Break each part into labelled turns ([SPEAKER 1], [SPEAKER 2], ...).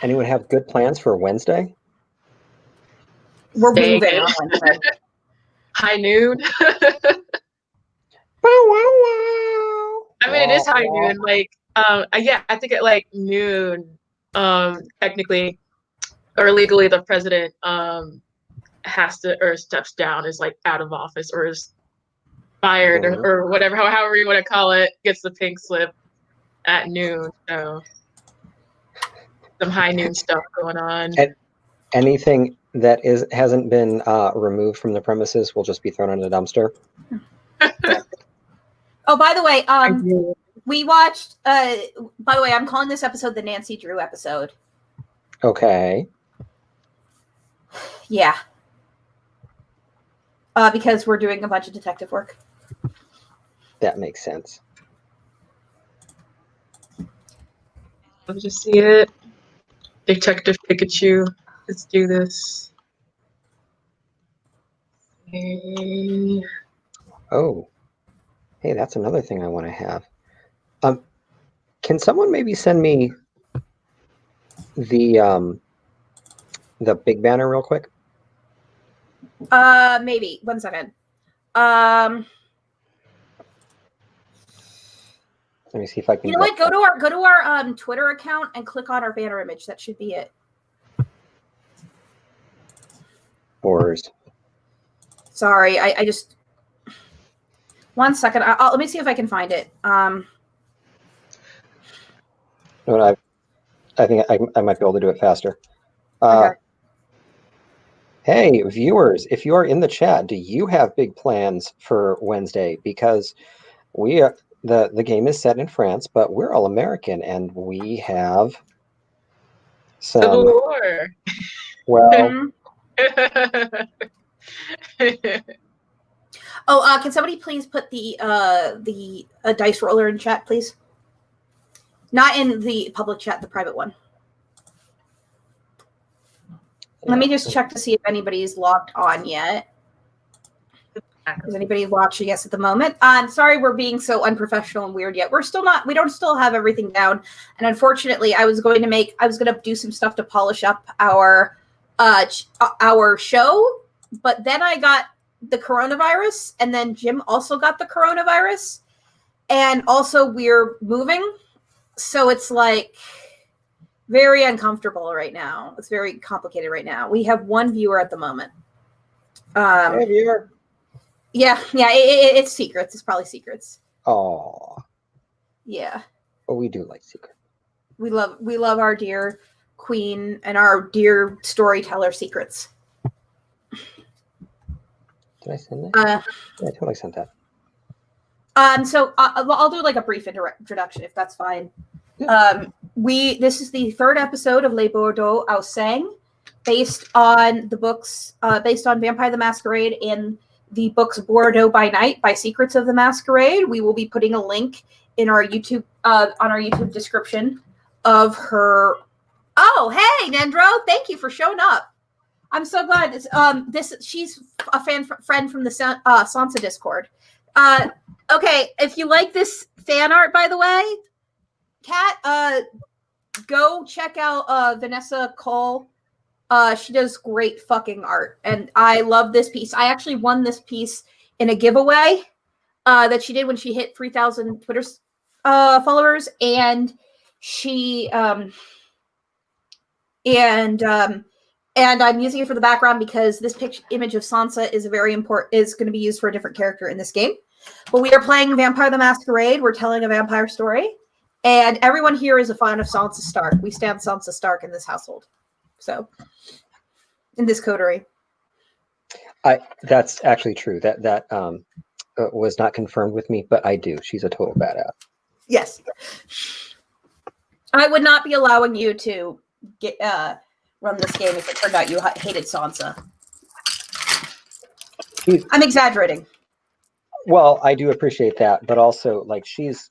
[SPEAKER 1] Anyone have good plans for Wednesday?
[SPEAKER 2] We're moving on Wednesday.
[SPEAKER 3] High noon. I mean, it is high noon. Like, yeah, I think at like noon, technically or legally, the president has to or steps down, is like out of office or is fired or whatever, however you want to call it, gets the pink slip at noon. So some high noon stuff going on.
[SPEAKER 1] Anything that hasn't been removed from the premises will just be thrown in a dumpster.
[SPEAKER 2] Oh, by the way, we watched. By the way, I'm calling this episode the Nancy Drew episode.
[SPEAKER 1] Okay.
[SPEAKER 2] Yeah. Because we're doing a bunch of detective work.
[SPEAKER 1] That makes sense.
[SPEAKER 3] Let's just see it. Detective Pikachu. Let's do this.
[SPEAKER 1] Oh. Hey, that's another thing I want to have. Can someone maybe send me the big banner real quick?
[SPEAKER 2] Maybe. 1 second.
[SPEAKER 1] Let me see if I can.
[SPEAKER 2] You know what? Go to our Twitter account and click on our banner image. That should be it.
[SPEAKER 1] Horrors.
[SPEAKER 2] Sorry, I just. 1 second. Let me see if I can find it.
[SPEAKER 1] No, I think I might be able to do it faster.
[SPEAKER 2] Okay.
[SPEAKER 1] Hey, viewers, if you are in the chat, do you have big plans for Wednesday? Because we are, the game is set in France, but we're all American, and we have some.
[SPEAKER 3] Civil War.
[SPEAKER 1] Well.
[SPEAKER 2] Oh, can somebody please put the dice roller in chat, please? Not in the public chat, the private one. Let me just check to see if anybody's logged on yet. Is anybody watching us at the moment? I'm sorry we're being so unprofessional and weird yet. We don't still have everything down. And unfortunately, I was going to do some stuff to polish up our show, but then I got the coronavirus, and then Jim also got the coronavirus, and also we're moving, so it's like very uncomfortable right now. It's very complicated right now. We have one viewer at the moment.
[SPEAKER 1] Hey, viewer.
[SPEAKER 2] Yeah, it's secrets. It's probably secrets.
[SPEAKER 1] Oh.
[SPEAKER 2] Yeah.
[SPEAKER 1] But we do like secrets.
[SPEAKER 2] We love our dear queen and our dear storyteller secrets.
[SPEAKER 1] Did I send that? Yeah, I totally sent that.
[SPEAKER 2] So I'll do like a brief introduction if that's fine. Yeah. This is the third episode of Les Bordeaux Ausang, based on the books, based on Vampire the Masquerade and the books Bordeaux by Night by Secrets of the Masquerade. We will be putting a link in our YouTube on our YouTube description of her. Oh, hey, Nendro, thank you for showing up. I'm so glad. She's a friend from the Sansa Discord. Okay, if you like this fan art, by the way, Kat, go check out Vanessa Cole. She does great fucking art, and I love this piece. I actually won this piece in a giveaway that she did when she hit 3,000 Twitter followers, and she and I'm using it for the background because this image of Sansa is going to be used for a different character in this game. But we are playing Vampire the Masquerade. We're telling a vampire story, and everyone here is a fan of Sansa Stark. We stand Sansa Stark in this household. So, in this coterie.
[SPEAKER 1] That's actually true. That was not confirmed with me, but I do. She's a total badass.
[SPEAKER 2] Yes. I would not be allowing you to run this game if it turned out you hated Sansa. I'm exaggerating.
[SPEAKER 1] Well, I do appreciate that, but also, like, she's.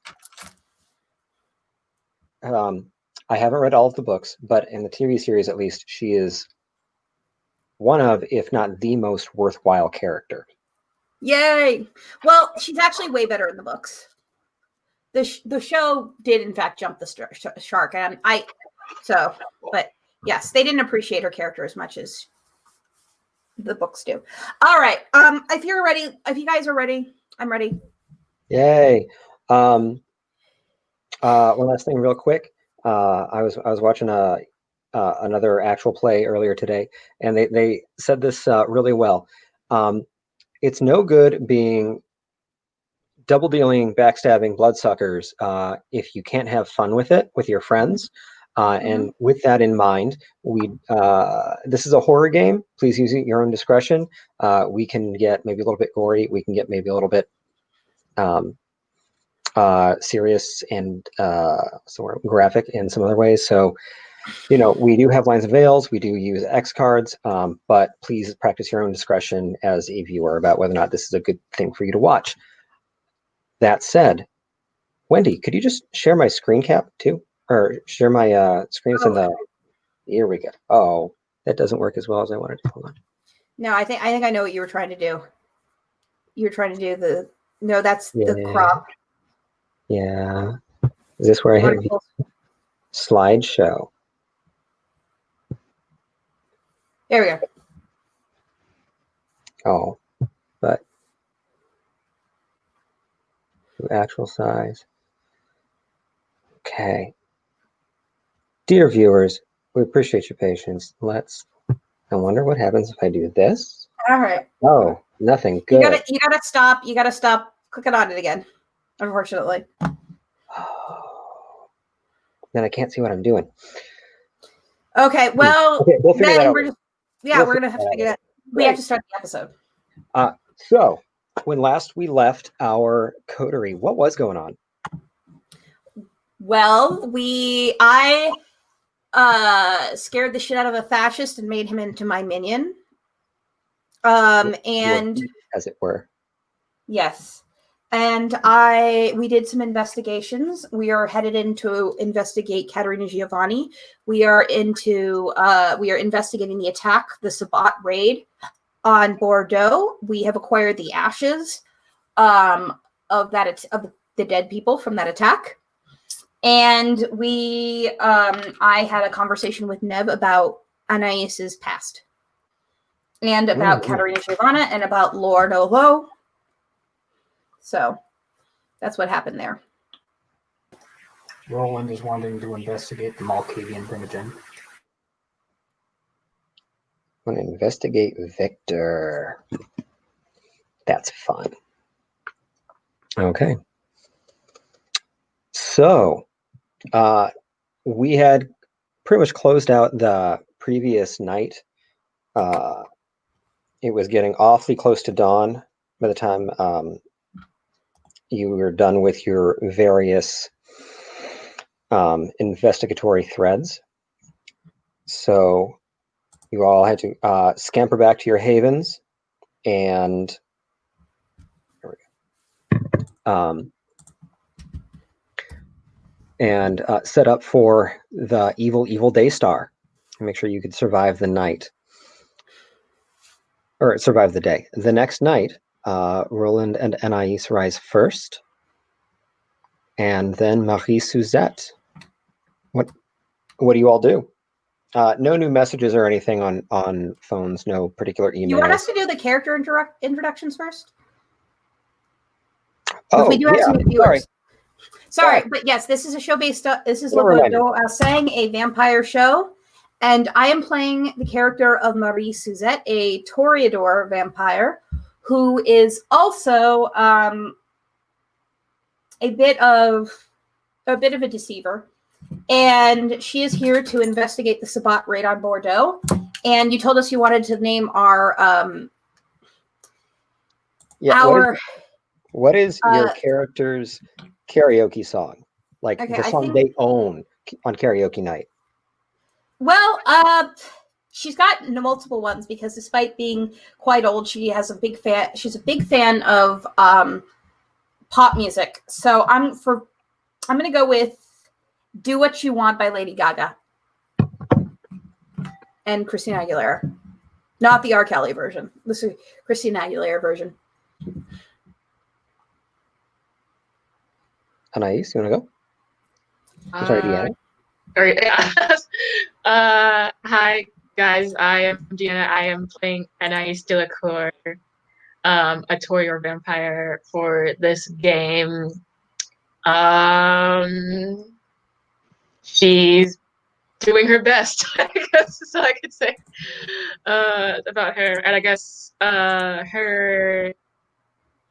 [SPEAKER 1] I haven't read all of the books, but in the TV series, at least, she is one of, if not the most worthwhile character.
[SPEAKER 2] Yay! Well, she's actually way better in the books. The show did, in fact, jump the shark, and So, but yes, they didn't appreciate her character as much as the books do. All right. If you're ready, if you guys are ready, I'm ready.
[SPEAKER 1] Yay. One last thing real quick. I was watching another actual play earlier today, and they said this really well. It's no good being double dealing, backstabbing, bloodsuckers if you can't have fun with it with your friends. And with that in mind, this is a horror game. Please use it at your own discretion. We can get maybe a little bit gory. We can get maybe a little bit serious and sort of graphic in some other ways. So, we do have lines of veils. We do use X cards, but please practice your own discretion as a viewer about whether or not this is a good thing for you to watch. That said, Wendy, could you just share my screen cap too? Or share my screens in the... Here we go. Oh, that doesn't work as well as I wanted to. Hold on.
[SPEAKER 2] No, I think I know what you were trying to do. You were trying to do the... No, that's the crop.
[SPEAKER 1] Yeah. Is this where I hit slideshow?
[SPEAKER 2] There we go.
[SPEAKER 1] Oh, but actual size. Okay. Dear viewers, we appreciate your patience. I wonder what happens if I do this.
[SPEAKER 2] All right.
[SPEAKER 1] Oh, nothing. Good.
[SPEAKER 2] You gotta stop. You gotta stop clicking on it again. Unfortunately.
[SPEAKER 1] Then I can't see what I'm doing.
[SPEAKER 2] Okay. Well,
[SPEAKER 1] okay, we'll figure that out.
[SPEAKER 2] We're gonna have to figure that. We have to start the episode.
[SPEAKER 1] So when last we left our coterie, what was going on?
[SPEAKER 2] Well, I scared the shit out of a fascist and made him into my minion. And
[SPEAKER 1] as it were.
[SPEAKER 2] Yes. And we did some investigations. We are headed in to investigate Caterina Giovanni. We are investigating the attack, the Sabbat raid on Bordeaux. We have acquired the ashes of the dead people from that attack. And I had a conversation with Neb about Anais's past. And about Caterina Giovanna and about Lord Ovo. So that's what happened there.
[SPEAKER 4] Roland is wanting to investigate the Malkavian primogen.
[SPEAKER 1] I want to investigate Victor. That's fun. Okay. So we had pretty much closed out the previous night. It was getting awfully close to dawn by the time you were done with your various investigatory threads. So you all had to scamper back to your havens and set up for the evil day star and make sure you could survive the night. Or survive the day. The next night, Roland and Anais rise first, and then Marie Suzette. What do you all do? No new messages or anything on phones. No particular emails.
[SPEAKER 2] You want us to do the character introductions first?
[SPEAKER 1] Oh,
[SPEAKER 2] we do have some viewers. Sorry,
[SPEAKER 1] Sorry,
[SPEAKER 2] but yes, this is a show based. This is Bordeaux By Night, a vampire show. And I am playing the character of Marie Suzette, a Toreador vampire, who is also a bit of a deceiver. And she is here to investigate the Sabbat raid on Bordeaux. And you told us you wanted to name our
[SPEAKER 1] what is your character's karaoke song? Like the song they own on karaoke night.
[SPEAKER 2] Well, she's got multiple ones because despite being quite old, she's a big fan of pop music. So I'm going to go with "Do What You Want" by Lady Gaga and Christina Aguilera. Not the R. Kelly version. This is Christina Aguilera version.
[SPEAKER 1] Anais, you want to go? I'm sorry, Deanna.
[SPEAKER 3] Or, yeah. Hi guys, I am Gina. I am playing Anais de a Tory vampire for this game. She's doing her best. I guess that's all I could say about her. And I guess her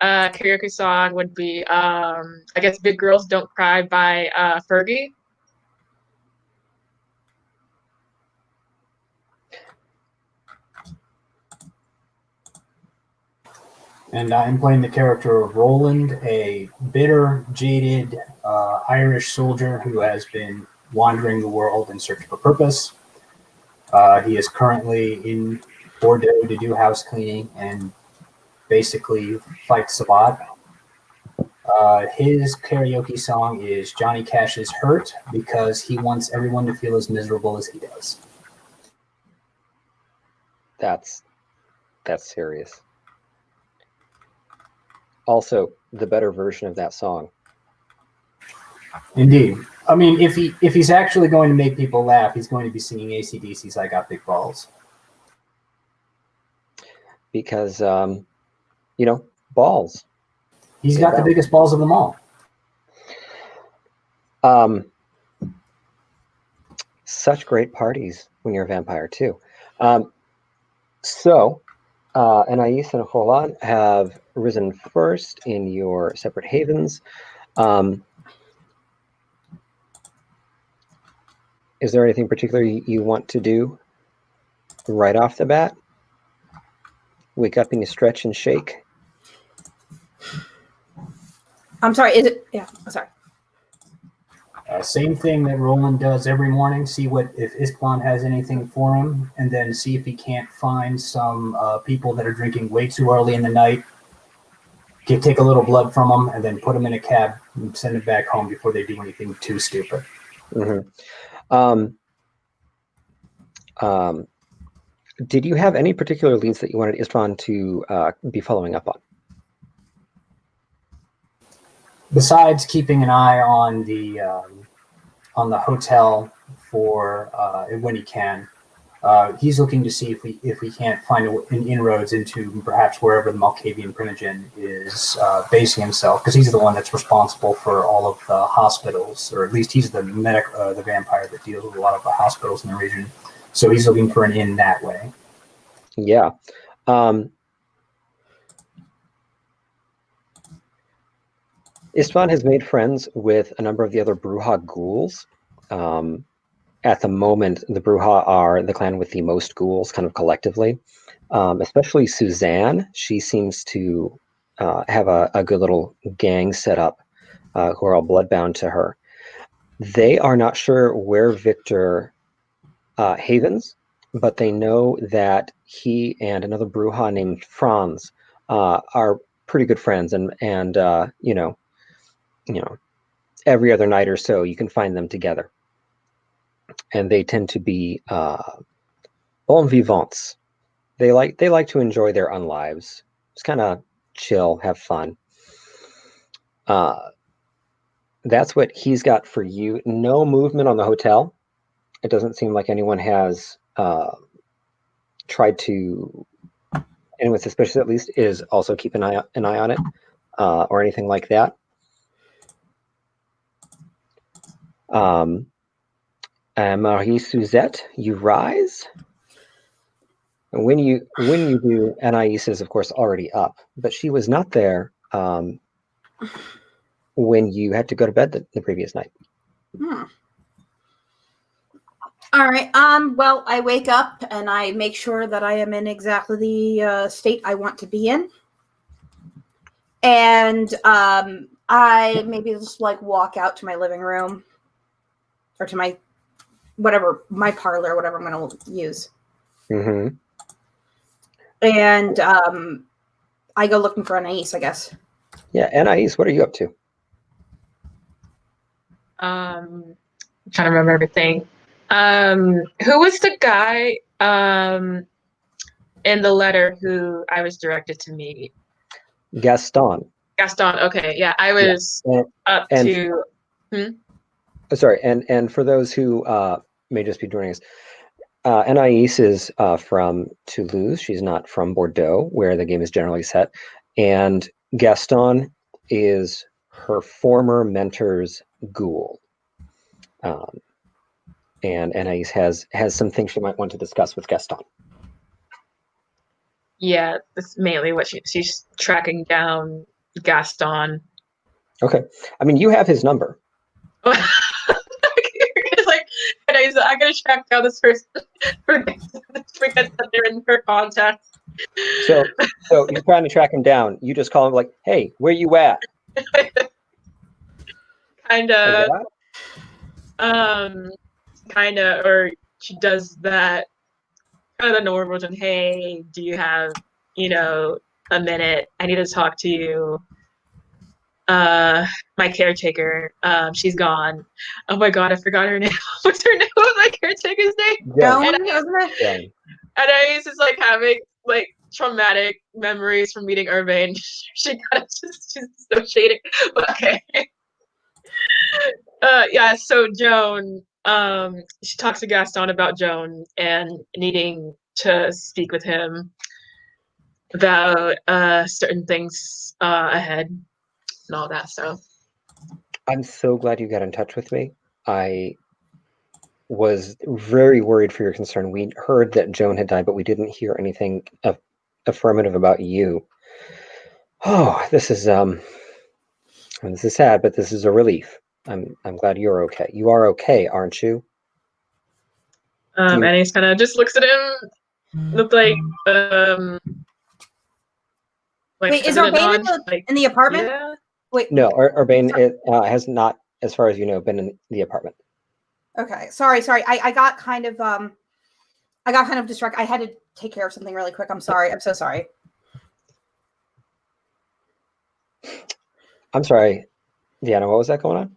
[SPEAKER 3] karaoke song would be I guess Big Girls Don't Cry by Fergie.
[SPEAKER 4] And I'm playing the character of Roland, a bitter, jaded Irish soldier who has been wandering the world in search of a purpose. He is currently in Bordeaux to do house cleaning and basically fight Sabbat. His karaoke song is Johnny Cash's Hurt because he wants everyone to feel as miserable as he does.
[SPEAKER 1] That's serious. Also, the better version of that song.
[SPEAKER 4] Indeed. I mean, if he's actually going to make people laugh, he's going to be singing AC/DC's I Got Big Balls.
[SPEAKER 1] Because, balls.
[SPEAKER 4] He's got the biggest balls of them all.
[SPEAKER 1] Such great parties when you're a vampire, too. So, Anais and Roland have risen first in your separate havens. Is there anything particular you want to do right off the bat? Wake up and you stretch and shake?
[SPEAKER 2] I'm sorry, is it? Yeah, I'm sorry.
[SPEAKER 4] Same thing that Roland does every morning. See if Istvan has anything for him, and then see if he can't find some people that are drinking way too early in the night. Take a little blood from them, and then put them in a cab and send them back home before they do anything too stupid.
[SPEAKER 1] Mm-hmm. Did you have any particular leads that you wanted Istvan to be following up on?
[SPEAKER 4] Besides keeping an eye on the hotel for when he can, he's looking to see if we can't find an inroads into perhaps wherever the Malkavian Primogen is basing himself, because he's the one that's responsible for all of the hospitals, or at least he's the the vampire that deals with a lot of the hospitals in the region. So he's looking for an in that way.
[SPEAKER 1] Yeah. Istvan has made friends with a number of the other Bruja ghouls. At the moment, the Bruja are the clan with the most ghouls, kind of collectively. Especially Suzanne. She seems to have a good little gang set up who are all bloodbound to her. They are not sure where Victor havens, but they know that he and another Bruja named Franz are pretty good friends, and every other night or so you can find them together, and they tend to be bon vivants. They like to enjoy their unlives. Just kind of chill, have fun. That's what he's got for you. No movement on the hotel. It doesn't seem like anyone has tried to. Anyone suspicious, at least, is also keep an eye on it, or anything like that. And Marie Suzette, you rise. And when you do, Anais is of course already up, but she was not there when you had to go to bed the previous night.
[SPEAKER 2] All right. Well, I wake up and I make sure that I am in exactly the state I want to be in, and I maybe just walk out to my living room or to my my parlor, whatever I'm going to use.
[SPEAKER 1] Mm-hmm.
[SPEAKER 2] And I go looking for Anais, I guess.
[SPEAKER 1] Yeah, Anais, what are you up to?
[SPEAKER 3] I'm trying to remember everything. Who was the guy in the letter who I was directed to meet?
[SPEAKER 1] Gaston.
[SPEAKER 3] Okay, yeah, I was up to.
[SPEAKER 1] Sorry, and for those who may just be joining us, Anais is from Toulouse. She's not from Bordeaux, where the game is generally set. And Gaston is her former mentor's ghoul. And Anais has some things she might want to discuss with Gaston.
[SPEAKER 3] Yeah, that's mainly what she's tracking down Gaston.
[SPEAKER 1] Okay. I mean, you have his number.
[SPEAKER 3] It's like, I'm gonna track down this person forget that they're in her contacts.
[SPEAKER 1] So you're trying to track him down. You just call him like, "Hey, where you at?"
[SPEAKER 3] Kind of, or she does that kind of the normal version. Hey, do you have, a minute? I need to talk to you. My caretaker, she's gone. Oh my god, I forgot her name. What's her name? What's my caretaker's name?
[SPEAKER 2] Joan,
[SPEAKER 3] And I was just like having like traumatic memories from meeting Urbane. She kind of she's associating. But okay. Yeah, so Joan, she talks to Gaston about Joan and needing to speak with him about certain things ahead and all that stuff.
[SPEAKER 1] I'm so glad you got in touch with me. I was very worried for your concern. We heard that Joan had died, but we didn't hear anything affirmative about you. Oh, this is sad, but this is a relief. I'm glad you're okay. You are okay, aren't you?
[SPEAKER 3] And he kind of just looks at him, looked like
[SPEAKER 2] wait, is Urbane in the apartment?
[SPEAKER 3] Yeah.
[SPEAKER 2] Wait,
[SPEAKER 1] no, Urbane has not, as far as you know, been in the apartment.
[SPEAKER 2] Okay, sorry. I got kind of distracted. I had to take care of something really quick. I'm sorry. I'm so sorry.
[SPEAKER 1] I'm sorry, Deanna. What was that going
[SPEAKER 3] on?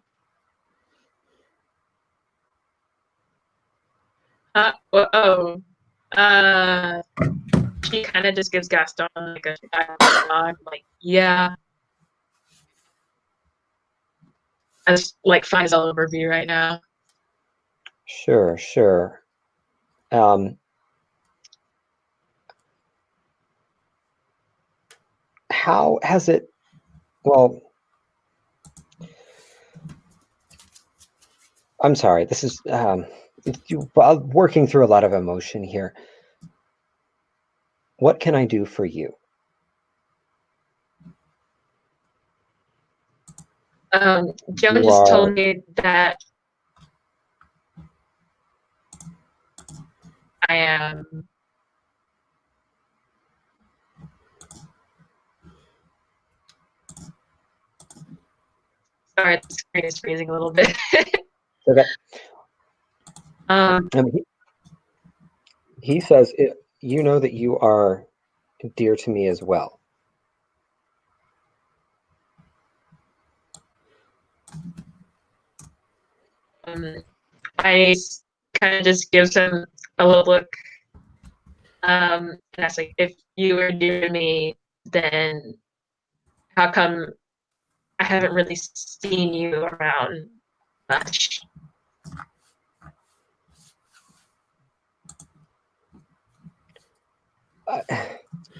[SPEAKER 3] She kind of just gives Gaston like a nod, like, yeah. I just like final overview right now.
[SPEAKER 1] Sure. How has it? Well, I'm sorry. This is working through a lot of emotion here. What can I do for you?
[SPEAKER 3] Joan just told me that I am sorry, the screen is freezing a little bit.
[SPEAKER 1] Okay. He says, you know that you are dear to me as well.
[SPEAKER 3] I kind of just gives him a little look. And that's like, if you were dear to me, then how come I haven't really seen you around much?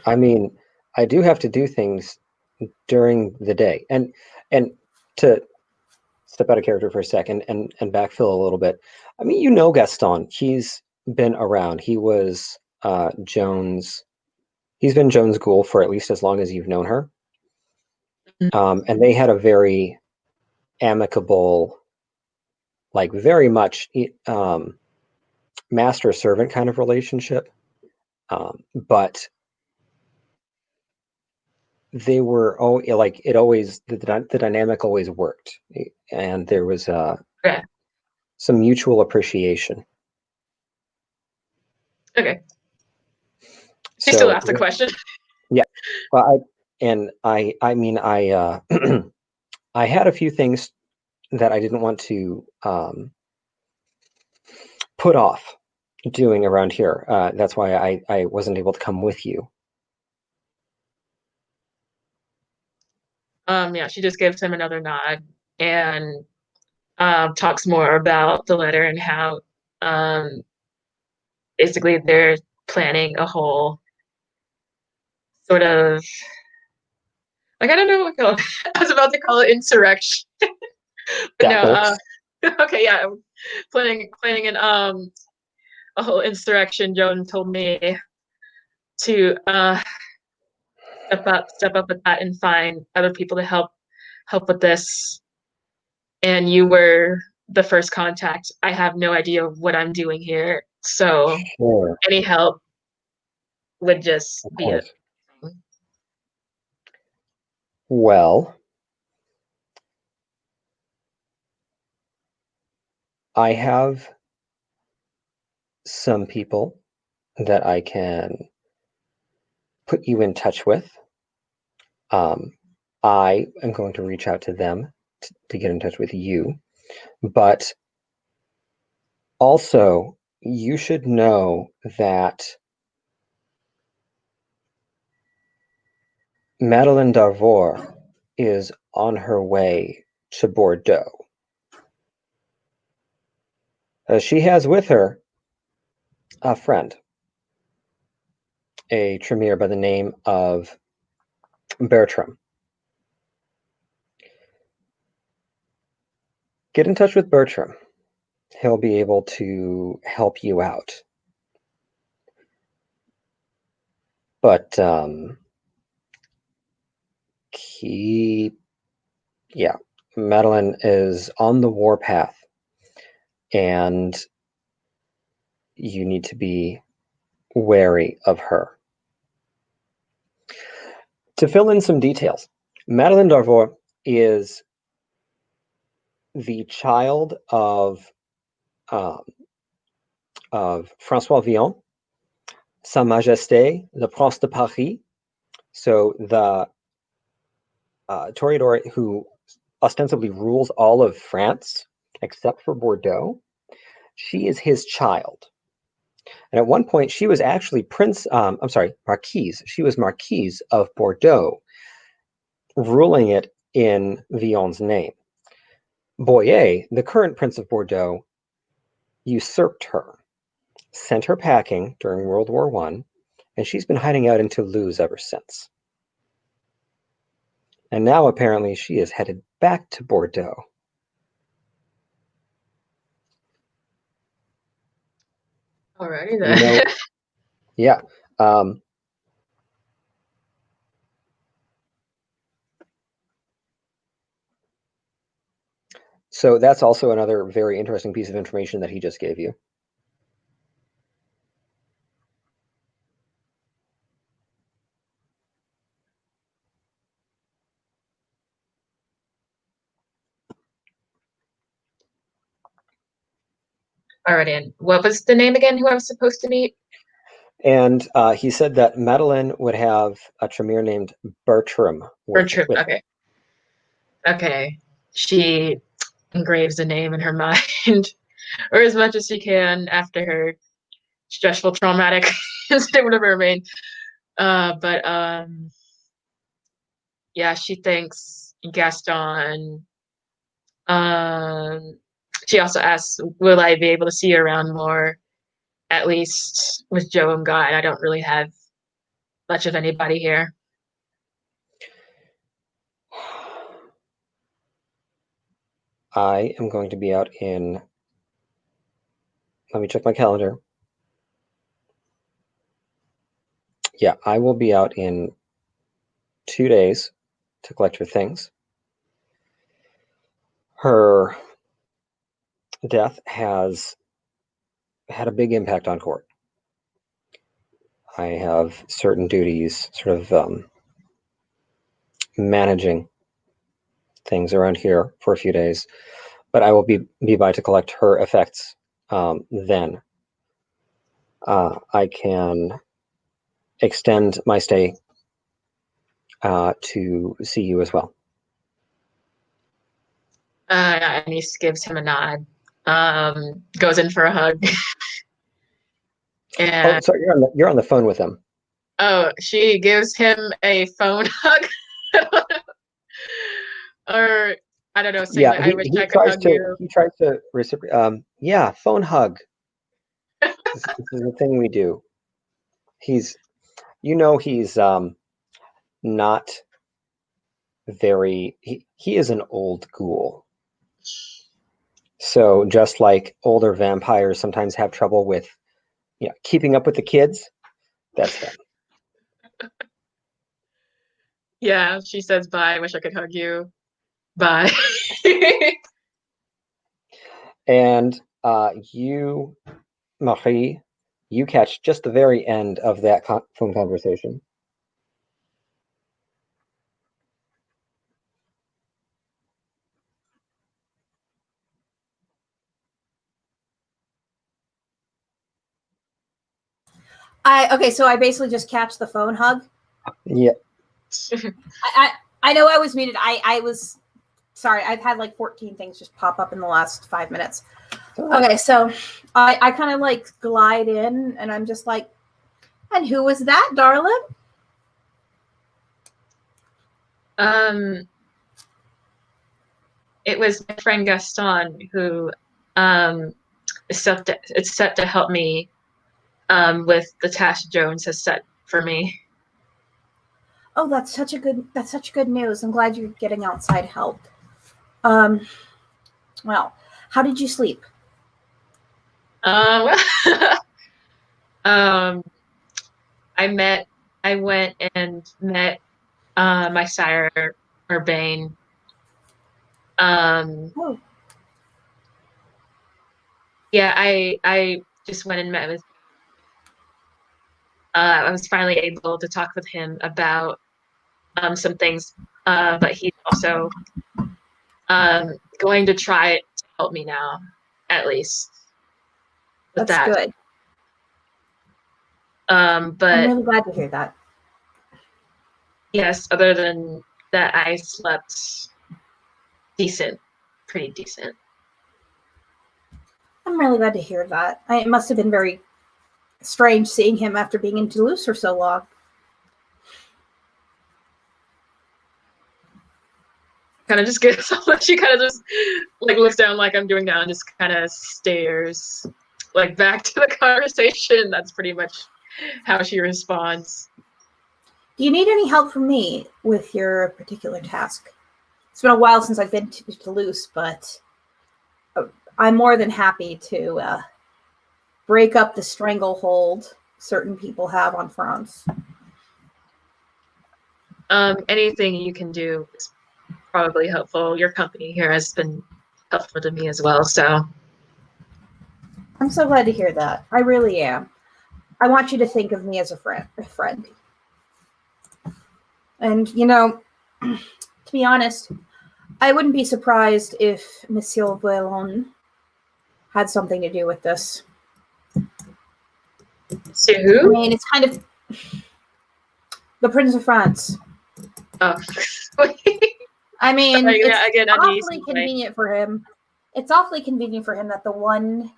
[SPEAKER 1] I mean, I do have to do things during the day, and to step out of character for a second and backfill a little bit. I mean, you know Gaston. He's been around. He was Joan's. He's been Joan's ghoul for at least as long as you've known her. And they had a very amicable, like very much master servant kind of relationship. But they were like it always the dynamic always worked, and there was some mutual appreciation.
[SPEAKER 3] Okay. She still asked the question.
[SPEAKER 1] Yeah. Well, I mean I I had a few things that I didn't want to put off doing around here. That's why I wasn't able to come with you.
[SPEAKER 3] Yeah, she just gives him another nod, and talks more about the letter and how basically they're planning a whole sort of, like, I don't know what to call it. I was about to call it insurrection. But no, okay, yeah, planning an a whole insurrection. Joan told me to step up with that and find other people to help with this. And you were the first contact. I have no idea what I'm doing here, so
[SPEAKER 1] Sure.
[SPEAKER 3] any help would just
[SPEAKER 1] Of
[SPEAKER 3] be a
[SPEAKER 1] course. Well, I have some people that I can put you in touch with. I am going to reach out to them to get in touch with you. But also, you should know that Madeleine d'Arvor is on her way to Bordeaux. She has with her a friend, a Tremere by the name of Bertram. Get in touch with Bertram. He'll be able to help you out. But Madeleine is on the warpath, and you need to be wary of her. To fill in some details, Madeleine d'Arvor is the child of François Villon, Sa Majesté, le Prince de Paris. So the Toreador who ostensibly rules all of France, except for Bordeaux, she is his child. And at one point, she was actually Marquise. She was Marquise of Bordeaux, ruling it in Villon's name. Boyer, the current Prince of Bordeaux, usurped her, sent her packing during World War I, and she's been hiding out in Toulouse ever since. And now apparently she is headed back to Bordeaux.
[SPEAKER 3] Alrighty then.
[SPEAKER 1] Yeah. So that's also another very interesting piece of information that he just gave you.
[SPEAKER 3] Alrighty, and what was the name again? Who I was supposed to meet?
[SPEAKER 1] And he said that Madeleine would have a Tremere named Bertram.
[SPEAKER 3] Bertram. Okay. Okay. She engraves the name in her mind, or as much as she can after her stressful, traumatic incident with her remain. Yeah, she thanks Gaston. She also asks, will I be able to see you around more? At least with Joe and Guy, I don't really have much of anybody here.
[SPEAKER 1] I am going to be out in, let me check my calendar. Yeah, I will be out in 2 days to collect her things. Her death has had a big impact on court. I have certain duties, sort of managing things around here for a few days, but I will be by to collect her effects. Then I can extend my stay to see you as well.
[SPEAKER 3] Anais gives him a nod, goes in for a hug. And,
[SPEAKER 1] oh, sorry, you're on the phone with him.
[SPEAKER 3] Oh, she gives him a phone hug. Or I don't know, saying like, I wish I could hug you.
[SPEAKER 1] He tries to reciprocate. Yeah, phone hug. This is the thing we do. He's not very. He is an old ghoul. So just like older vampires sometimes have trouble with, keeping up with the kids, that's them.
[SPEAKER 3] Yeah, she says bye. I wish I could hug you. Bye.
[SPEAKER 1] And you, Marie, you catch just the very end of that phone conversation.
[SPEAKER 2] Okay, so I basically just catch the phone hug.
[SPEAKER 1] Yeah.
[SPEAKER 2] I know I was muted. I was sorry. I've had like 14 things just pop up in the last 5 minutes. Okay, so I kind of like glide in, and I'm just like, and who was that, darling?
[SPEAKER 3] It was my friend Gaston who is set to help me with the task Jones has set for me.
[SPEAKER 2] Oh, that's such good news. I'm glad you're getting outside help. Well, how did you sleep?
[SPEAKER 3] I went and met my sire Urbane.
[SPEAKER 2] Oh.
[SPEAKER 3] Yeah, I just went and met with. I was finally able to talk with him about some things, but he's also going to try to help me now, at least. With
[SPEAKER 2] That's
[SPEAKER 3] that.
[SPEAKER 2] good.
[SPEAKER 3] But
[SPEAKER 2] I'm really glad to hear that.
[SPEAKER 3] Yes, other than that, I slept pretty decent.
[SPEAKER 2] I'm really glad to hear that. It must have been very strange seeing him after being in Toulouse for so long.
[SPEAKER 3] Kind of just gets she kind of just like looks down like I'm doing now and just kind of stares like back to the conversation. That's pretty much how she responds.
[SPEAKER 2] Do you need any help from me with your particular task? It's been a while since I've been to Toulouse, but I'm more than happy to break up the stranglehold certain people have on France.
[SPEAKER 3] Anything you can do is probably helpful. Your company here has been helpful to me as well, so.
[SPEAKER 2] I'm so glad to hear that. I really am. I want you to think of me as a friend. And, to be honest, I wouldn't be surprised if Monsieur Violon had something to do with this.
[SPEAKER 3] So who?
[SPEAKER 2] I mean, it's kind of the Prince of France.
[SPEAKER 3] Oh.
[SPEAKER 2] I mean,
[SPEAKER 3] Sorry,
[SPEAKER 2] it's awfully convenient for him. It's awfully convenient for him that the one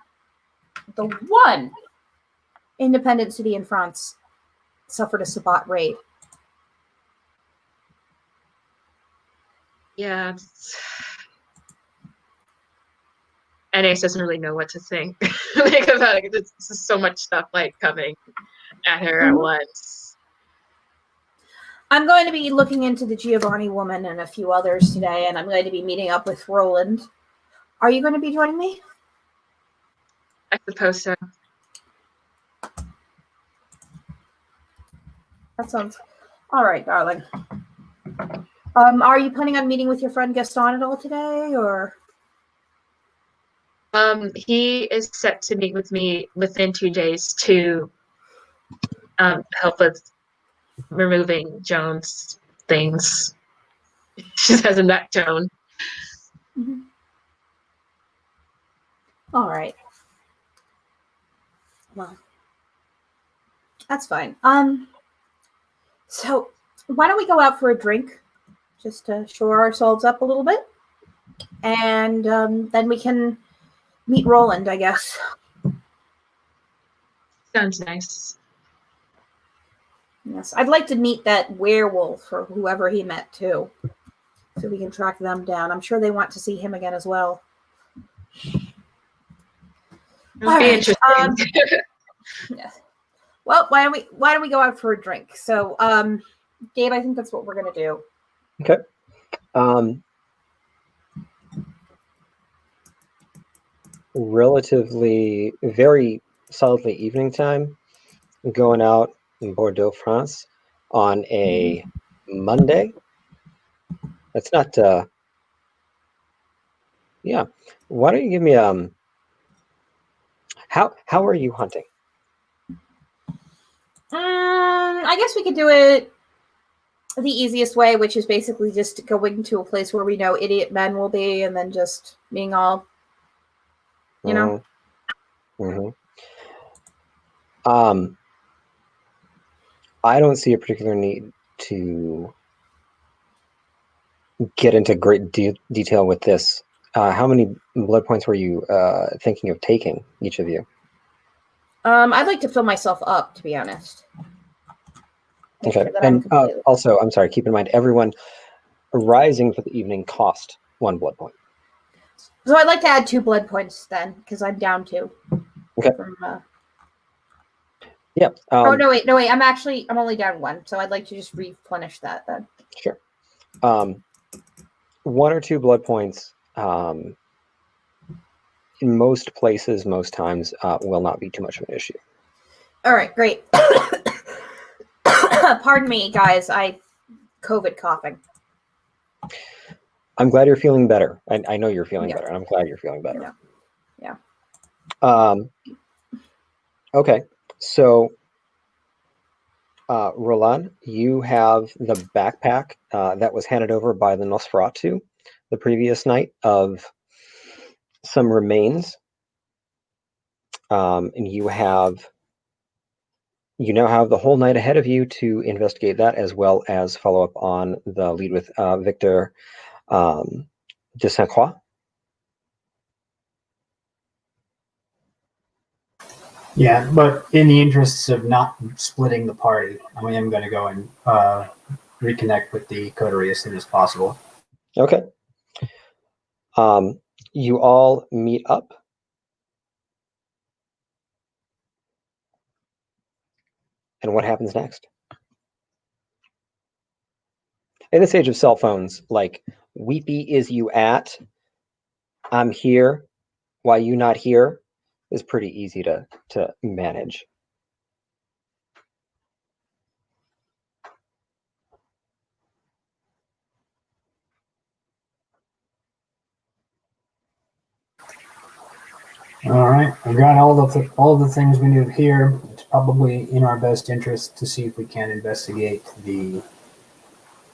[SPEAKER 2] independent city in France suffered a Sabbat raid.
[SPEAKER 3] Yeah. Anais doesn't really know what to think about it. There's so much stuff like coming at her at once.
[SPEAKER 2] I'm going to be looking into the Giovanni woman and a few others today, and I'm going to be meeting up with Roland. Are you going to be joining me?
[SPEAKER 3] I suppose so.
[SPEAKER 2] That sounds all right, darling. Are you planning on meeting with your friend Gaston at all today, or?
[SPEAKER 3] He is set to meet with me within 2 days to help with removing Joan's things. She has a neck, Joan.
[SPEAKER 2] Mm-hmm. All right. Well, that's fine. So why don't we go out for a drink, just to shore ourselves up a little bit, and then we can meet Roland, I guess.
[SPEAKER 3] Sounds nice.
[SPEAKER 2] Yes, I'd like to meet that werewolf or whoever he met too. so we can track them down. I'm sure they want to see him again as well.
[SPEAKER 3] It'll be interesting.
[SPEAKER 2] Yes. Well, why don't we go out for a drink? So, Gabe, I think that's what we're gonna do.
[SPEAKER 1] Okay. Relatively, very solidly evening time, going out in Bordeaux, France on a Monday. That's not, yeah. Why don't you give me, how are you hunting?
[SPEAKER 2] I guess we could do it the easiest way, which is basically just going to a place where we know idiot men will be, and then just being all, you know.
[SPEAKER 1] Mm-hmm. I don't see a particular need to get into great detail with this. How many blood points were you thinking of taking, each of you?
[SPEAKER 2] I'd like to fill myself up, to be honest. Make
[SPEAKER 1] Okay,
[SPEAKER 2] sure that
[SPEAKER 1] and
[SPEAKER 2] I'm completely...
[SPEAKER 1] also, I'm sorry, keep in mind, everyone rising for the evening cost 1 blood point.
[SPEAKER 2] So I'd like to add 2 blood points then, because I'm down 2.
[SPEAKER 1] Okay.
[SPEAKER 2] From,
[SPEAKER 1] Yeah.
[SPEAKER 2] oh, no, wait. I'm only down 1, so I'd like to just replenish that then.
[SPEAKER 1] Sure. 1 or 2 blood points, in most places, most times, will not be too much of an issue.
[SPEAKER 2] All right, great. Pardon me, guys. COVID coughing.
[SPEAKER 1] I'm glad you're feeling better. I know you're feeling better, and I'm glad you're feeling better.
[SPEAKER 2] Yeah.
[SPEAKER 1] Okay, so Roland, you have the backpack that was handed over by the Nosferatu the previous night of some remains, and you now have the whole night ahead of you to investigate that, as well as follow up on the lead with Victor de Saint Croix.
[SPEAKER 4] Yeah, but in the interests of not splitting the party, I am going to go and reconnect with the coterie as soon as possible.
[SPEAKER 1] Okay. You all meet up. And what happens next? In this age of cell phones, like, weepy is you at, I'm here, why you not here, is pretty easy to manage.
[SPEAKER 4] All right, we've got all the things we need here. It's probably in our best interest to see if we can investigate the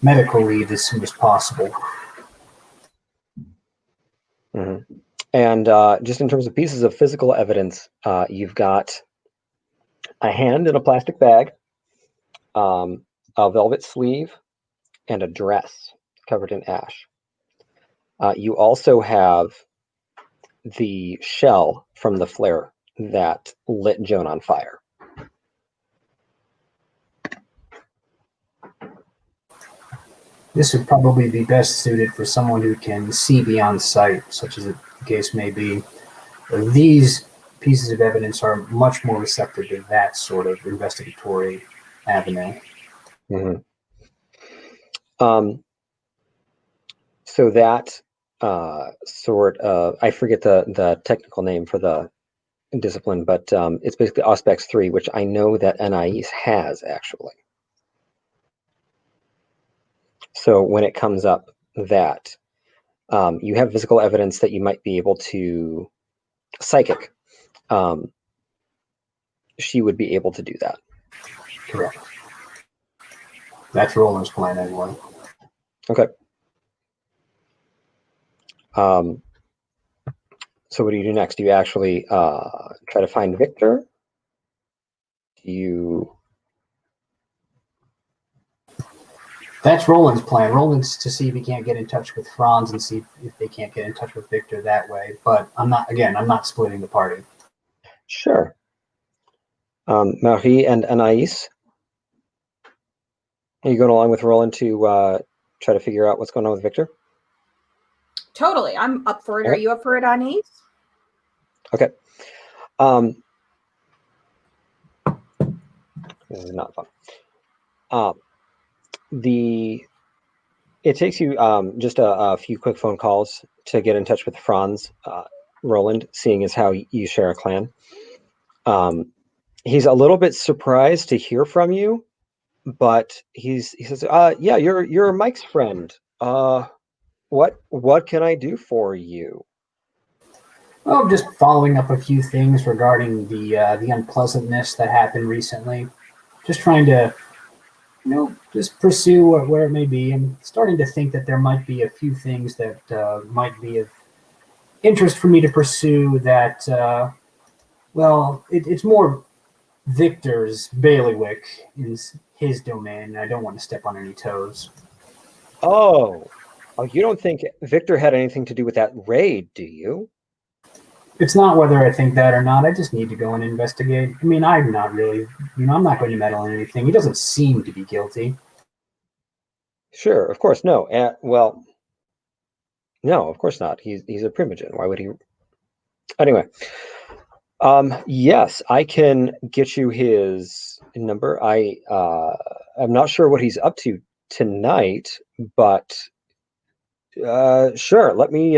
[SPEAKER 4] medical lead as soon as possible.
[SPEAKER 1] Mm-hmm. And just in terms of pieces of physical evidence, you've got a hand in a plastic bag, a velvet sleeve, and a dress covered in ash. You also have the shell from the flare that lit Joan on fire.
[SPEAKER 4] This would probably be best suited for someone who can see beyond sight, such as the case may be. These pieces of evidence are much more receptive to that sort of investigatory avenue.
[SPEAKER 1] Mm-hmm. So that sort of, I forget the technical name for the discipline, but it's basically Auspex 3, which I know that Anais has, actually. So when it comes up that you have physical evidence that you might be able to psychic, she would be able to do that.
[SPEAKER 4] Correct. That's Roland's plan anyway.
[SPEAKER 1] Okay. So what do you do next? Do you actually try to find Victor? Do you...
[SPEAKER 4] That's Roland's plan. Roland's to see if he can't get in touch with Franz and see if they can't get in touch with Victor that way. But I'm not splitting the party.
[SPEAKER 1] Sure. Marie and Anais, are you going along with Roland to try to figure out what's going on with Victor?
[SPEAKER 2] Totally. I'm up for it. Are
[SPEAKER 1] Okay.
[SPEAKER 2] you up for it, Anais?
[SPEAKER 1] Okay. This is not fun. It takes you just a few quick phone calls to get in touch with Franz Roland, seeing as how you share a clan. He's a little bit surprised to hear from you, but he says, "Yeah, you're Mike's friend. What can I do for you?"
[SPEAKER 4] Well, just following up a few things regarding the unpleasantness that happened recently. Just trying to, just pursue where it may be. I'm starting to think that there might be a few things that might be of interest for me to pursue that, it's more Victor's bailiwick is his domain. I don't want to step on any toes.
[SPEAKER 1] Oh, you don't think Victor had anything to do with that raid, do you?
[SPEAKER 4] It's not whether I think that or not. I just need to go and investigate. I mean, I'm not really, I'm not going to meddle in anything. He doesn't seem to be guilty.
[SPEAKER 1] Sure, of course, no. No, of course not. He's a primogen. Why would he? Anyway, yes, I can get you his number. I'm not sure what he's up to tonight, but sure. Let me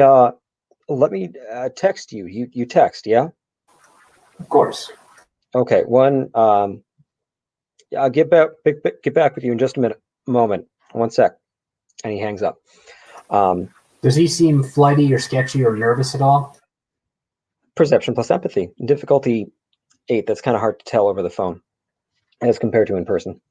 [SPEAKER 1] text you. You text, yeah?
[SPEAKER 4] Of course.
[SPEAKER 1] Okay. I'll get back with you in just a moment. 1 sec. And he hangs up.
[SPEAKER 4] Does he seem flighty or sketchy or nervous at all?
[SPEAKER 1] Perception plus empathy. Difficulty 8. That's kind of hard to tell over the phone as compared to in person.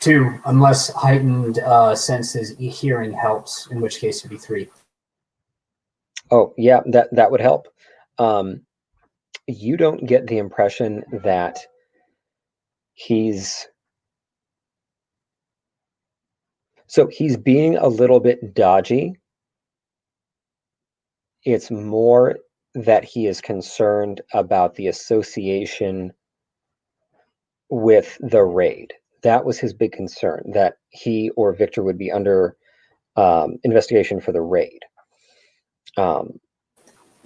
[SPEAKER 4] Two, unless heightened senses hearing helps, in which case it'd be 3.
[SPEAKER 1] Oh, yeah, that would help. You don't get the impression that he's being a little bit dodgy. It's more that he is concerned about the association with the raid. That was his big concern, that he or Victor would be under investigation for the raid.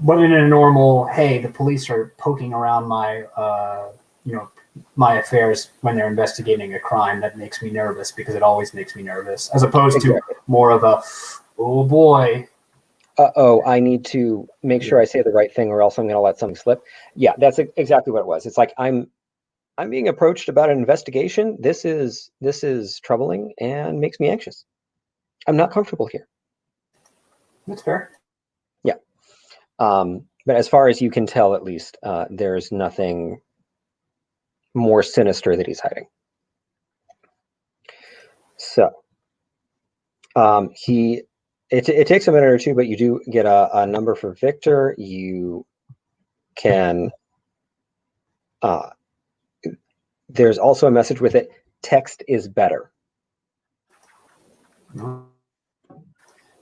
[SPEAKER 4] But in a normal, hey, the police are poking around my, my affairs when they're investigating a crime, that makes me nervous because it always makes me nervous, as opposed to more of a, oh boy.
[SPEAKER 1] I need to make sure I say the right thing or else I'm going to let something slip. Yeah, that's exactly what it was. It's like I'm being approached about an investigation. This is troubling and makes me anxious. I'm not comfortable here.
[SPEAKER 4] That's fair.
[SPEAKER 1] Yeah. But as far as you can tell, at least, there's nothing more sinister that he's hiding. So it takes a minute or two, but you do get a number for Victor. You can there's also a message with it. Text is better.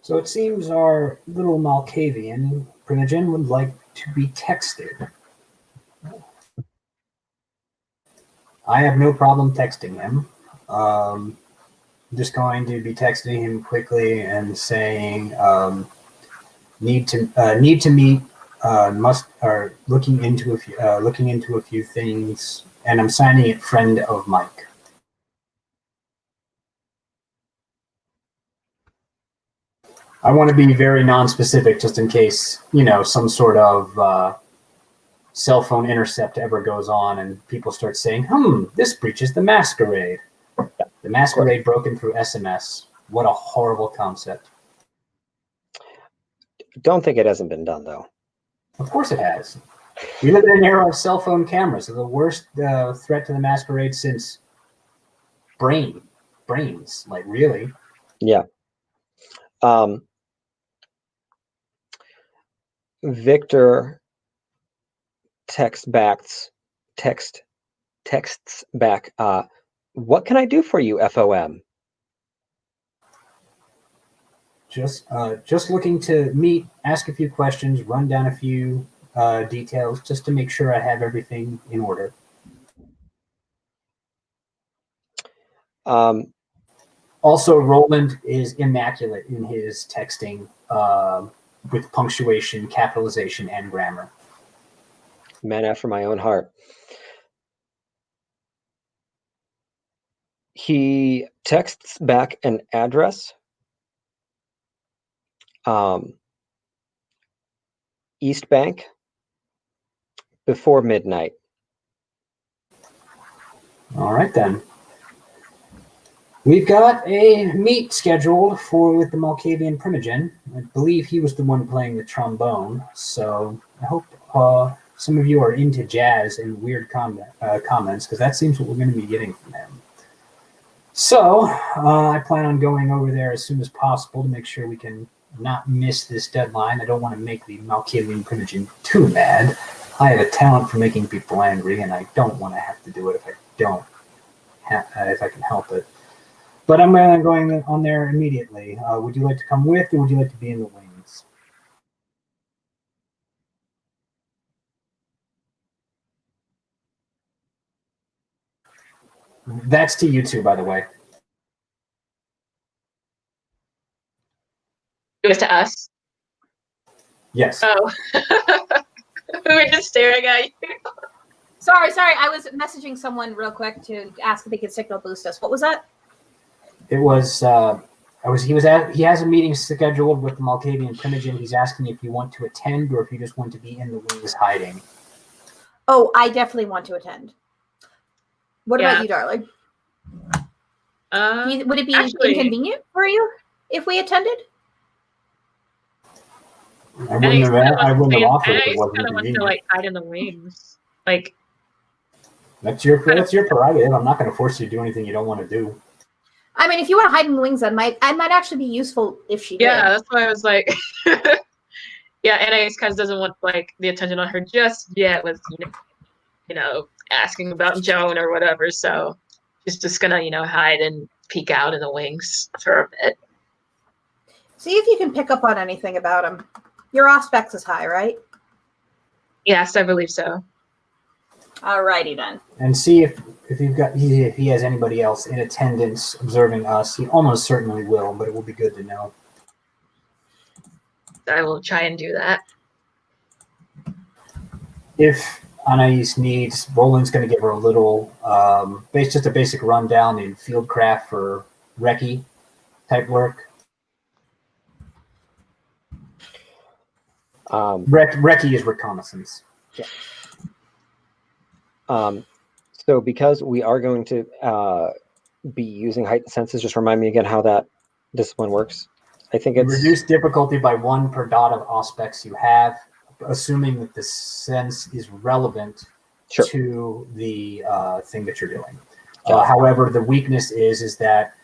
[SPEAKER 4] So it seems our little Malkavian primogen would like to be texted. I have no problem texting him. I'm just going to be texting him quickly and saying, need to meet, looking into a few things, and I'm signing it friend of Mike. I want to be very non-specific just in case, some sort of cell phone intercept ever goes on and people start saying, this breaches the Masquerade. The Masquerade broken through SMS. What a horrible concept.
[SPEAKER 1] Don't think it hasn't been done, though.
[SPEAKER 4] Of course it has. We live in an era of cell phone cameras. They're the worst threat to the Masquerade since brains, like really.
[SPEAKER 1] Yeah. Victor texts back, what can I do for you, FOM?
[SPEAKER 4] Just looking to meet, ask a few questions, run down a few details, just to make sure I have everything in order. Also, Roland is immaculate in his texting with punctuation, capitalization, and grammar.
[SPEAKER 1] Man after my own heart. He texts back an address. East Bank before midnight.
[SPEAKER 4] All right, then. We've got a meet scheduled with the Malkavian Primogen. I believe he was the one playing the trombone, so I hope some of you are into jazz and weird comments, because that seems what we're going to be getting from him. So I plan on going over there as soon as possible to make sure we can not miss this deadline. I don't want to make the Malkavian Primogen too mad. I have a talent for making people angry, and I don't want to have to do it if I can help it. But I'm going on there immediately. Would you like to come with, or would you like to be in the wings? That's to you two, by the way.
[SPEAKER 3] It was to us.
[SPEAKER 4] Yes.
[SPEAKER 3] Oh. We were just staring at you.
[SPEAKER 2] Sorry. I was messaging someone real quick to ask if they could signal boost us. What was that?
[SPEAKER 4] It was. He has a meeting scheduled with the Malkavian Primogen. He's asking if you want to attend or if you just want to be in the wings hiding.
[SPEAKER 2] Oh, I definitely want to attend. What about you, darling? Would it be inconvenient for you if we attended?
[SPEAKER 4] I wouldn't have offered if it wasn't
[SPEAKER 3] convenient. Want to like hide in the wings, like.
[SPEAKER 4] That's your prerogative. I'm not going to force you to do anything you don't want to do.
[SPEAKER 2] I mean, if you want to hide in the wings, I might actually be useful if she did.
[SPEAKER 3] Yeah, that's why I was like, yeah, Anais kind of doesn't want like the attention on her just yet with asking about Joan or whatever. So she's just gonna hide and peek out in the wings for a bit.
[SPEAKER 2] See if you can pick up on anything about him. Your Auspex is high, right?
[SPEAKER 3] Yes, I believe so.
[SPEAKER 2] Alrighty then.
[SPEAKER 4] And see if he has anybody else in attendance observing us. He almost certainly will, but it will be good to know.
[SPEAKER 3] I will try and do that.
[SPEAKER 4] If Anais needs, Roland's going to give her a little, just a basic rundown in fieldcraft for recce type work. Recce is reconnaissance.
[SPEAKER 1] Yeah. So because we are going to be using heightened senses, just remind me again how that discipline works. I think it's
[SPEAKER 4] reduce difficulty by 1 per dot of aspects you have, assuming that the sense is relevant to the thing that you're doing. However, the weakness is that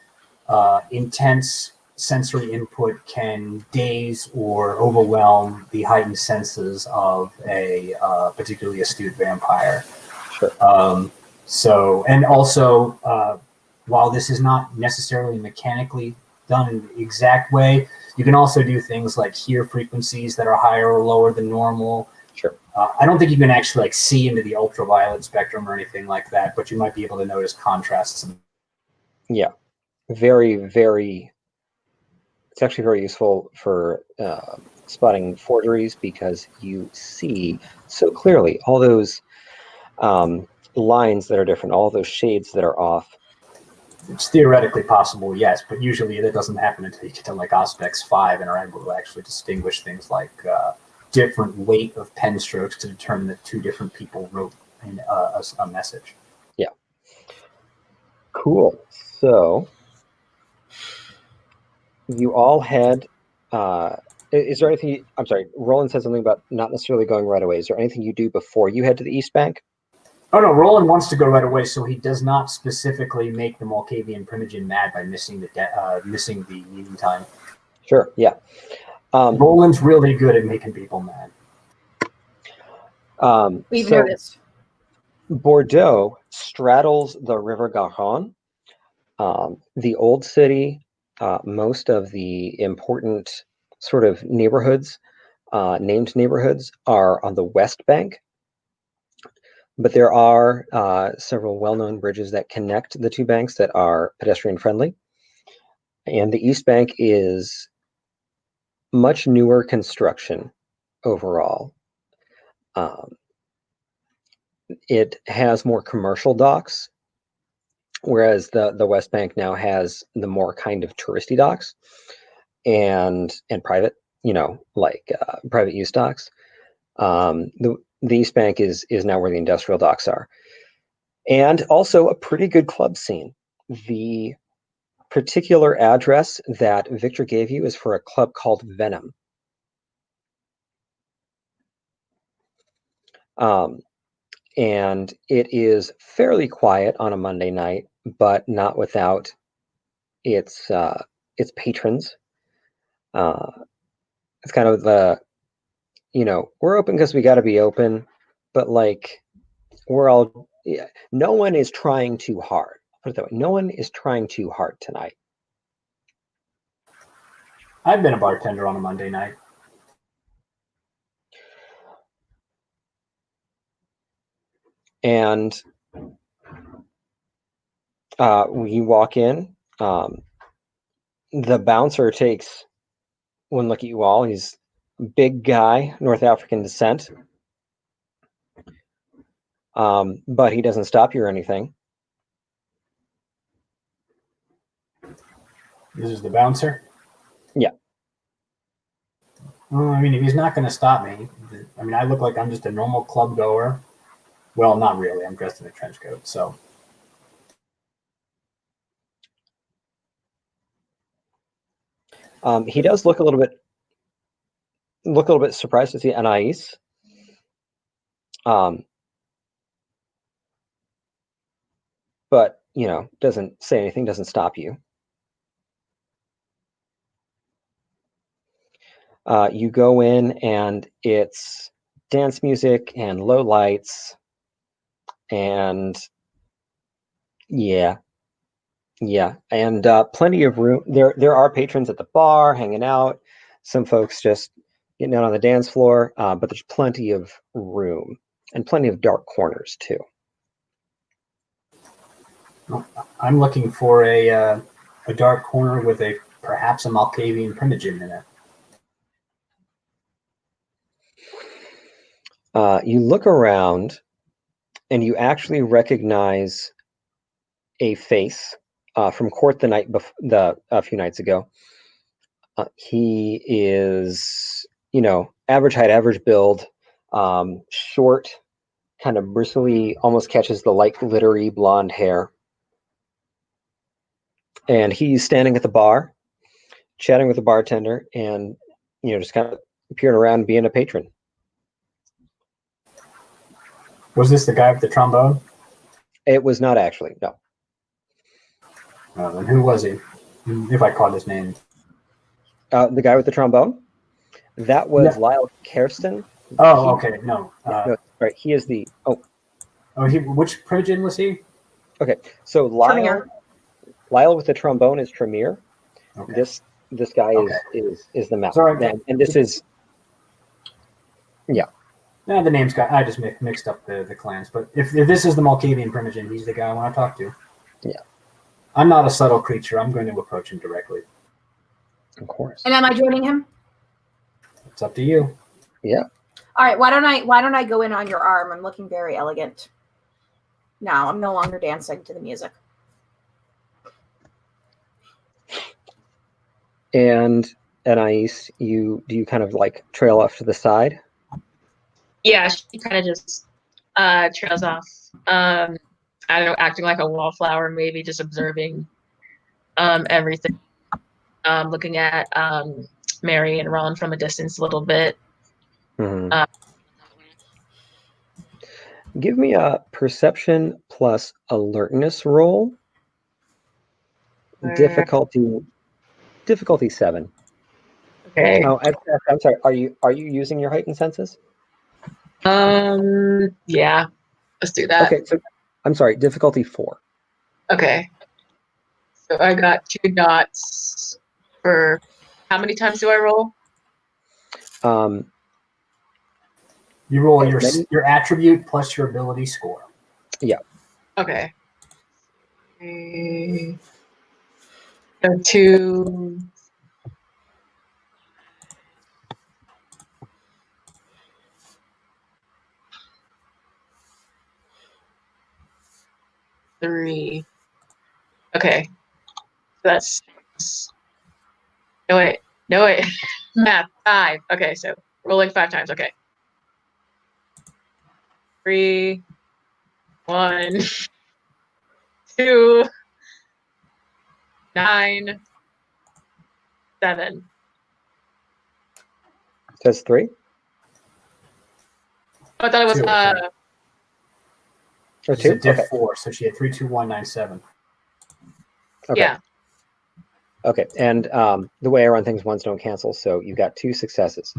[SPEAKER 4] intense sensory input can daze or overwhelm the heightened senses of a particularly astute vampire. Sure. And also, while this is not necessarily mechanically done in the exact way, you can also do things like hear frequencies that are higher or lower than normal.
[SPEAKER 1] Sure.
[SPEAKER 4] I don't think you can actually see into the ultraviolet spectrum or anything like that, but you might be able to notice contrasts.
[SPEAKER 1] Yeah, very, very. It's actually very useful for spotting forgeries because you see so clearly all those lines that are different, all those shades that are off.
[SPEAKER 4] It's theoretically possible, yes, but usually that doesn't happen until you get to like Auspex 5 and are able to actually distinguish things like different weight of pen strokes to determine that 2 different people wrote in a message.
[SPEAKER 1] Yeah. Cool. So you all had. Is there anything? I'm sorry. Roland said something about not necessarily going right away. Is there anything you do before you head to the East Bank?
[SPEAKER 4] Oh no, Roland wants to go right away, so he does not specifically make the Malkavian Primogen mad by missing the meeting time.
[SPEAKER 1] Sure. Yeah.
[SPEAKER 4] Roland's really good at making people mad.
[SPEAKER 2] We've noticed.
[SPEAKER 1] Bordeaux straddles the River Garonne, the old city most of the important sort of neighborhoods, named neighborhoods, are on the West Bank. But there are several well-known bridges that connect the two banks that are pedestrian-friendly. And the East Bank is much newer construction overall. It has more commercial docks, whereas the West Bank now has the more kind of touristy docks and private, like private use docks. The East Bank is now where the industrial docks are, and also a pretty good club scene. The particular address that Victor gave you is for a club called Venom. And it is fairly quiet on a Monday night, but not without its patrons. It's kind of the, we're open because we got to be open, but like no one is trying too hard. Put it that way. No one is trying too hard tonight.
[SPEAKER 4] I've been a bartender on a Monday night.
[SPEAKER 1] And we walk in. The bouncer takes one look at you all. He's a big guy, North African descent. But he doesn't stop you or anything.
[SPEAKER 4] This is the bouncer?
[SPEAKER 1] Yeah.
[SPEAKER 4] Well, I mean, if he's not going to stop me, I look like I'm just a normal club goer. Well, not really. I'm dressed in a trench coat, so.
[SPEAKER 1] He does look a little bit surprised to see Anais. But doesn't say anything, doesn't stop you. You go in and it's dance music and low lights, and yeah, and plenty of room. There are patrons at the bar hanging out. Some folks just getting out on the dance floor, but there's plenty of room and plenty of dark corners too.
[SPEAKER 4] I'm looking for a dark corner with perhaps a Malkavian primogen in it.
[SPEAKER 1] You look around and you actually recognize a face from court a few nights ago. He is, average height, average build, short, kind of bristly, almost catches the light glittery blonde hair. And he's standing at the bar, chatting with the bartender, and just kind of peering around, being a patron.
[SPEAKER 4] Was this the guy with the trombone?
[SPEAKER 1] It was not actually, no.
[SPEAKER 4] Then who was he? If I caught his name.
[SPEAKER 1] The guy with the trombone? That was Lyle Kersten.
[SPEAKER 4] Oh, okay, no.
[SPEAKER 1] No, right, he is the... Oh,
[SPEAKER 4] which primogen was he?
[SPEAKER 1] Okay, so Lyle with the trombone is Tremere. Okay. This guy is the mouse.
[SPEAKER 4] Sorry,
[SPEAKER 1] and this is... Yeah.
[SPEAKER 4] The names I just mixed up the clans. But if this is the Malkavian primogen, he's the guy I want to talk to.
[SPEAKER 1] Yeah.
[SPEAKER 4] I'm not a subtle creature. I'm going to approach him directly.
[SPEAKER 1] Of course.
[SPEAKER 2] And am I joining him?
[SPEAKER 4] It's up to you.
[SPEAKER 1] Yeah.
[SPEAKER 2] All right. Why don't I go in on your arm? I'm looking very elegant. Now I'm no longer dancing to the music.
[SPEAKER 1] And Anais, do you kind of like trail off to the side?
[SPEAKER 3] Yeah, she kind of just trails off. I don't know, acting like a wallflower, maybe just observing everything. Looking at Marie and Roland from a distance a little bit.
[SPEAKER 1] Mm-hmm. Give me a perception plus alertness roll. Difficulty 7.
[SPEAKER 3] Okay.
[SPEAKER 1] Oh, I'm sorry. Are you using your heightened senses?
[SPEAKER 3] Yeah. Let's do that.
[SPEAKER 1] Okay, so I'm sorry. Difficulty 4.
[SPEAKER 3] Okay. So I got 2 dots for how many times do I roll?
[SPEAKER 4] You roll your attribute plus your ability score.
[SPEAKER 1] Yeah.
[SPEAKER 3] Okay. So 2. Three. Okay. That's no wait. Math. 5. Okay, so rolling 5 times. Okay. 3, 1, 2, 9, 7.
[SPEAKER 1] That's 3.
[SPEAKER 3] I thought it was
[SPEAKER 4] 2,
[SPEAKER 1] Or
[SPEAKER 4] She's
[SPEAKER 1] 2.
[SPEAKER 4] a diff
[SPEAKER 1] Okay.
[SPEAKER 4] 4, so she had 3, 2, 1, 9, 7.
[SPEAKER 1] Okay.
[SPEAKER 3] Yeah.
[SPEAKER 1] Okay. And the way I run things, ones don't cancel. So you got 2 successes.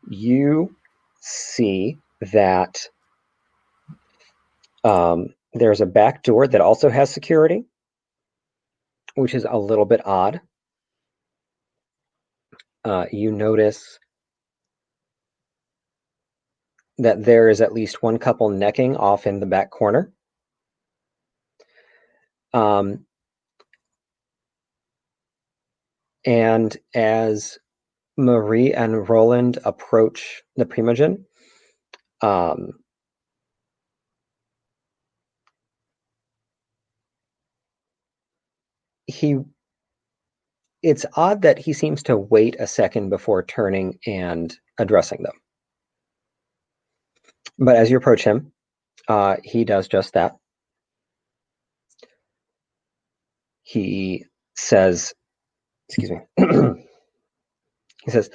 [SPEAKER 1] You see that there's a back door that also has security, which is a little bit odd. You notice that there is at least one couple necking off in the back corner. And as Marie and Roland approach the Primogen, it's odd that he seems to wait a second before turning and addressing them. But as you approach him, he does just that. He says, excuse me, he says,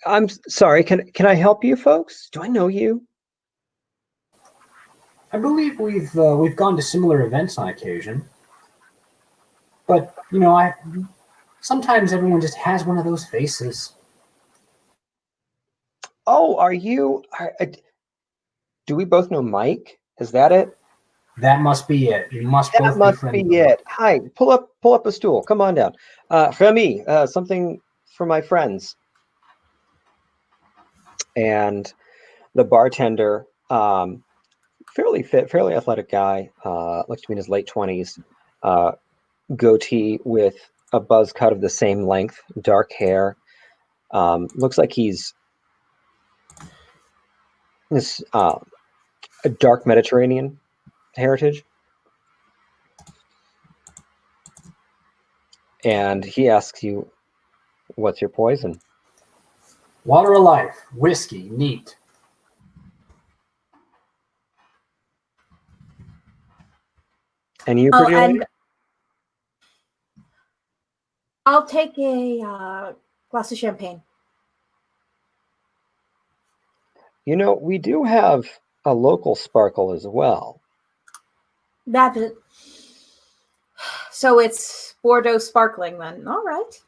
[SPEAKER 1] I'm sorry, can I help you folks? Do I know you?
[SPEAKER 4] I believe we've gone to similar events on occasion. But, sometimes everyone just has one of those faces.
[SPEAKER 1] Oh, do we both know Mike? Is that it?
[SPEAKER 4] That must be it. You must
[SPEAKER 1] That
[SPEAKER 4] both
[SPEAKER 1] must
[SPEAKER 4] be
[SPEAKER 1] be it. Hi, pull up a stool. Come on down. Remy, something for my friends. And the bartender, fairly fit, fairly athletic guy, looks to be in his late 20s, goatee with a buzz cut of the same length, dark hair. Looks like he's this a dark Mediterranean heritage. And he asks you, what's your poison?
[SPEAKER 4] Water of life, whiskey, neat.
[SPEAKER 1] And you, pretty lady?
[SPEAKER 2] and I'll take a glass of champagne.
[SPEAKER 1] We do have a local sparkle as well.
[SPEAKER 2] So it's Bordeaux sparkling then. All right.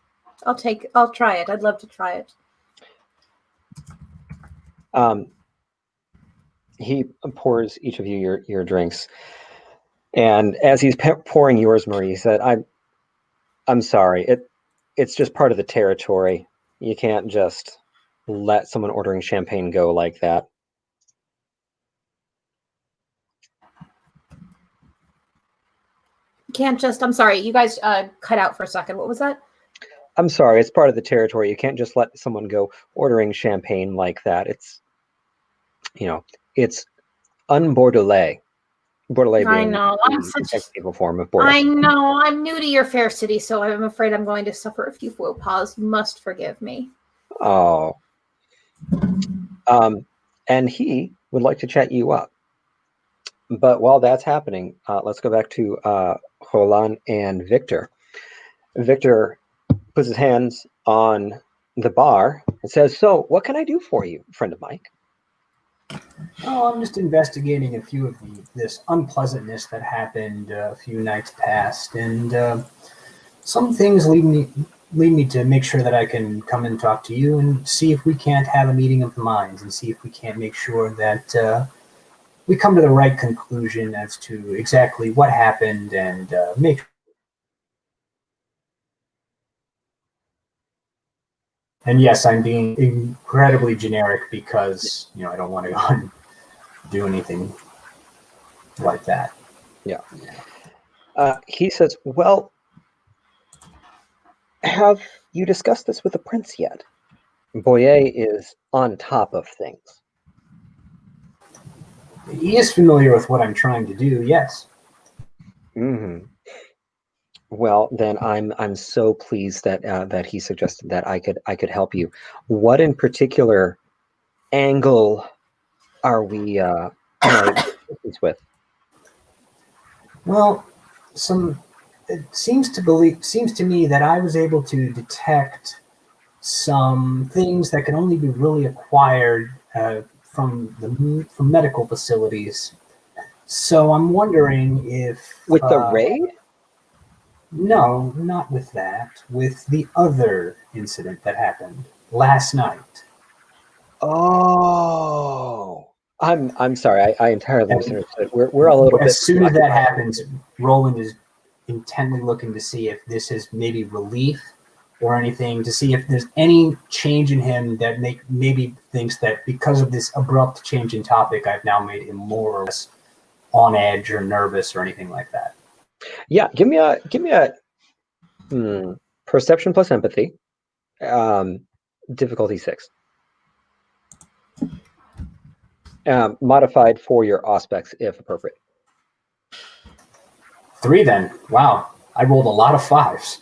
[SPEAKER 2] I'll try it. I'd love to try it.
[SPEAKER 1] He pours each of you your drinks. And as he's pouring yours, Marie, he said, I'm sorry. It's just part of the territory. You can't just let someone ordering champagne go like that.
[SPEAKER 2] I'm sorry, you guys cut out for a second. What was that?
[SPEAKER 1] I'm sorry, it's part of the territory. You can't just let someone go ordering champagne like that. It's un-Bordelais. Bordelais
[SPEAKER 2] I
[SPEAKER 1] being
[SPEAKER 2] know.
[SPEAKER 1] the technical form of Bordeaux.
[SPEAKER 2] I know. I'm new to your fair city, so I'm afraid I'm going to suffer a few faux pas. You must forgive me.
[SPEAKER 1] Oh. And he would like to chat you up. But while that's happening, let's go back to Roland and Victor. Victor puts his hands on the bar and says, so what can I do for you, friend of Mike?
[SPEAKER 4] Oh, I'm just investigating a few of this unpleasantness that happened a few nights past, and some things lead me to make sure that I can come and talk to you and see if we can't have a meeting of the minds and see if we can't make sure that we come to the right conclusion as to exactly what happened and make And yes, I'm being incredibly generic because, I don't want to go and do anything like that.
[SPEAKER 1] Yeah. He says, well, have you discussed this with the prince yet? Boyer is on top of things.
[SPEAKER 4] He is familiar with what I'm trying to do, yes.
[SPEAKER 1] Mm-hmm. Well, then I'm so pleased that that he suggested that I could help you. What in particular angle are we with?
[SPEAKER 4] Well, it seems to me that I was able to detect some things that can only be really acquired from medical facilities. So I'm wondering if
[SPEAKER 1] With the raid?
[SPEAKER 4] No, not with that. With the other incident that happened last night.
[SPEAKER 1] Oh, I'm sorry. I entirely misunderstood. We're all a little bit.
[SPEAKER 4] As soon as that happens, Roland is intently looking to see if this is maybe relief or anything, to see if there's any change in him that maybe thinks that because of this abrupt change in topic, I've now made him more or less on edge or nervous or anything like that.
[SPEAKER 1] Yeah, give me a perception plus empathy. Difficulty 6. Modified for your aspects if appropriate.
[SPEAKER 4] 3 then. Wow. I rolled a lot of 5s.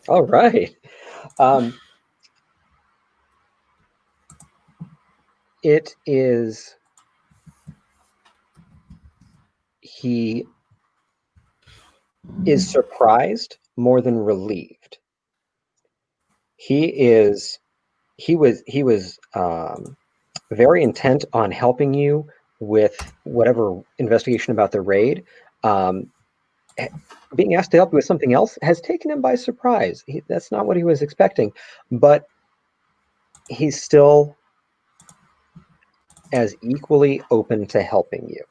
[SPEAKER 1] All right. It is he is surprised more than relieved. He was very intent on helping you with whatever investigation about the raid. Being asked to help you with something else has taken him by surprise. That's not what he was expecting, but he's still as equally open to helping you.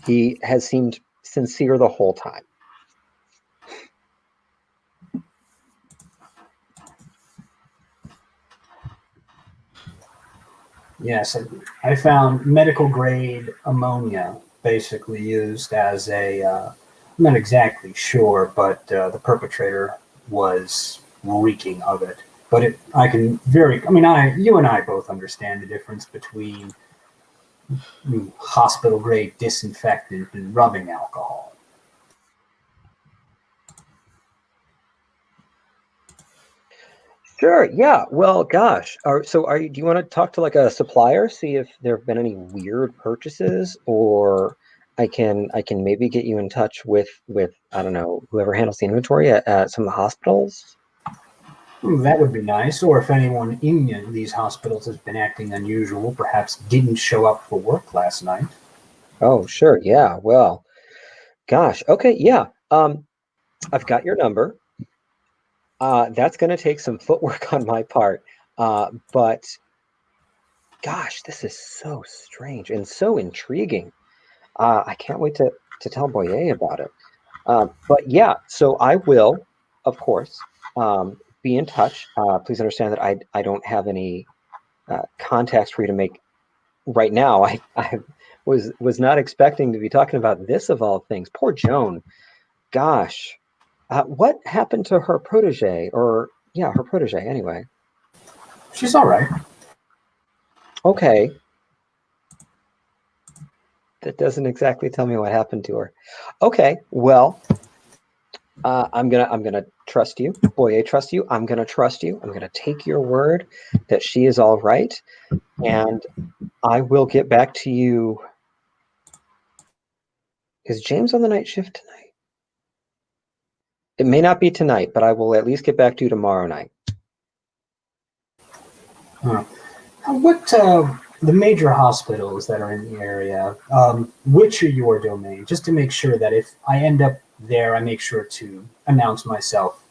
[SPEAKER 1] He has seemed sincere the whole time.
[SPEAKER 4] Yes, I found medical grade ammonia basically used as I'm not exactly sure, but the perpetrator was reeking of it. But you and I both understand the difference between hospital grade disinfectant and rubbing alcohol.
[SPEAKER 1] Sure. Yeah. Well, gosh. Do you want to talk to like a supplier, see if there have been any weird purchases, or I can maybe get you in touch with I don't know, whoever handles the inventory at some of the hospitals?
[SPEAKER 4] That would be nice. Or if anyone in these hospitals has been acting unusual, perhaps didn't show up for work last night.
[SPEAKER 1] Oh, sure. Yeah. Well, gosh. Okay. Yeah. I've got your number. That's going to take some footwork on my part. But gosh, this is so strange and so intriguing. I can't wait to tell Boyer about it. But yeah, so I will, of course, be in touch. Please understand that I don't have any contacts for you to make right now. I was not expecting to be talking about this of all things. Poor Joan. Gosh. What happened to her protege? Or, yeah, her protege, anyway.
[SPEAKER 4] She's all right.
[SPEAKER 1] Okay. That doesn't exactly tell me what happened to her. Okay, well, I'm gonna trust you. Boyer, trust you. I'm gonna trust you. I'm gonna take your word that she is all right, and I will get back to you. Is James on the night shift tonight? It may not be tonight, but I will at least get back to you tomorrow night.
[SPEAKER 4] What the major hospitals that are in the area, which are your domain? Just to make sure that if I end up there, I make sure to announce myself,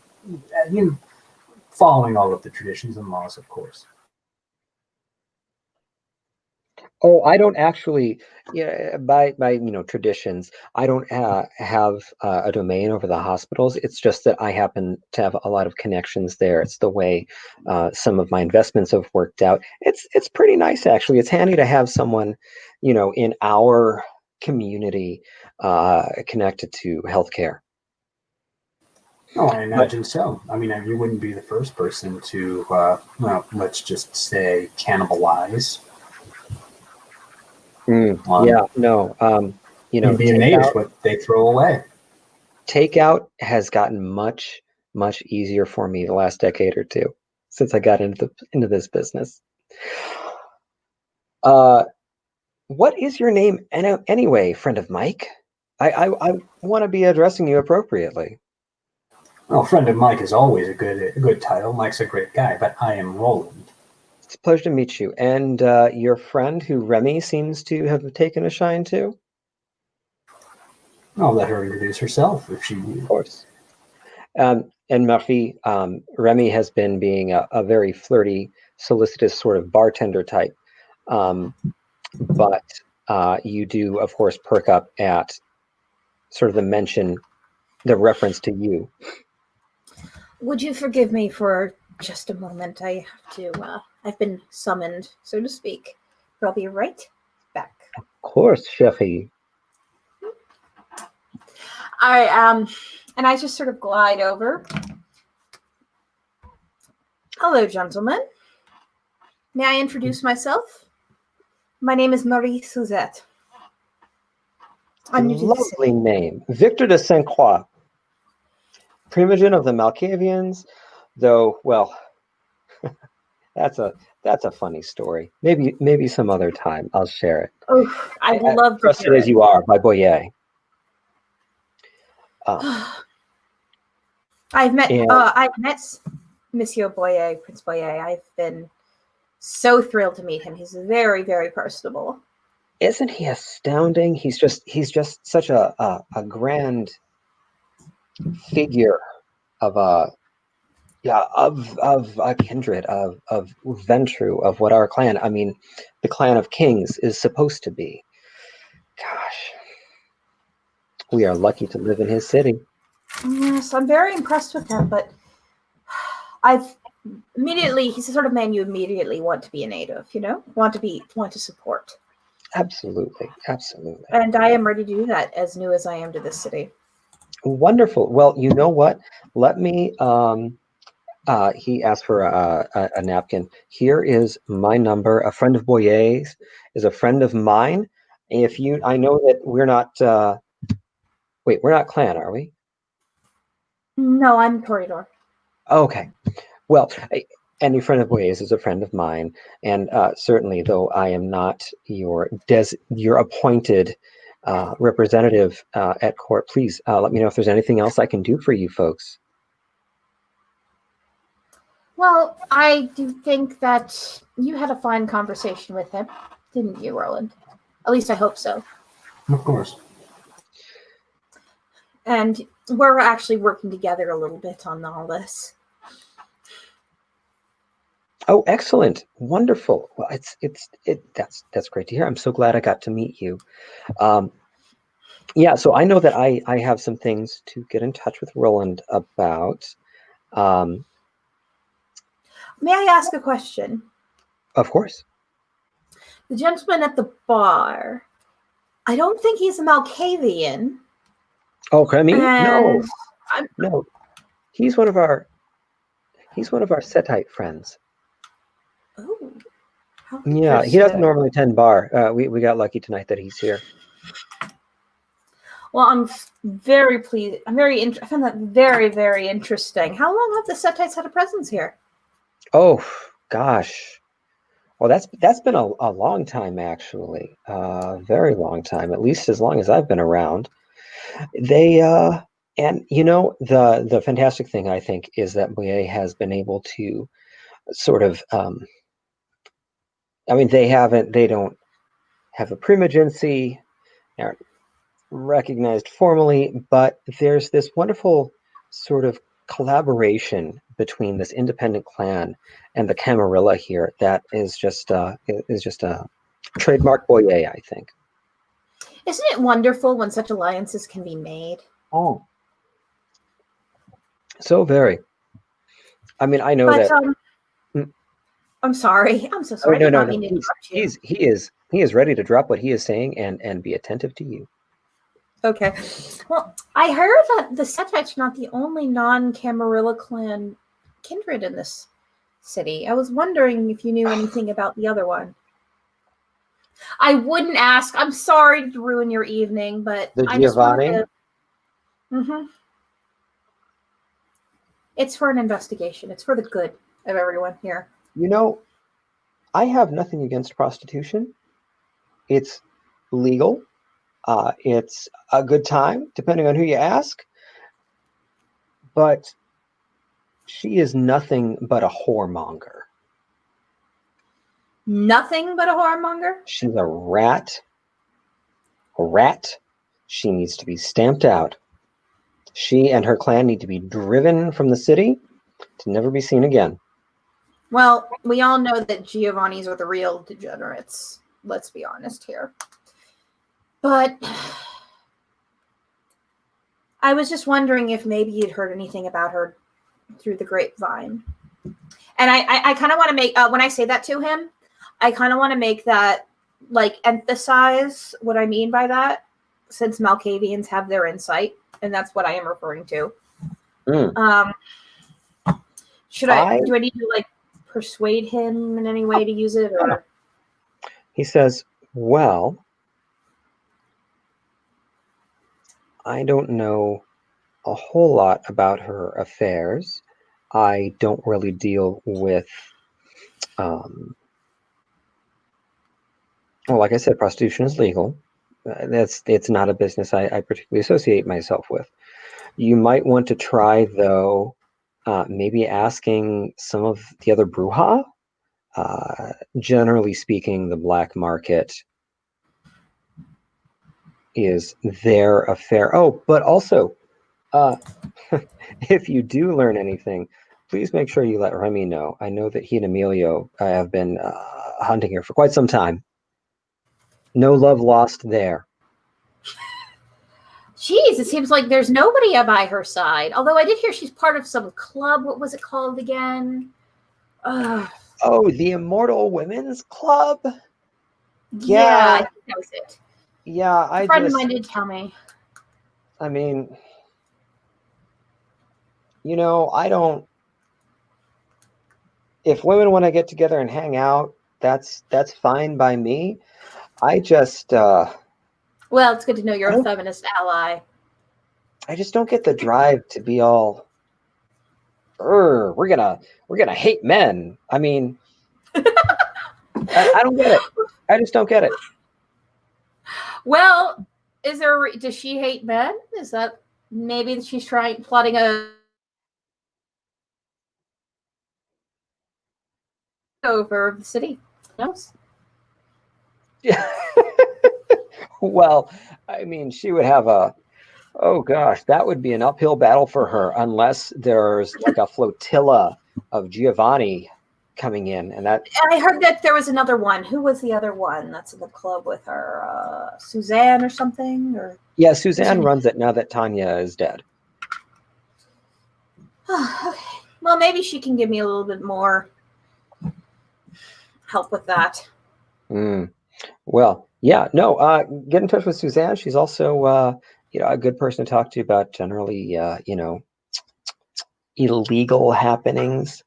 [SPEAKER 4] following all of the traditions and laws, of course.
[SPEAKER 1] Oh, I don't actually, yeah, by traditions, I don't have a domain over the hospitals. It's just that I happen to have a lot of connections there. It's the way some of my investments have worked out. It's pretty nice actually. It's handy to have someone, in our community connected to healthcare.
[SPEAKER 4] Oh, I imagine so. I mean, you wouldn't be the first person to, well, let's just say, cannibalize.
[SPEAKER 1] Yeah, no,
[SPEAKER 4] You'd be amazed what they throw away.
[SPEAKER 1] takeout has gotten much, much easier for me the last decade or two since I got into this business. What is your name anyway, friend of Mike? I want to be addressing you appropriately.
[SPEAKER 4] Well, friend of Mike is always a good title. Mike's a great guy, but I am Roland.
[SPEAKER 1] It's a pleasure to meet you. And your friend, who Remy seems to have taken a shine to?
[SPEAKER 4] I'll let her introduce herself if she...
[SPEAKER 1] Of course. And Marie, Remy has been being a very flirty, solicitous sort of bartender type. But you do, of course, perk up at sort of the reference to you.
[SPEAKER 2] Would you forgive me for just a moment? I have to, I've been summoned, so to speak. But I'll be right back.
[SPEAKER 1] Of course, Chefy.
[SPEAKER 2] And I just sort of glide over. Hello, gentlemen. May I introduce myself? My name is Marie Suzette. I'm new to the city.
[SPEAKER 1] Lovely name. Victor de Saint Croix. Primogen of the Malkavians, though, well, that's a funny story. Maybe some other time I'll share it.
[SPEAKER 2] Oh, I'd love to
[SPEAKER 1] Trusted
[SPEAKER 2] hear
[SPEAKER 1] as
[SPEAKER 2] it.
[SPEAKER 1] You Are by Boyer.
[SPEAKER 2] I've met Monsieur Boyer, Prince Boyer. I've been so thrilled to meet him. He's very, very personable.
[SPEAKER 1] Isn't he astounding? He's just such a grand figure of a kindred of Ventru, of what our clan, I mean, the clan of kings is supposed to be. Gosh, we are lucky to live in his city.
[SPEAKER 2] Yes, I'm very impressed with him, but he's the sort of man you immediately want to be a native, want to support.
[SPEAKER 1] Absolutely.
[SPEAKER 2] And I am ready to do that, as new as I am to this city.
[SPEAKER 1] Wonderful. Well, you know what? Let me, he asked for a napkin. Here is my number. A friend of Boyer's is a friend of mine. I know that we're not, we're not clan, are we?
[SPEAKER 2] No, I'm Corridor.
[SPEAKER 1] Okay. Well, any friend of Boyer's is a friend of mine. And certainly, though I am not your appointed representative at court, please let me know if there's anything else I can do for you folks.
[SPEAKER 2] Well, I do think that you had a fine conversation with him, didn't you, Roland? At least I hope so.
[SPEAKER 4] Of course.
[SPEAKER 2] And we're actually working together a little bit on all this.
[SPEAKER 1] Oh, excellent. Wonderful. Well, that's great to hear. I'm so glad I got to meet you. Yeah, so I know that I have some things to get in touch with Roland about.
[SPEAKER 2] May I ask a question?
[SPEAKER 1] Of course.
[SPEAKER 2] The gentleman at the bar, I don't think he's a Malkavian.
[SPEAKER 1] Oh, Remy? No.
[SPEAKER 2] I'm...
[SPEAKER 1] No. He's one of our Setite friends.
[SPEAKER 2] Oh.
[SPEAKER 1] Yeah, he doesn't normally attend bar. We got lucky tonight that he's here.
[SPEAKER 2] Well, I'm very pleased. I found that very, very interesting. How long have the Setites had a presence here?
[SPEAKER 1] Oh, gosh. Well, that's been a long time, actually. Very long time, at least as long as I've been around. They and the fantastic thing, I think, is that Boyer has been able to sort of they don't have a primogency, aren't recognized formally, but there's this wonderful sort of collaboration between this independent clan and the Camarilla here that is just Trademark Boyer, I think.
[SPEAKER 2] Isn't it wonderful when such alliances can be made?
[SPEAKER 1] Oh, so very. I mean, I know
[SPEAKER 2] But
[SPEAKER 1] that.
[SPEAKER 2] I'm sorry. I'm so
[SPEAKER 1] Oh,
[SPEAKER 2] sorry. I
[SPEAKER 1] no,
[SPEAKER 2] did
[SPEAKER 1] no,
[SPEAKER 2] not
[SPEAKER 1] no.
[SPEAKER 2] mean to interrupt you.
[SPEAKER 1] He is ready to drop what he is saying and be attentive to you.
[SPEAKER 2] Okay. Well, I heard that the Setvet's not the only non-Camarilla clan kindred in this city. I was wondering if you knew anything about the other one. I wouldn't ask. I'm sorry to ruin your evening, but
[SPEAKER 1] The
[SPEAKER 2] I just wanted
[SPEAKER 1] Giovanni?
[SPEAKER 2] to. Mm-hmm. It's for an investigation. It's for the good of everyone here.
[SPEAKER 1] You know, I have nothing against prostitution. It's legal. It's a good time, depending on who you ask. But she is nothing but a whoremonger.
[SPEAKER 2] Nothing but a whoremonger?
[SPEAKER 1] She's a rat. A rat. She needs to be stamped out. She and her clan need to be driven from the city to never be seen again.
[SPEAKER 2] Well, we all know that Giovannis are the real degenerates. Let's be honest here. But I was just wondering if maybe you'd heard anything about her through the grapevine. And I kind of want to make, when I say that to him, I kind of want to make that, like, emphasize what I mean by that, since Malkavians have their insight, and that's what I am referring to. Do I need to, like, persuade him in any way to use it? Or
[SPEAKER 1] He says, well, I don't know a whole lot about her affairs. I don't really deal with, well, like I said, prostitution is legal. It's not a business I particularly associate myself with. You might want to try, though, maybe asking some of the other Bruja. Generally speaking, the black market is their affair. Oh, but also, if you do learn anything, please make sure you let Remy know. I know that he and Emilio have been hunting her for quite some time. No love lost there.
[SPEAKER 2] Jeez, it seems like there's nobody by her side. Although I did hear she's part of some club. What was it called again?
[SPEAKER 1] Oh, the Immortal Women's Club?
[SPEAKER 2] Yeah, I think that was it.
[SPEAKER 1] Yeah,
[SPEAKER 2] A friend of mine did tell me.
[SPEAKER 1] I mean, you know, I don't. If women want to get together and hang out, that's fine by me. I just.
[SPEAKER 2] Well, it's good to know you're a feminist ally.
[SPEAKER 1] I just don't get the drive to be all. We're gonna hate men. I mean, I don't get it. I just don't get it.
[SPEAKER 2] Well, does she hate men? Is that maybe she's plotting a over the city? Who knows?
[SPEAKER 1] Yeah. Well, I mean, she would have oh gosh, that would be an uphill battle for her unless there's like a flotilla of Giovanni coming in, and that.
[SPEAKER 2] I heard that there was another one. Who was the other one that's in the club with her? Suzanne or something? Or
[SPEAKER 1] Yeah, Suzanne runs it now that Tanya is dead.
[SPEAKER 2] Okay. Well, maybe she can give me a little bit more help with that.
[SPEAKER 1] Well, yeah, no, get in touch with Suzanne. She's also, a good person to talk to about generally, illegal happenings.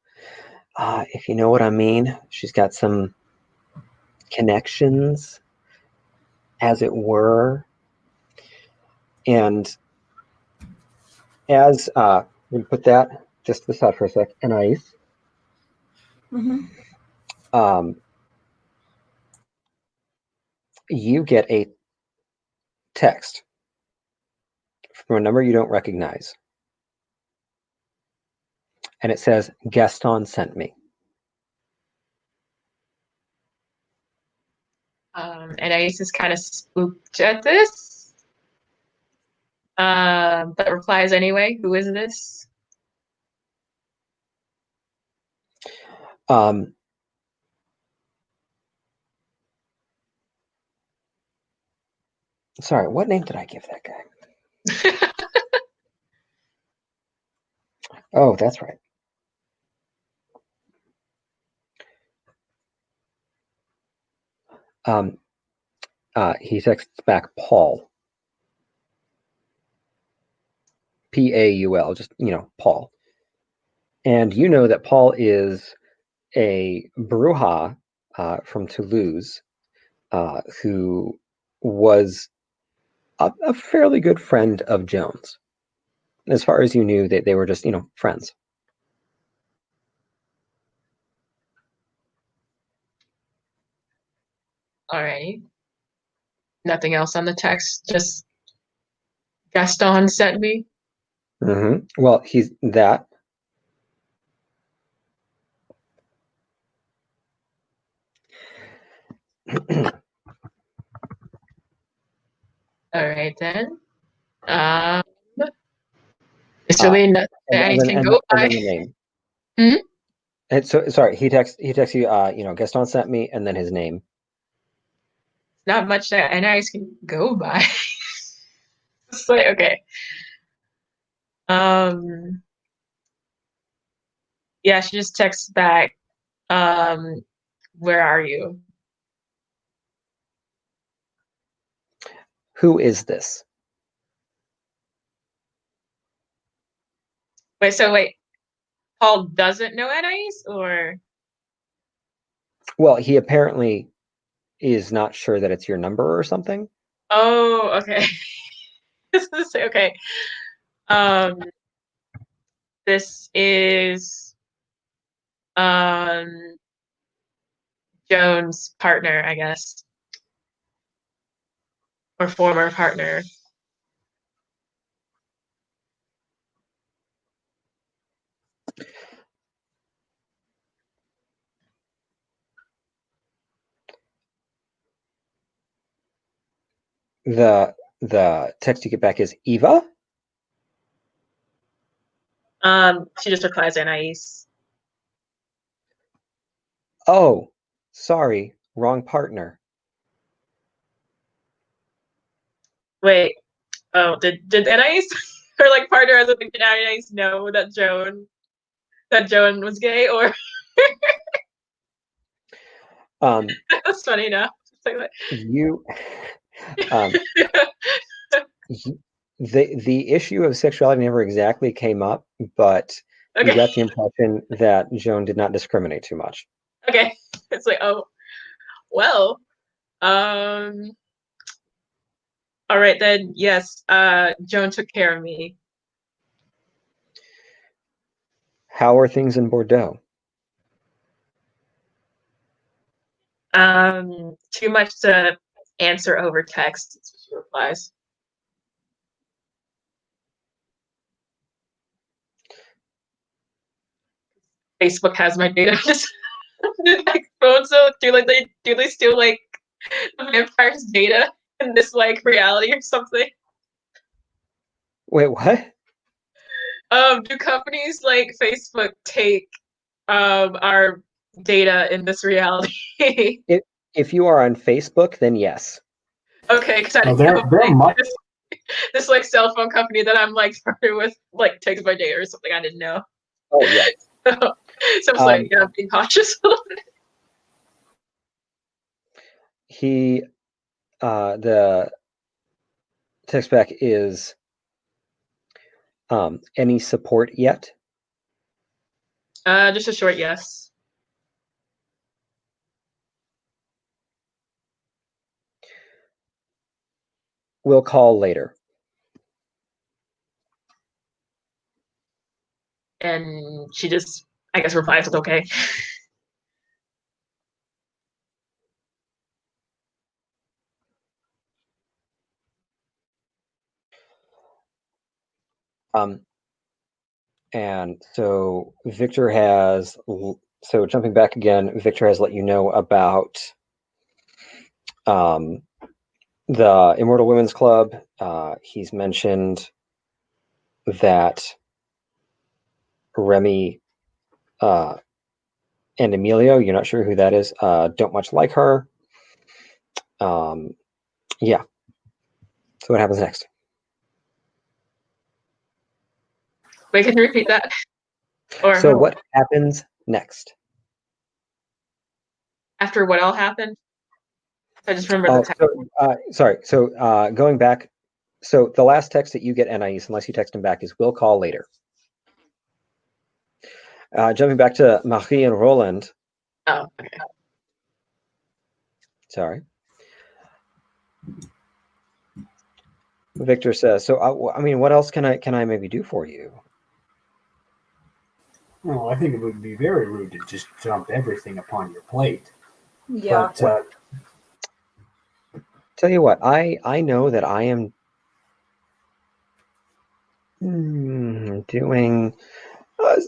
[SPEAKER 1] If you know what I mean. She's got some connections, as it were. And as, we put that just aside for a sec, Anais. You get a text from a number you don't recognize. And it says, Gaston sent me.
[SPEAKER 3] And Ace is kind of spooked at this. But replies anyway, who is this?
[SPEAKER 1] Sorry, what name did I give that guy? Oh, that's right. He texts back Paul. Paul, just, Paul. And you know that Paul is a Bruja from Toulouse who was a fairly good friend of Joan's. As far as you knew, they were just, friends.
[SPEAKER 3] All right. Nothing else on the text. Just Gaston sent me.
[SPEAKER 1] Mm-hmm. Well, he's that.
[SPEAKER 3] All right then. It's really nothing that Annie can go by.
[SPEAKER 1] And then the name.
[SPEAKER 3] Hmm?
[SPEAKER 1] And so sorry, he texts you, Gaston sent me, and then his name.
[SPEAKER 3] Not much that Annie can go by. It's like, okay. Yeah, she just texts back, where are you?
[SPEAKER 1] Who is this?
[SPEAKER 3] Wait, Paul doesn't know Anais, or?
[SPEAKER 1] Well, he apparently is not sure that it's your number or something.
[SPEAKER 3] Oh, okay. Okay. This is Joan's partner, I guess. Or former partner.
[SPEAKER 1] The text you get back is Eva.
[SPEAKER 3] She just replies Anais.
[SPEAKER 1] Oh, sorry, wrong partner.
[SPEAKER 3] Wait. Oh, did Anais, her like partner as a did Anais know that Joan was gay, or that's funny enough.
[SPEAKER 1] You the issue of sexuality never exactly came up, but
[SPEAKER 3] okay.
[SPEAKER 1] you got the impression that Joan did not discriminate too much.
[SPEAKER 3] Okay. It's like, oh, well, all right then. Yes, Joan took care of me.
[SPEAKER 1] How are things in Bordeaux?
[SPEAKER 3] Too much to answer over text. She replies. Facebook has my data on my phone, so do they steal like the vampire's data in this like reality or something?
[SPEAKER 1] Wait, what?
[SPEAKER 3] Do companies like Facebook take our data in this reality?
[SPEAKER 1] If you are on Facebook, then yes.
[SPEAKER 3] Okay, because I didn't know
[SPEAKER 4] much.
[SPEAKER 3] this like cell phone company that I'm like partnered with like takes my data or something. I didn't know.
[SPEAKER 1] Oh yeah.
[SPEAKER 3] So it's like, yeah, being cautious a little bit.
[SPEAKER 1] He the text back is any support yet?
[SPEAKER 3] Just a short yes.
[SPEAKER 1] We'll call later.
[SPEAKER 3] And she just, I guess, replies with okay.
[SPEAKER 1] And so Victor has, so jumping back again, Victor has let you know about the Immortal Women's Club. He's mentioned that Remy and Emilio, you're not sure who that is, don't much like her. Yeah. So what happens next?
[SPEAKER 3] Wait, can you repeat that? Or
[SPEAKER 1] So what happens next?
[SPEAKER 3] after what all happened? I just remember the text.
[SPEAKER 1] Sorry. So going back, so the last text that you get, Anais, unless you text him back, is "we'll call later." Jumping back to Marie and Roland.
[SPEAKER 3] Oh, okay.
[SPEAKER 1] Sorry. Victor says, "So I mean, what else can I maybe do for you?"
[SPEAKER 4] Well, I think it would be very rude to just dump everything upon your plate.
[SPEAKER 2] Yeah.
[SPEAKER 4] But
[SPEAKER 1] Tell you what, I know that I am doing a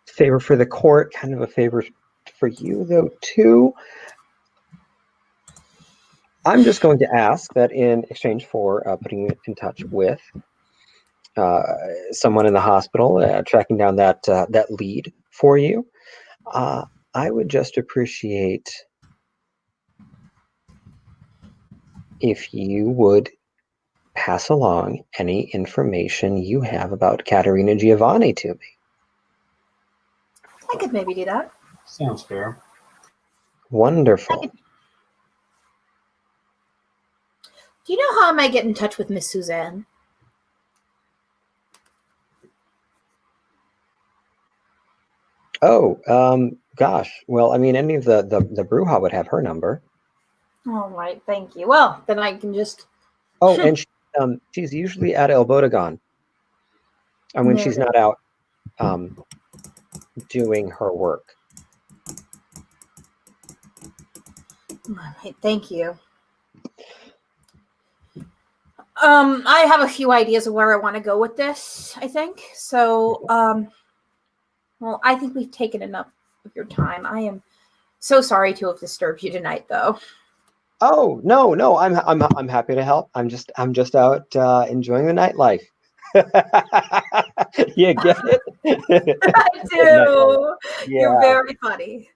[SPEAKER 1] favor for the court, kind of a favor for you though too. I'm just going to ask that in exchange for putting you in touch with someone in the hospital, tracking down that lead for you, I would just appreciate if you would pass along any information you have about Caterina Giovanni to me.
[SPEAKER 2] I could maybe do that.
[SPEAKER 4] sounds fair.
[SPEAKER 1] Wonderful.
[SPEAKER 2] Do you know how I might get in touch with Miss Suzanne?
[SPEAKER 1] Oh, gosh. Well, I mean, any of the Bruja would have her number.
[SPEAKER 2] All right, thank you. Well, then I can just.
[SPEAKER 1] Oh, and she's usually at El Bodegon. And when she's not out doing her work.
[SPEAKER 2] All right, thank you. I have a few ideas of where I want to go with this, I think. So, well, I think we've taken enough of your time. I am so sorry to have disturbed you tonight, though.
[SPEAKER 1] Oh, no, I'm happy to help. I'm just out enjoying the nightlife. You get it?
[SPEAKER 2] I do.
[SPEAKER 1] Yeah.
[SPEAKER 2] You're very funny.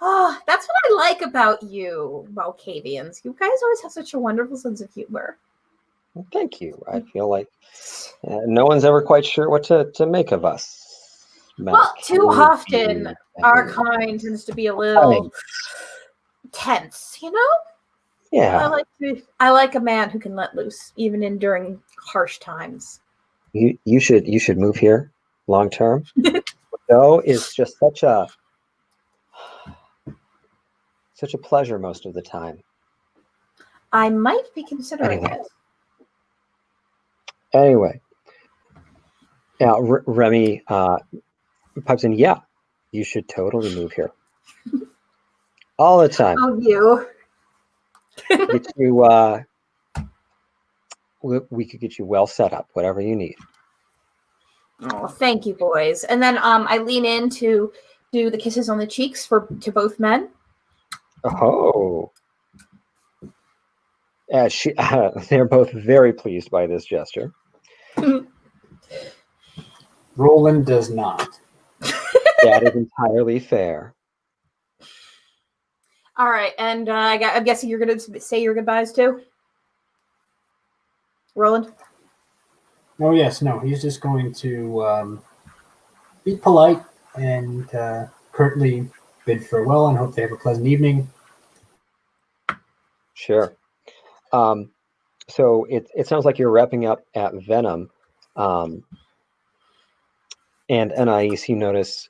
[SPEAKER 2] Oh, that's what I like about you, Malkavians. You guys always have such a wonderful sense of humor.
[SPEAKER 1] Well, thank you. I feel like no one's ever quite sure what to make of us.
[SPEAKER 2] Well, too often our kind tends to be a little tense, you know?
[SPEAKER 1] Yeah.
[SPEAKER 2] I like a man who can let loose, even during harsh times.
[SPEAKER 1] You should move here long term. Bordeaux is just such a pleasure most of the time.
[SPEAKER 2] I might be considering it.
[SPEAKER 1] Anyway, yeah, Remy pipes in. Yeah, you should totally move here all the time.
[SPEAKER 2] Oh, you.
[SPEAKER 1] Get you. We could get you well set up, whatever you need.
[SPEAKER 2] Oh, thank you, boys. And then I lean in to do the kisses on the cheeks to both men.
[SPEAKER 1] Oh. They're both very pleased by this gesture.
[SPEAKER 4] Roland does not.
[SPEAKER 1] That is entirely fair.
[SPEAKER 2] All right, and I'm guessing you're going to say your goodbyes too? Roland?
[SPEAKER 4] Oh, yes, no, he's just going to be polite and curtly bid farewell and hope they have a pleasant evening.
[SPEAKER 1] Sure. So it sounds like you're wrapping up at Venom. And Anais, you notice.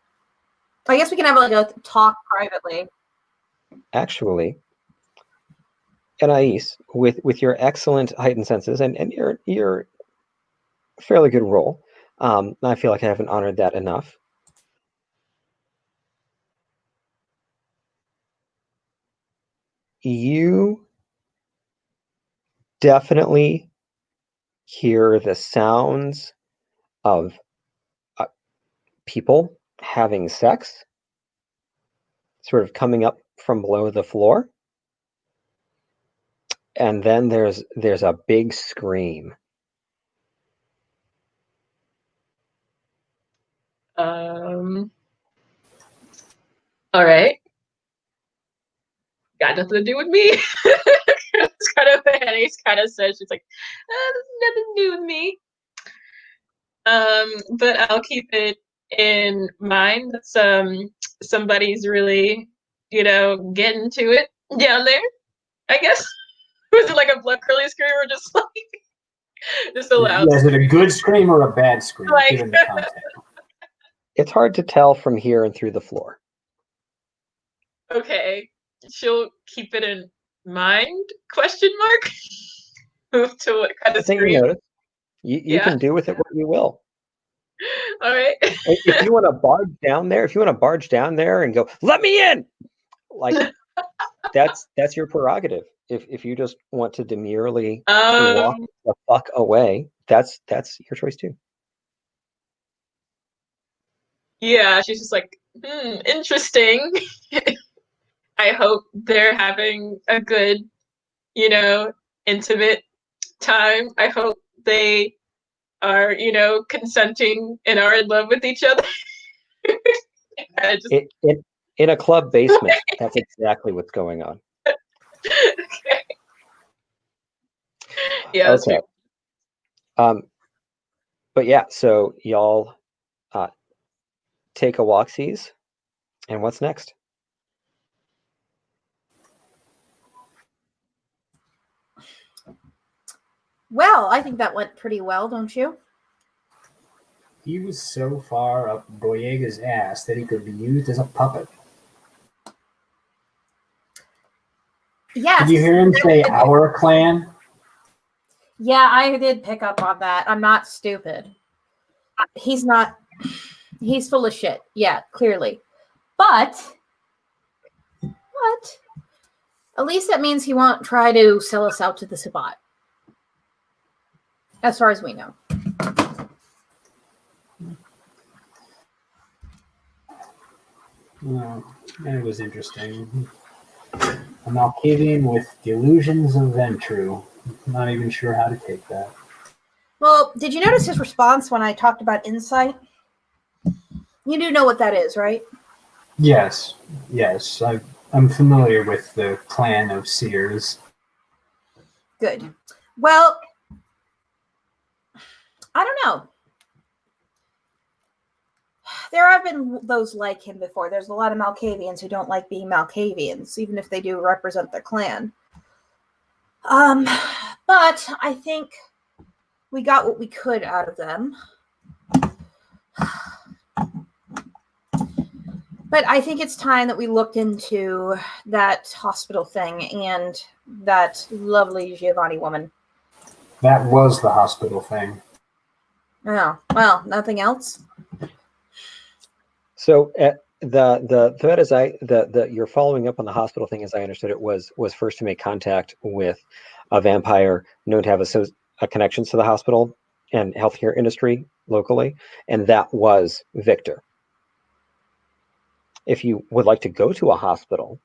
[SPEAKER 2] I guess we can have like a talk privately.
[SPEAKER 1] Actually, Anais, with your excellent heightened senses and your fairly good role, I feel like I haven't honored that enough. You definitely hear the sounds of people having sex, sort of coming up from below the floor. And then there's a big scream.
[SPEAKER 3] All right. Got nothing to do with me. That's kind of what Anais kind of says. She's like, this is nothing to do with me. But I'll keep it in mind that somebody's really, getting to it down there, I guess. Was it like a blood curdling scream or just like just a loud?
[SPEAKER 4] Is it a good scream or a bad scream?
[SPEAKER 3] Like,
[SPEAKER 4] given the context?
[SPEAKER 1] It's hard to tell from here and through the floor.
[SPEAKER 3] Okay, she'll keep it in mind? Question mark. Move to what kind of
[SPEAKER 1] I think you
[SPEAKER 3] scream?
[SPEAKER 1] notice. You can do with it what you will.
[SPEAKER 3] All right.
[SPEAKER 1] If you want to barge down there and go, let me in, like that's your prerogative. If you just want to demurely walk the fuck away, that's your choice too.
[SPEAKER 3] Yeah, she's just like, interesting. I hope they're having a good, intimate time. I hope they are, consenting and are in love with each other.
[SPEAKER 1] In a club basement, that's exactly what's going on.
[SPEAKER 3] Okay. Yeah.
[SPEAKER 1] Okay. But yeah, so y'all take a walksies, and what's next?
[SPEAKER 2] Well, I think that went pretty well, don't you?
[SPEAKER 4] He was so far up Boyega's ass that he could be used as a puppet.
[SPEAKER 2] Yes.
[SPEAKER 4] Did you hear him say our clan?
[SPEAKER 2] Yeah, I did pick up on that. I'm not stupid. He's full of shit. Yeah, clearly. But at least that means he won't try to sell us out to the Sabbat. As far as we know.
[SPEAKER 4] It was interesting. A Malkavian with delusions of Ventru. Not even sure how to take that.
[SPEAKER 2] Well, did you notice his response when I talked about insight? You do know what that is, right?
[SPEAKER 4] Yes. I'm familiar with the clan of seers.
[SPEAKER 2] Good. Well, I don't know. There have been those like him before. There's a lot of Malkavians who don't like being Malkavians, even if they do represent their clan. But I think we got what we could out of them. But I think it's time that we looked into that hospital thing and that lovely Giovanni woman.
[SPEAKER 4] That was the hospital thing.
[SPEAKER 2] Oh, well, nothing else?
[SPEAKER 1] So the thread is you're following up on the hospital thing, as I understood it, was first to make contact with a vampire known to have a connections to the hospital and healthcare industry locally, and that was Victor. If you would like to go to a hospital,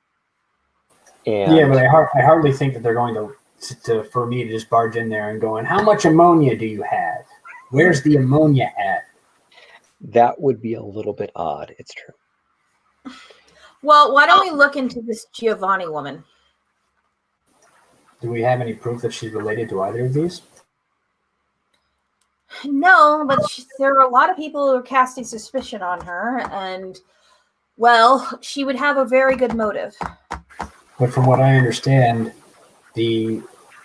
[SPEAKER 4] yeah, but I hardly think that they're going to for me to just barge in there and going, how much ammonia do you have? Where's the ammonia at?
[SPEAKER 1] That would be a little bit odd. It's true.
[SPEAKER 2] Well, why don't we look into this Giovanni woman?
[SPEAKER 4] Do we have any proof that she's related to either of these?
[SPEAKER 2] No, but there are a lot of people who are casting suspicion on her, and, well, she would have a very good motive.
[SPEAKER 4] But from what I understand, the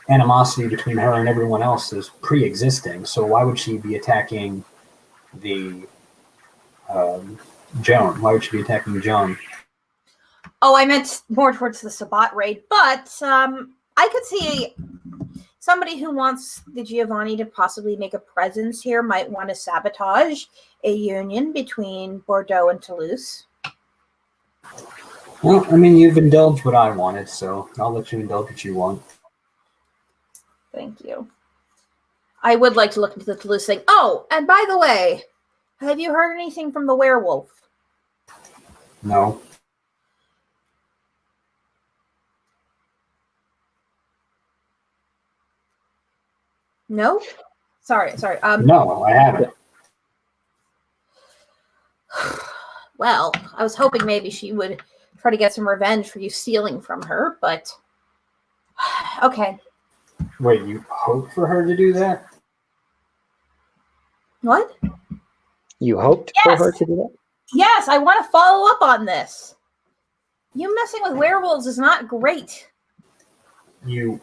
[SPEAKER 4] animosity between her and everyone else is pre-existing, so why would she be attacking the Joan? Why would she be attacking Joan?
[SPEAKER 2] Oh, I meant more towards the Sabbat raid, but I could see somebody who wants the Giovanni to possibly make a presence here might want to sabotage a union between Bordeaux and Toulouse.
[SPEAKER 4] Well, I mean, you've indulged what I wanted, so I'll let you indulge what you want.
[SPEAKER 2] Thank you. I would like to look into the Toulouse thing. Oh, and by the way, have you heard anything from the werewolf?
[SPEAKER 4] No.
[SPEAKER 2] No? Sorry.
[SPEAKER 4] No, I haven't.
[SPEAKER 2] Well, I was hoping maybe she would try to get some revenge for you stealing from her, but Okay.
[SPEAKER 4] Wait, you hope for her to do that?
[SPEAKER 2] What?
[SPEAKER 1] You hoped for her to do that?
[SPEAKER 2] Yes, I want to follow up on this. You messing with werewolves is not great.
[SPEAKER 4] You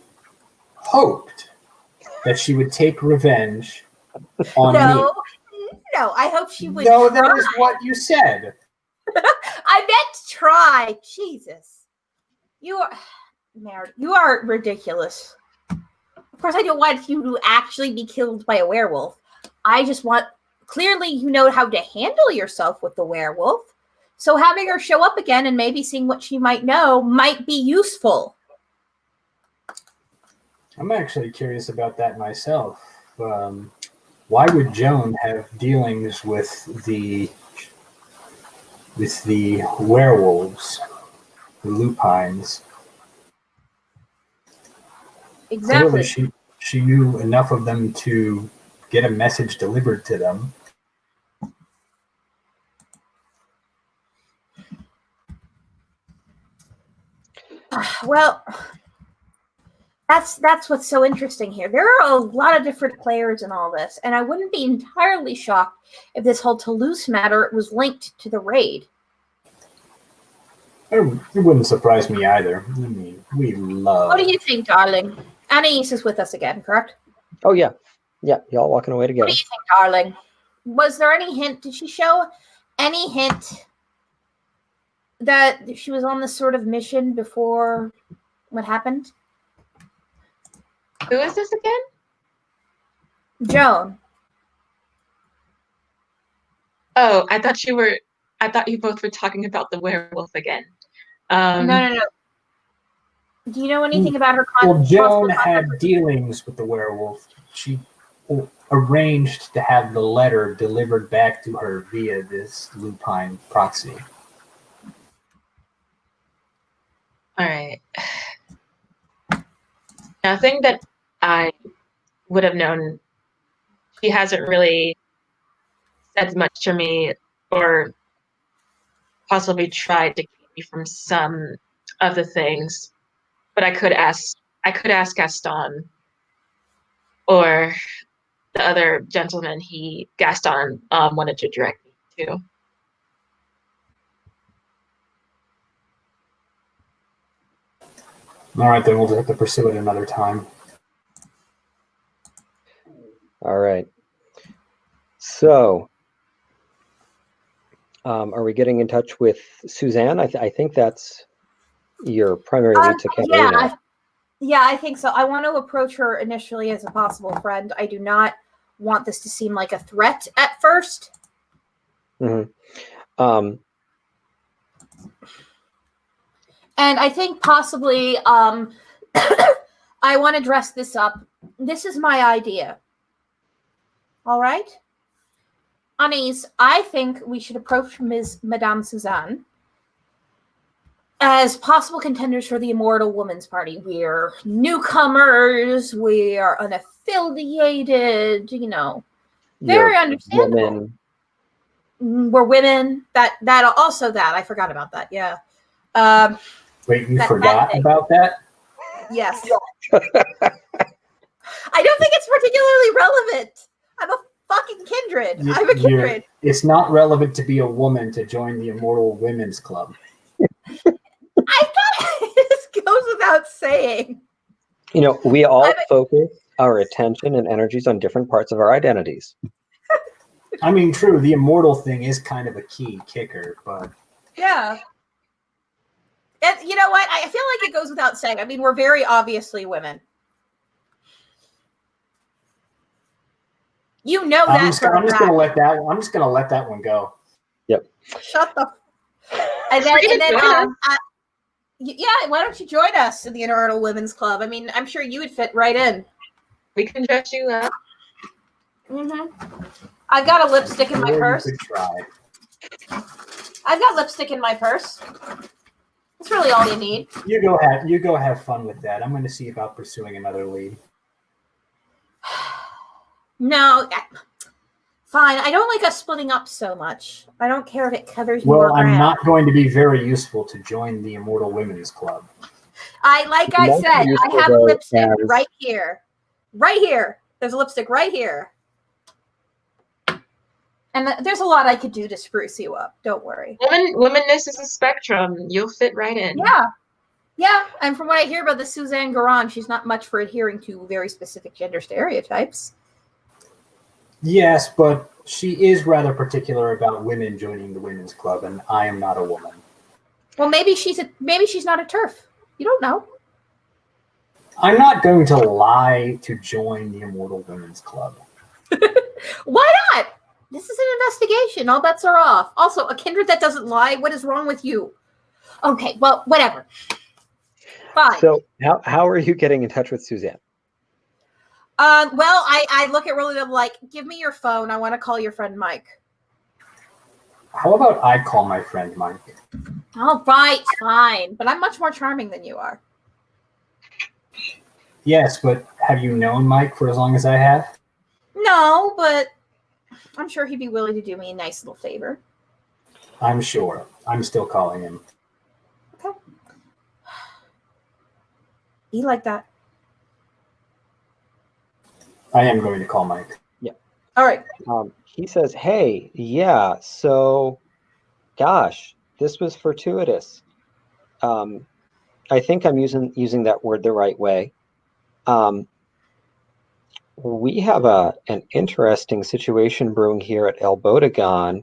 [SPEAKER 4] hoped that she would take revenge on me.
[SPEAKER 2] No, I hope she would.
[SPEAKER 4] No, that is what you said.
[SPEAKER 2] I meant try. Jesus. You are ridiculous. Of course, I don't want you to actually be killed by a werewolf. I just want, clearly you know how to handle yourself with the werewolf. So having her show up again and maybe seeing what she might know might be useful.
[SPEAKER 4] I'm actually curious about that myself. Why would Joan have dealings with the werewolves, the lupines?
[SPEAKER 2] Exactly.
[SPEAKER 4] Clearly she knew enough of them to get a message delivered to them.
[SPEAKER 2] Well, that's what's so interesting here. There are a lot of different players in all this, and I wouldn't be entirely shocked if this whole Toulouse matter was linked to the raid.
[SPEAKER 4] It wouldn't surprise me either. I mean, we love...
[SPEAKER 2] What do you think, darling? Anais is with us again, correct?
[SPEAKER 1] Oh, yeah. Yeah, y'all walking away together.
[SPEAKER 2] What do you think, darling? Was there any hint? Did she show any hint that she was on this sort of mission before what happened?
[SPEAKER 3] Who is this again?
[SPEAKER 2] Joan.
[SPEAKER 3] Oh, I thought you both were talking about the werewolf again.
[SPEAKER 2] No. Do you know anything about her?
[SPEAKER 4] Well, Joan had dealings with the werewolf. She arranged to have the letter delivered back to her via this lupine proxy.
[SPEAKER 3] All right. Nothing that I would have known. She hasn't really said much to me or possibly tried to keep me from some of the things. But I could ask Gaston or the other gentleman Gaston wanted to direct me to.
[SPEAKER 4] All right, then we'll have to pursue it another time.
[SPEAKER 1] All right. So, are we getting in touch with Suzanne? I think that's your primary lead to Catalina.
[SPEAKER 2] Yeah, I think so. I want to approach her initially as a possible friend. I do not want this to seem like a threat at first.
[SPEAKER 1] Mm-hmm.
[SPEAKER 2] And I think possibly I want to dress this up. This is my idea. All right? Anais, I think we should approach Madame Suzanne as possible contenders for the Immortal Women's Party. We're newcomers. We are unaffiliated, very understandable.
[SPEAKER 1] Women.
[SPEAKER 2] We're women. That also that. I forgot about that. Yeah.
[SPEAKER 4] Wait, you forgot about that?
[SPEAKER 2] Yes. I don't think it's particularly relevant. I'm a fucking kindred. I'm a kindred.
[SPEAKER 4] It's not relevant to be a woman to join the Immortal Women's Club.
[SPEAKER 2] I thought this goes without saying.
[SPEAKER 1] We all focus our attention and energies on different parts of our identities.
[SPEAKER 4] I mean, true, the immortal thing is kind of a key kicker, but...
[SPEAKER 2] Yeah. And you know what? I feel like it goes without saying. I mean, we're very obviously women. You know that.
[SPEAKER 4] I'm just gonna let that one go.
[SPEAKER 1] Yep.
[SPEAKER 2] Shut the. And then yeah. Why don't you join us in the Immortal Women's Club? I mean, I'm sure you would fit right in.
[SPEAKER 3] We can dress you up.
[SPEAKER 2] Mm-hmm. I got a lipstick in my purse.
[SPEAKER 4] You could try.
[SPEAKER 2] I've got lipstick in my purse. That's really all you need.
[SPEAKER 4] You go have fun with that. I'm going to see about pursuing another lead.
[SPEAKER 2] No, fine. I don't like us splitting up so much. I don't care if it covers more ground.
[SPEAKER 4] I'm not going to be very useful to join the Immortal Women's Club.
[SPEAKER 2] I
[SPEAKER 1] Most
[SPEAKER 2] said, I
[SPEAKER 1] useful,
[SPEAKER 2] have
[SPEAKER 1] though,
[SPEAKER 2] lipstick
[SPEAKER 1] as-
[SPEAKER 2] right here. Right here. There's a lipstick right here. And there's a lot I could do to spruce you up. Don't worry.
[SPEAKER 3] Womanness is a spectrum. You'll fit right in.
[SPEAKER 2] Yeah. Yeah. And from what I hear about the Suzanne Garon, she's not much for adhering to very specific gender stereotypes.
[SPEAKER 4] Yes, but she is rather particular about women joining the women's club, and I am not a woman.
[SPEAKER 2] Well, maybe she's not a TERF. You don't know.
[SPEAKER 4] I'm not going to lie to join the Immortal Women's Club.
[SPEAKER 2] Why not? This is an investigation. All bets are off. Also, a kindred that doesn't lie. What is wrong with you? Okay, well, whatever. Fine.
[SPEAKER 1] So how are you getting in touch with Suzanne?
[SPEAKER 2] Well, I look at Roland and I'm like, give me your phone. I want to call your friend Mike.
[SPEAKER 4] How about I call my friend Mike?
[SPEAKER 2] All right, fine. But I'm much more charming than you are.
[SPEAKER 4] Yes, but have you known Mike for as long as I have?
[SPEAKER 2] No, but I'm sure he'd be willing to do me a nice little favor.
[SPEAKER 4] I'm sure. I'm still calling him.
[SPEAKER 2] Okay. Be like that.
[SPEAKER 4] I am going to call Mike.
[SPEAKER 1] Yeah.
[SPEAKER 2] All right.
[SPEAKER 1] He says, hey, yeah, so, gosh, this was fortuitous. I think I'm using that word the right way. We have an interesting situation brewing here at El Bodegon.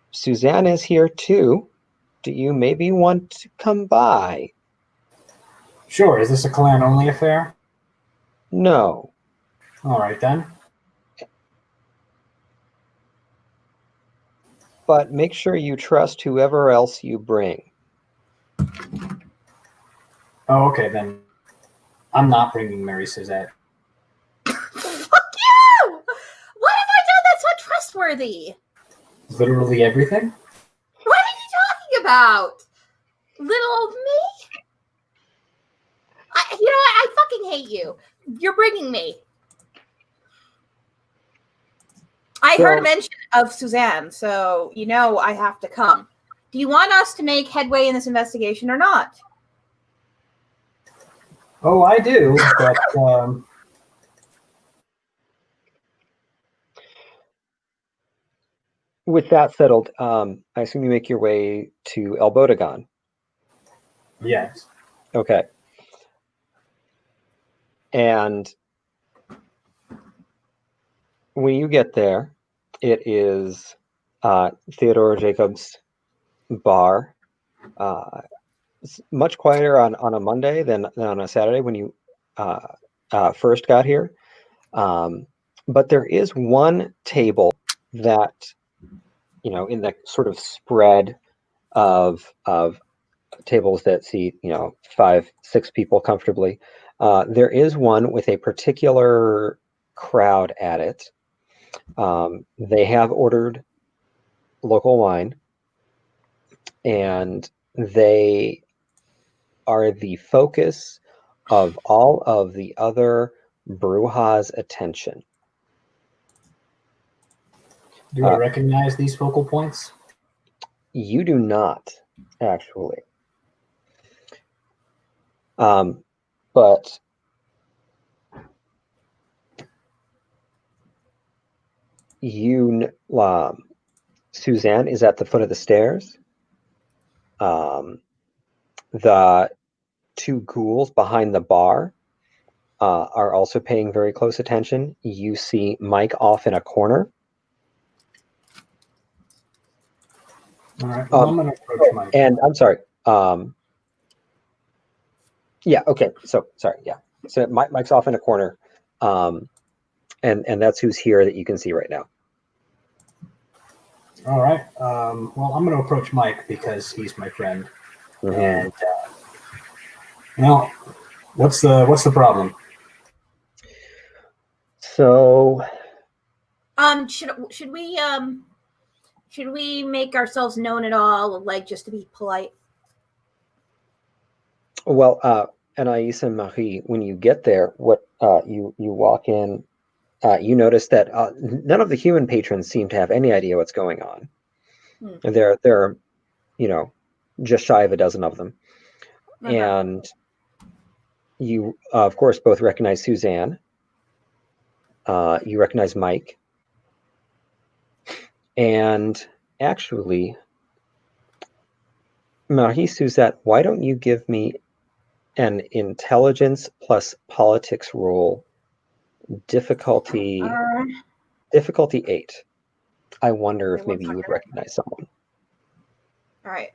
[SPEAKER 1] Suzanne is here too. Do you maybe want to come by?
[SPEAKER 4] Sure. Is this a clan-only affair?
[SPEAKER 1] No.
[SPEAKER 4] All right, then.
[SPEAKER 1] But make sure you trust whoever else you bring.
[SPEAKER 4] Oh, okay, then. I'm not bringing Marie Suzette.
[SPEAKER 2] Fuck you! What have I done that's untrustworthy?
[SPEAKER 4] Literally everything?
[SPEAKER 2] What are you talking about? Little old me? I fucking hate you. You're bringing me. I heard a mention of Suzanne, so I have to come. Do you want us to make headway in this investigation or not?
[SPEAKER 4] Oh, I do, but
[SPEAKER 1] With that settled, I assume you make your way to El Bodegon.
[SPEAKER 4] yes.
[SPEAKER 1] Okay. And when you get there, it is Theodore Jacobs' bar. It's much quieter on a Monday than on a Saturday when you first got here. But there is one table that, in the sort of spread of tables that seat, 5, 6 people comfortably. There is one with a particular crowd at it. They have ordered local wine, and they are the focus of all of the other Brujas' attention.
[SPEAKER 4] Do I recognize these focal points?
[SPEAKER 1] You do not, actually. But Suzanne is at the foot of the stairs. The 2 ghouls behind the bar are also paying very close attention. You see Mike off in a corner.
[SPEAKER 4] All right. Well, I'm going to approach Mike.
[SPEAKER 1] And I'm sorry. Yeah. Okay. So sorry. Yeah. So Mike's off in a corner, and that's who's here that you can see right now.
[SPEAKER 4] All right. Well, I'm going to approach Mike because he's my friend.
[SPEAKER 1] Mm-hmm.
[SPEAKER 4] And what's the problem?
[SPEAKER 1] So,
[SPEAKER 2] should we make ourselves known at all, like just to be polite?
[SPEAKER 1] well, Anais and Marie, when you get there, you walk in, you notice that none of the human patrons seem to have any idea what's going on. There are, just shy of a dozen of them. And you, of course, both recognize Suzanne. You recognize Mike. And actually, Marie Suzette, why don't you give me an intelligence plus politics roll, difficulty 8. I wonder if maybe you would recognize someone.
[SPEAKER 2] All right.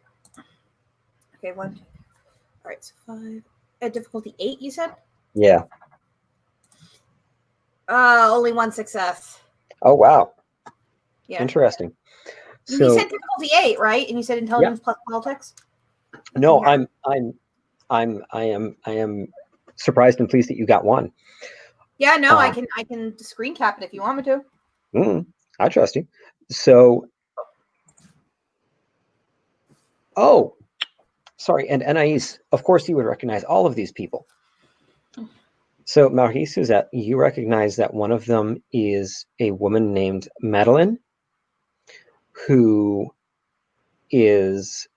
[SPEAKER 2] Okay, 1, 2. All right, so 5. At difficulty 8, you said?
[SPEAKER 1] Yeah.
[SPEAKER 2] Only 1 success.
[SPEAKER 1] Oh, wow.
[SPEAKER 2] Yeah.
[SPEAKER 1] Interesting.
[SPEAKER 2] You
[SPEAKER 1] So,
[SPEAKER 2] said difficulty 8, right? And you said intelligence plus politics?
[SPEAKER 1] no,
[SPEAKER 2] Yeah.
[SPEAKER 1] I am surprised and pleased that you got 1.
[SPEAKER 2] Yeah, no, I can screen cap it if you want me to.
[SPEAKER 1] I trust you. So, oh, sorry, and Anais, of course you would recognize all of these people. So, Marie Suzette, you recognize that one of them is a woman named Madeline, who is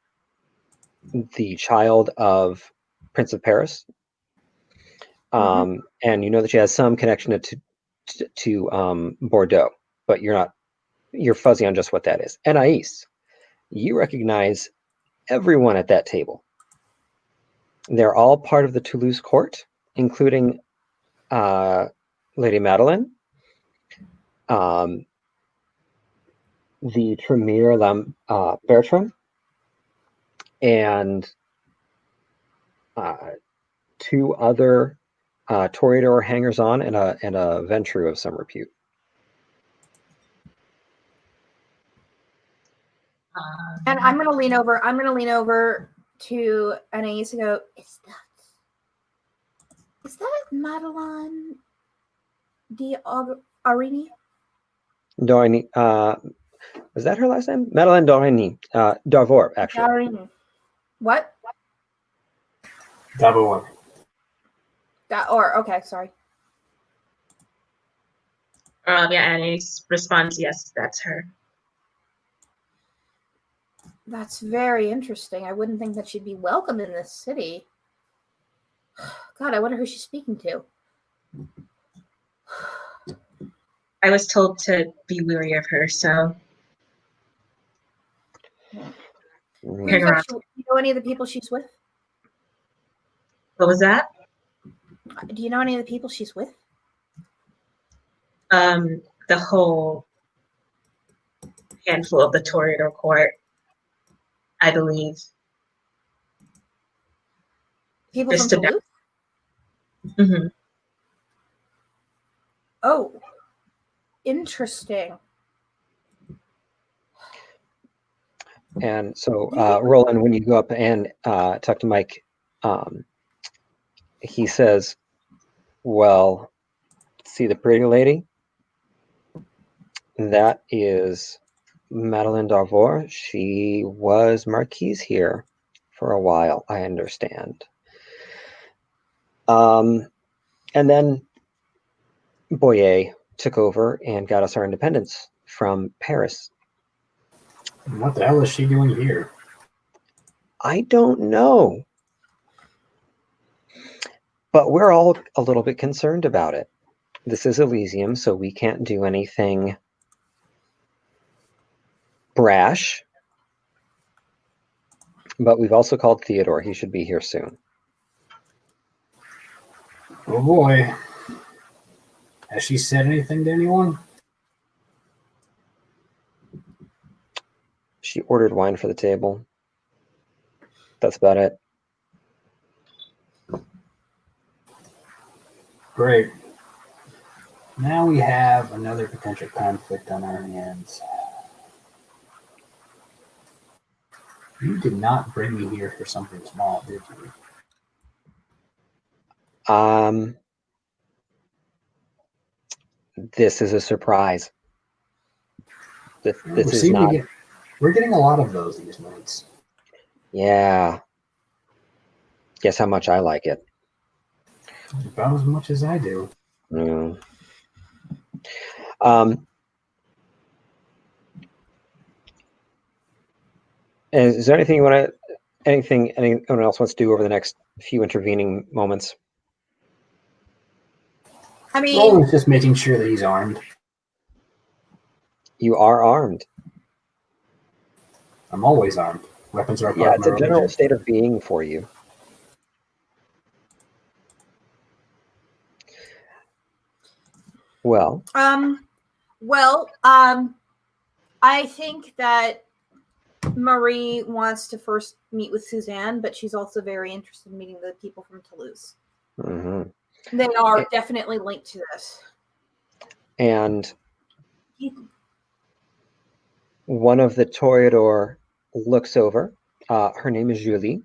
[SPEAKER 1] the child of Prince of Paris. And you know that she has some connection to Bordeaux, but you're fuzzy on just what that is. Anais, you recognize everyone at that table. They're all part of the Toulouse court, including Lady Madeline, the Tremere Bertram, and 2 other Toreador hangers-on and a Ventru of some repute.
[SPEAKER 2] And I'm gonna lean over to Anais and go, is that Madeline Arini?
[SPEAKER 1] Dorigny, was that her last name? Madeline Dorigny, Darvor, actually.
[SPEAKER 2] Arini. What?
[SPEAKER 4] Davor.
[SPEAKER 2] Okay, sorry.
[SPEAKER 3] Yeah, Annie responds, yes, that's her.
[SPEAKER 2] That's very interesting. I wouldn't think that she'd be welcome in this city. God, I wonder who she's speaking to.
[SPEAKER 3] I was told to be wary of her, so.
[SPEAKER 2] Do you know any of the people she's with?
[SPEAKER 3] What was that?
[SPEAKER 2] Do you know any of the people she's with?
[SPEAKER 3] The whole handful of the Toreador court, I believe.
[SPEAKER 2] People from Toulouse?
[SPEAKER 3] Mm-hmm.
[SPEAKER 2] Oh, interesting.
[SPEAKER 1] And so, Roland, when you go up and talk to Mike, he says, well, see the pretty lady? That is Madeline Darvor. She was Marquise here for a while, I understand. And then Boyer took over and got us our independence from Paris.
[SPEAKER 4] What the hell is she doing here?
[SPEAKER 1] I don't know. But we're all a little bit concerned about it. This is Elysium, so we can't do anything brash. But we've also called Theodore. He should be here soon.
[SPEAKER 4] Oh boy. Has she said anything to anyone?
[SPEAKER 1] She ordered wine for the table. That's about it.
[SPEAKER 4] Great. Now we have another potential conflict on our hands. You did not bring me here for something small, did you?
[SPEAKER 1] This is a surprise. This is not.
[SPEAKER 4] We're getting a lot of those these nights.
[SPEAKER 1] Yeah. Guess how much I like it.
[SPEAKER 4] About as much as I do.
[SPEAKER 1] Mm. Is there anything you want to Anything anyone else wants to do over the next few intervening moments?
[SPEAKER 2] I mean,
[SPEAKER 4] Roland's just making sure that he's armed.
[SPEAKER 1] You are armed.
[SPEAKER 4] I'm always armed. Weapons are a part
[SPEAKER 1] Yeah,
[SPEAKER 4] of
[SPEAKER 1] it's
[SPEAKER 4] my
[SPEAKER 1] a general
[SPEAKER 4] religion.
[SPEAKER 1] state of being for you. Well,
[SPEAKER 2] I think that Marie wants to first meet with Suzanne, but she's also very interested in meeting the people from Toulouse.
[SPEAKER 1] mhm.
[SPEAKER 2] They are definitely linked to this.
[SPEAKER 1] And one of the toreador looks over. Her name is Julie.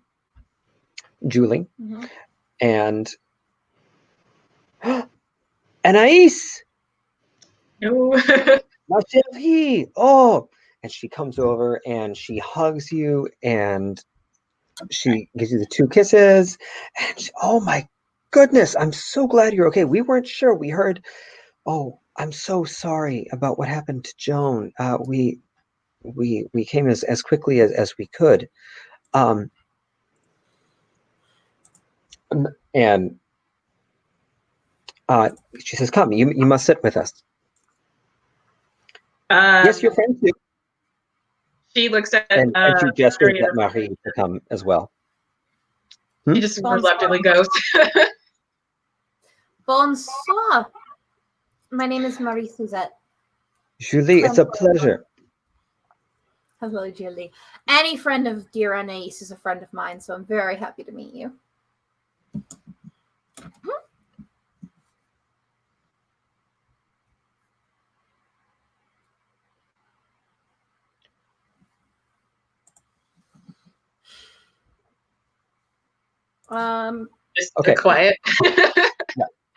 [SPEAKER 2] Mm-hmm.
[SPEAKER 1] And Anais!
[SPEAKER 3] No.
[SPEAKER 1] Ma chérie! Oh! And she comes over and she hugs you and she gives you the 2 kisses. And she, oh my goodness, I'm so glad you're okay. We weren't sure. We heard, oh, I'm so sorry about what happened to Joan. We came as quickly as we could. And she says, come, you must sit with us. Yes, your friend too.
[SPEAKER 3] She looks at
[SPEAKER 1] And she gestures
[SPEAKER 3] Marie.
[SPEAKER 1] at Marie to come as well.
[SPEAKER 3] She just reluctantly goes.
[SPEAKER 2] Bonsoir. My name is Marie Suzette.
[SPEAKER 1] Julie, it's a pleasure.
[SPEAKER 2] Hello, Julie. Any friend of dear Anais is a friend of mine, so I'm very happy to meet you.
[SPEAKER 3] Just
[SPEAKER 1] Okay.
[SPEAKER 3] quiet.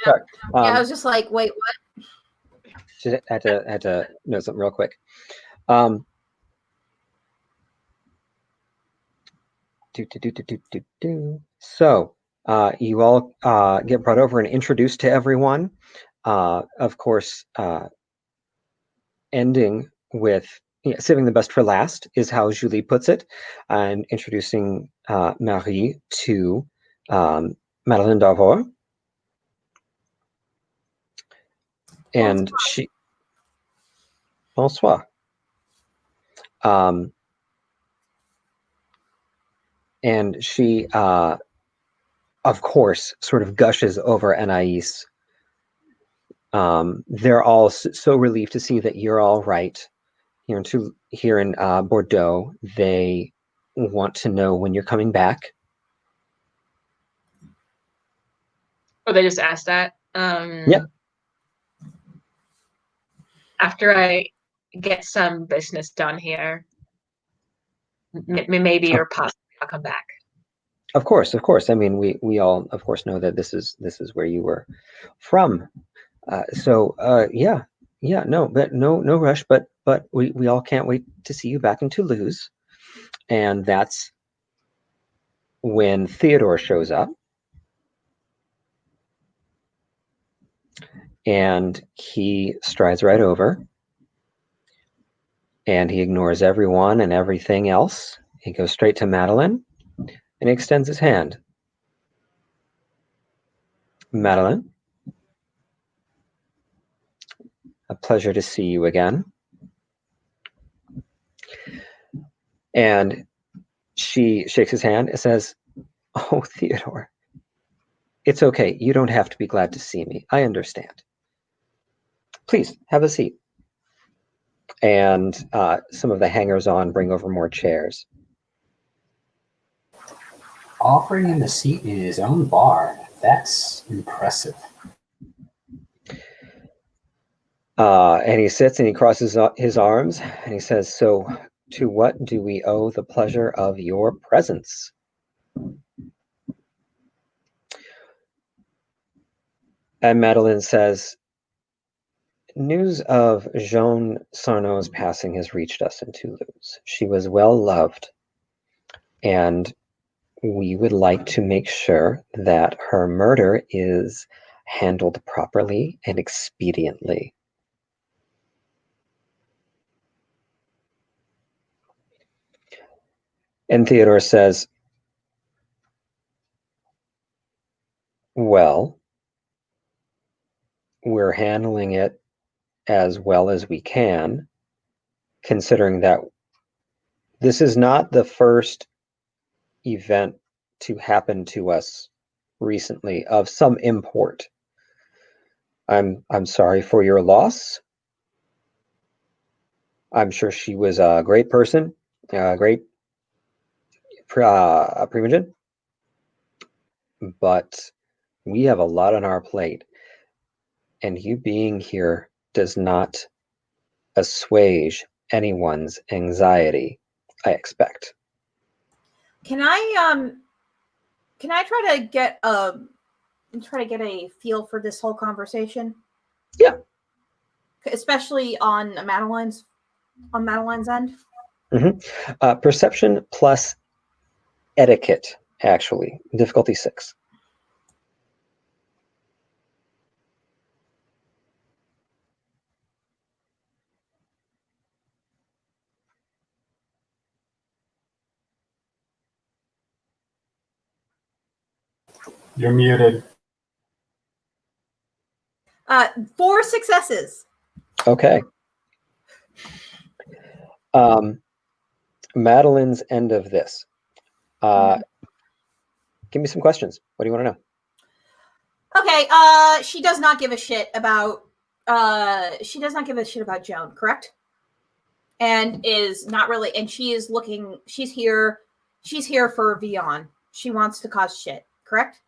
[SPEAKER 1] Sorry.
[SPEAKER 2] Yeah, I was just like, wait, what?
[SPEAKER 1] She had to know something real quick. So you all get brought over and introduced to everyone. Of course, ending with saving the best for last is how Julie puts it, and introducing Marie to Madeleine d'Arvor. And she, bonsoir. And she, of course, sort of gushes over Anais. They're all so relieved to see that you're all right here in Bordeaux. They want to know when you're coming back.
[SPEAKER 3] Oh, they just asked that.
[SPEAKER 1] Yep.
[SPEAKER 3] After I get some business done here, maybe or possibly I'll come back.
[SPEAKER 1] Of course. I mean, we all, of course, know that this is where you were from. No rush. But we all can't wait to see you back in Toulouse, and that's when Theodore shows up, and he strides right over, and he ignores everyone and everything else. He goes straight to Madeleine, and he extends his hand. Madeleine, a pleasure to see you again. And she shakes his hand and says, oh, Theodore, it's okay. You don't have to be glad to see me. I understand. Please, have a seat. And some of the hangers-on bring over more chairs.
[SPEAKER 4] Offering him a seat in his own bar. That's impressive.
[SPEAKER 1] And he sits and he crosses his arms and he says, so to what do we owe the pleasure of your presence? And Madeleine says, news of Joan Sarno's passing has reached us in Toulouse. She was well loved, and we would like to make sure that her murder is handled properly and expediently. And Theodore says, well. We're handling it as well as we can, considering that this is not the first event to happen to us recently of some import. I'm sorry for your loss. I'm sure she was a great person, a great Primogen, but we have a lot on our plate, and you being here does not assuage anyone's anxiety, I expect.
[SPEAKER 2] Can I try to get a feel for this whole conversation?
[SPEAKER 1] Yeah.
[SPEAKER 2] Especially on Madeline's end.
[SPEAKER 1] Mm-hmm. Perception plus etiquette, actually. Difficulty 6.
[SPEAKER 4] You're muted.
[SPEAKER 2] 4 successes.
[SPEAKER 1] Okay. Madeline's end of this. Give me some questions. What do you want to know?
[SPEAKER 2] Okay, she does not give a shit about Joan, correct? And is not really, and she's here for Vion. She wants to cause shit, correct?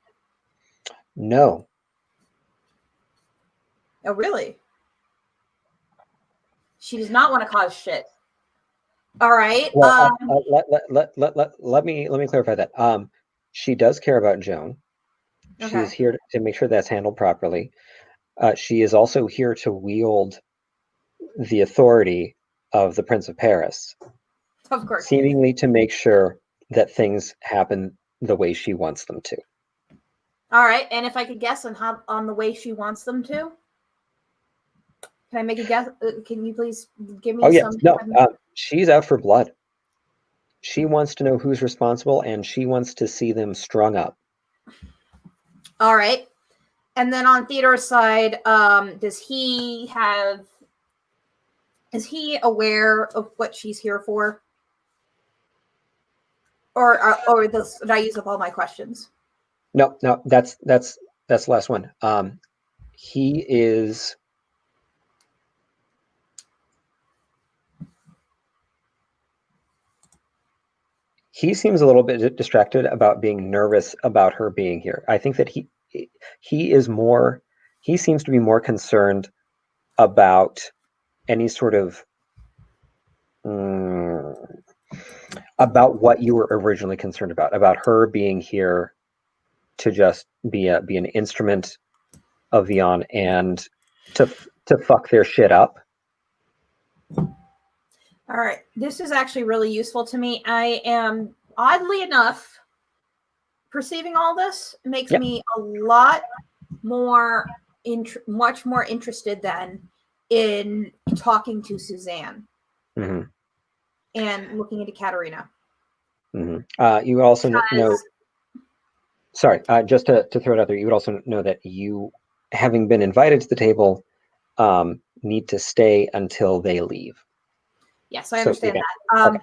[SPEAKER 1] No.
[SPEAKER 2] Oh, really? She does not want to cause shit. All right.
[SPEAKER 1] Well, let me clarify that. She does care about Joan.
[SPEAKER 2] Okay.
[SPEAKER 1] She is here to make sure that's handled properly. She is also here to wield the authority of the Prince of Paris.
[SPEAKER 2] Of course.
[SPEAKER 1] Seemingly to make sure that things happen the way she wants them to.
[SPEAKER 2] All right. And if I could guess on the way she wants them to, can I make a guess? Can you please give me some?
[SPEAKER 1] No, she's out for blood. She wants to know who's responsible, and she wants to see them strung up.
[SPEAKER 2] All right. And then on Theodore's side, is he aware of what she's here for? Or did I use up all my questions?
[SPEAKER 1] No, that's the last one. He is. He seems a little bit distracted about being nervous about her being here. I think that he seems to be more concerned about any sort of about what you were originally concerned about her being here to just be an instrument of Vion and to fuck their shit up.
[SPEAKER 2] All right. This is actually really useful to me. I am, oddly enough, perceiving all this makes me a lot more, much more interested than in talking to Suzanne and looking into Katerina.
[SPEAKER 1] You would also know, sorry, just to throw it out there, you would also know that you, having been invited to the table, need to stay until they leave.
[SPEAKER 2] Yes, I understand that.
[SPEAKER 1] Okay.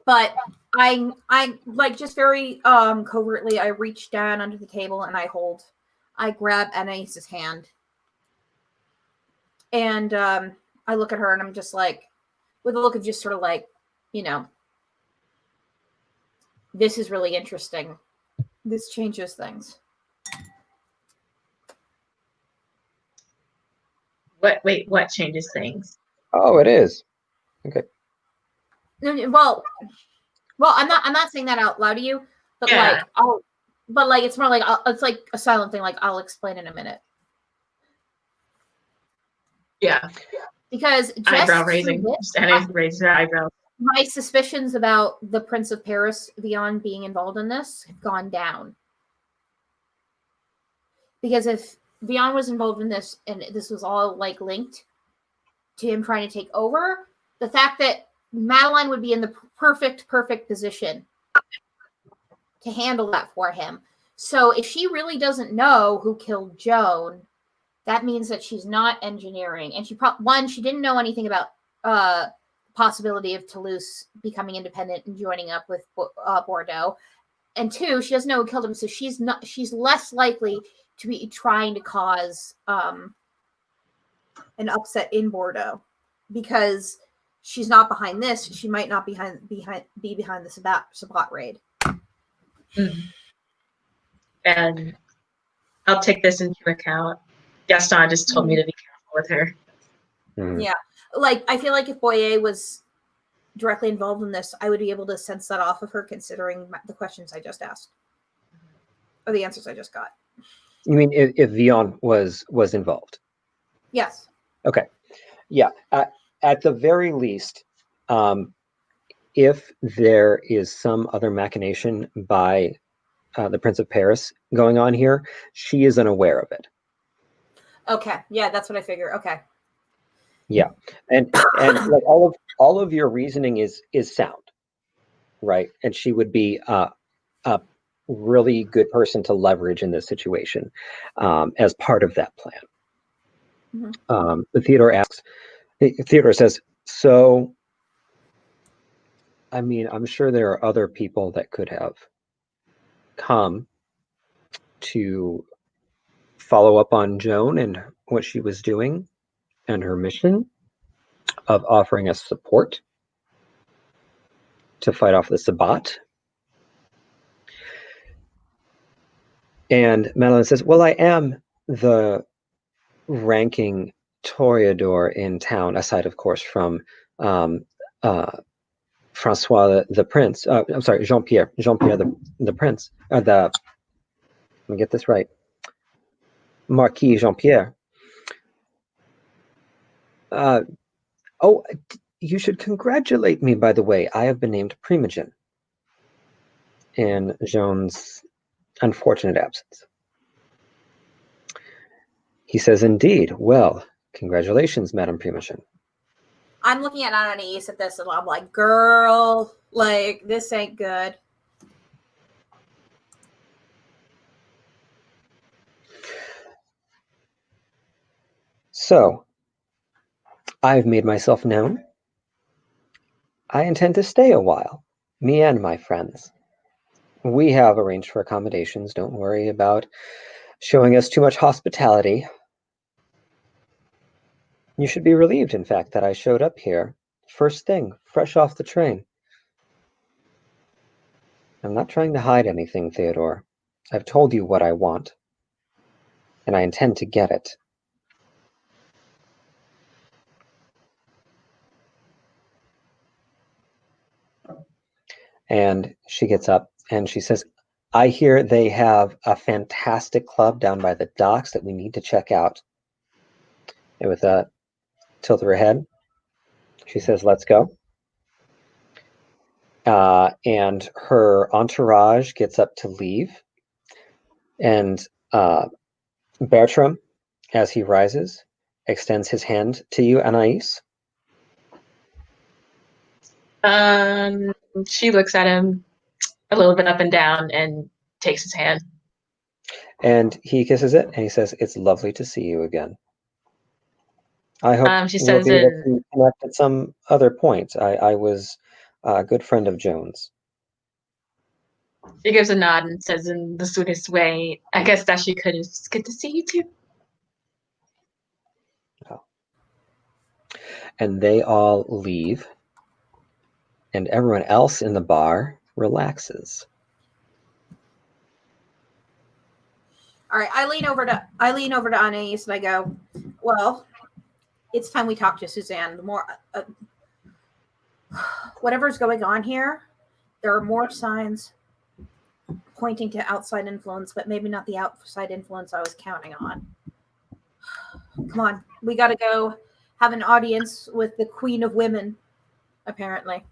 [SPEAKER 2] But I like just very covertly, I reach down under the table and I grab Anais's hand. And I look at her and I'm just like, with a look of just sort of like, this is really interesting. This changes things.
[SPEAKER 3] What changes things?
[SPEAKER 1] Oh, it is. Okay.
[SPEAKER 2] Well, I'm not saying that out loud to you, but it's more like it's like a silent thing. Like I'll explain in a minute.
[SPEAKER 3] Yeah.
[SPEAKER 2] Because just
[SPEAKER 3] eyebrow raising. Anais raises her eyebrows.
[SPEAKER 2] My suspicions about the Prince of Paris, Vion, being involved in this have gone down. Because if Vion was involved in this and this was all like linked to him trying to take over, the fact that Madeline would be in the perfect position to handle that for him. So if she really doesn't know who killed Joan, that means that she's not engineering. And she didn't know anything about possibility of Toulouse becoming independent and joining up with Bordeaux. And 2, she doesn't know who killed him, so she's less likely to be trying to cause an upset in Bordeaux, because she's not behind this. She might not be behind the Sabbat raid.
[SPEAKER 3] Mm-hmm. And I'll take this into account. Gaston just told me to be careful with her.
[SPEAKER 1] Mm.
[SPEAKER 2] Yeah, like I feel like if Boyer was directly involved in this, I would be able to sense that off of her, considering the questions I just asked or the answers I just got.
[SPEAKER 1] You mean if Vion was involved?
[SPEAKER 2] Yes.
[SPEAKER 1] Okay. Yeah. At the very least, if there is some other machination by the Prince of Paris going on here, she is unaware of it.
[SPEAKER 2] Okay. Yeah, that's what I figure. Okay.
[SPEAKER 1] Yeah, and like all of your reasoning is sound, right? And she would be a really good person to leverage in this situation as part of that plan.
[SPEAKER 2] Mm-hmm.
[SPEAKER 1] Theodore says, so, I mean, I'm sure there are other people that could have come to follow up on Joan and what she was doing and her mission of offering us support to fight off the Sabbat. And Madeline says, well, I am the ranking toreador in town, aside, of course, from Francois the Prince. I'm sorry, Jean-Pierre the Prince. Let me get this right. Marquis Jean-Pierre. Oh, you should congratulate me, by the way. I have been named Primogen in Joan's unfortunate absence. He says, indeed. Well, congratulations, Madame Primogen.
[SPEAKER 2] I'm looking at Anais at this, and I'm like, girl, like, this ain't good.
[SPEAKER 1] So, I've made myself known. I intend to stay a while, me and my friends. We have arranged for accommodations. Don't worry about showing us too much hospitality. You should be relieved, in fact, that I showed up here first thing, fresh off the train. I'm not trying to hide anything, Theodore. I've told you what I want, and I intend to get it. And she gets up and she says, I hear they have a fantastic club down by the docks that we need to check out. And with a tilt of her head, she says, let's go. And her entourage gets up to leave. And Bertram, as he rises, extends his hand to you, Anais.
[SPEAKER 3] She looks at him a little bit up and down and takes his hand.
[SPEAKER 1] And he kisses it, and he says, it's lovely to see you again. I hope
[SPEAKER 3] She
[SPEAKER 1] we'll
[SPEAKER 3] says
[SPEAKER 1] be able to connect at some other point. I was a good friend of Joan's.
[SPEAKER 3] She gives a nod and says in the sweetest way, I guess that she could. It's good to see you too.
[SPEAKER 1] Oh. And they all leave, and everyone else in the bar relaxes.
[SPEAKER 2] All right, I lean over to Anais and I go, well, it's time we talk to Suzanne. The more whatever's going on here, there are more signs pointing to outside influence, but maybe not the outside influence I was counting on. Come on, we got to go have an audience with the Queen of Women, apparently.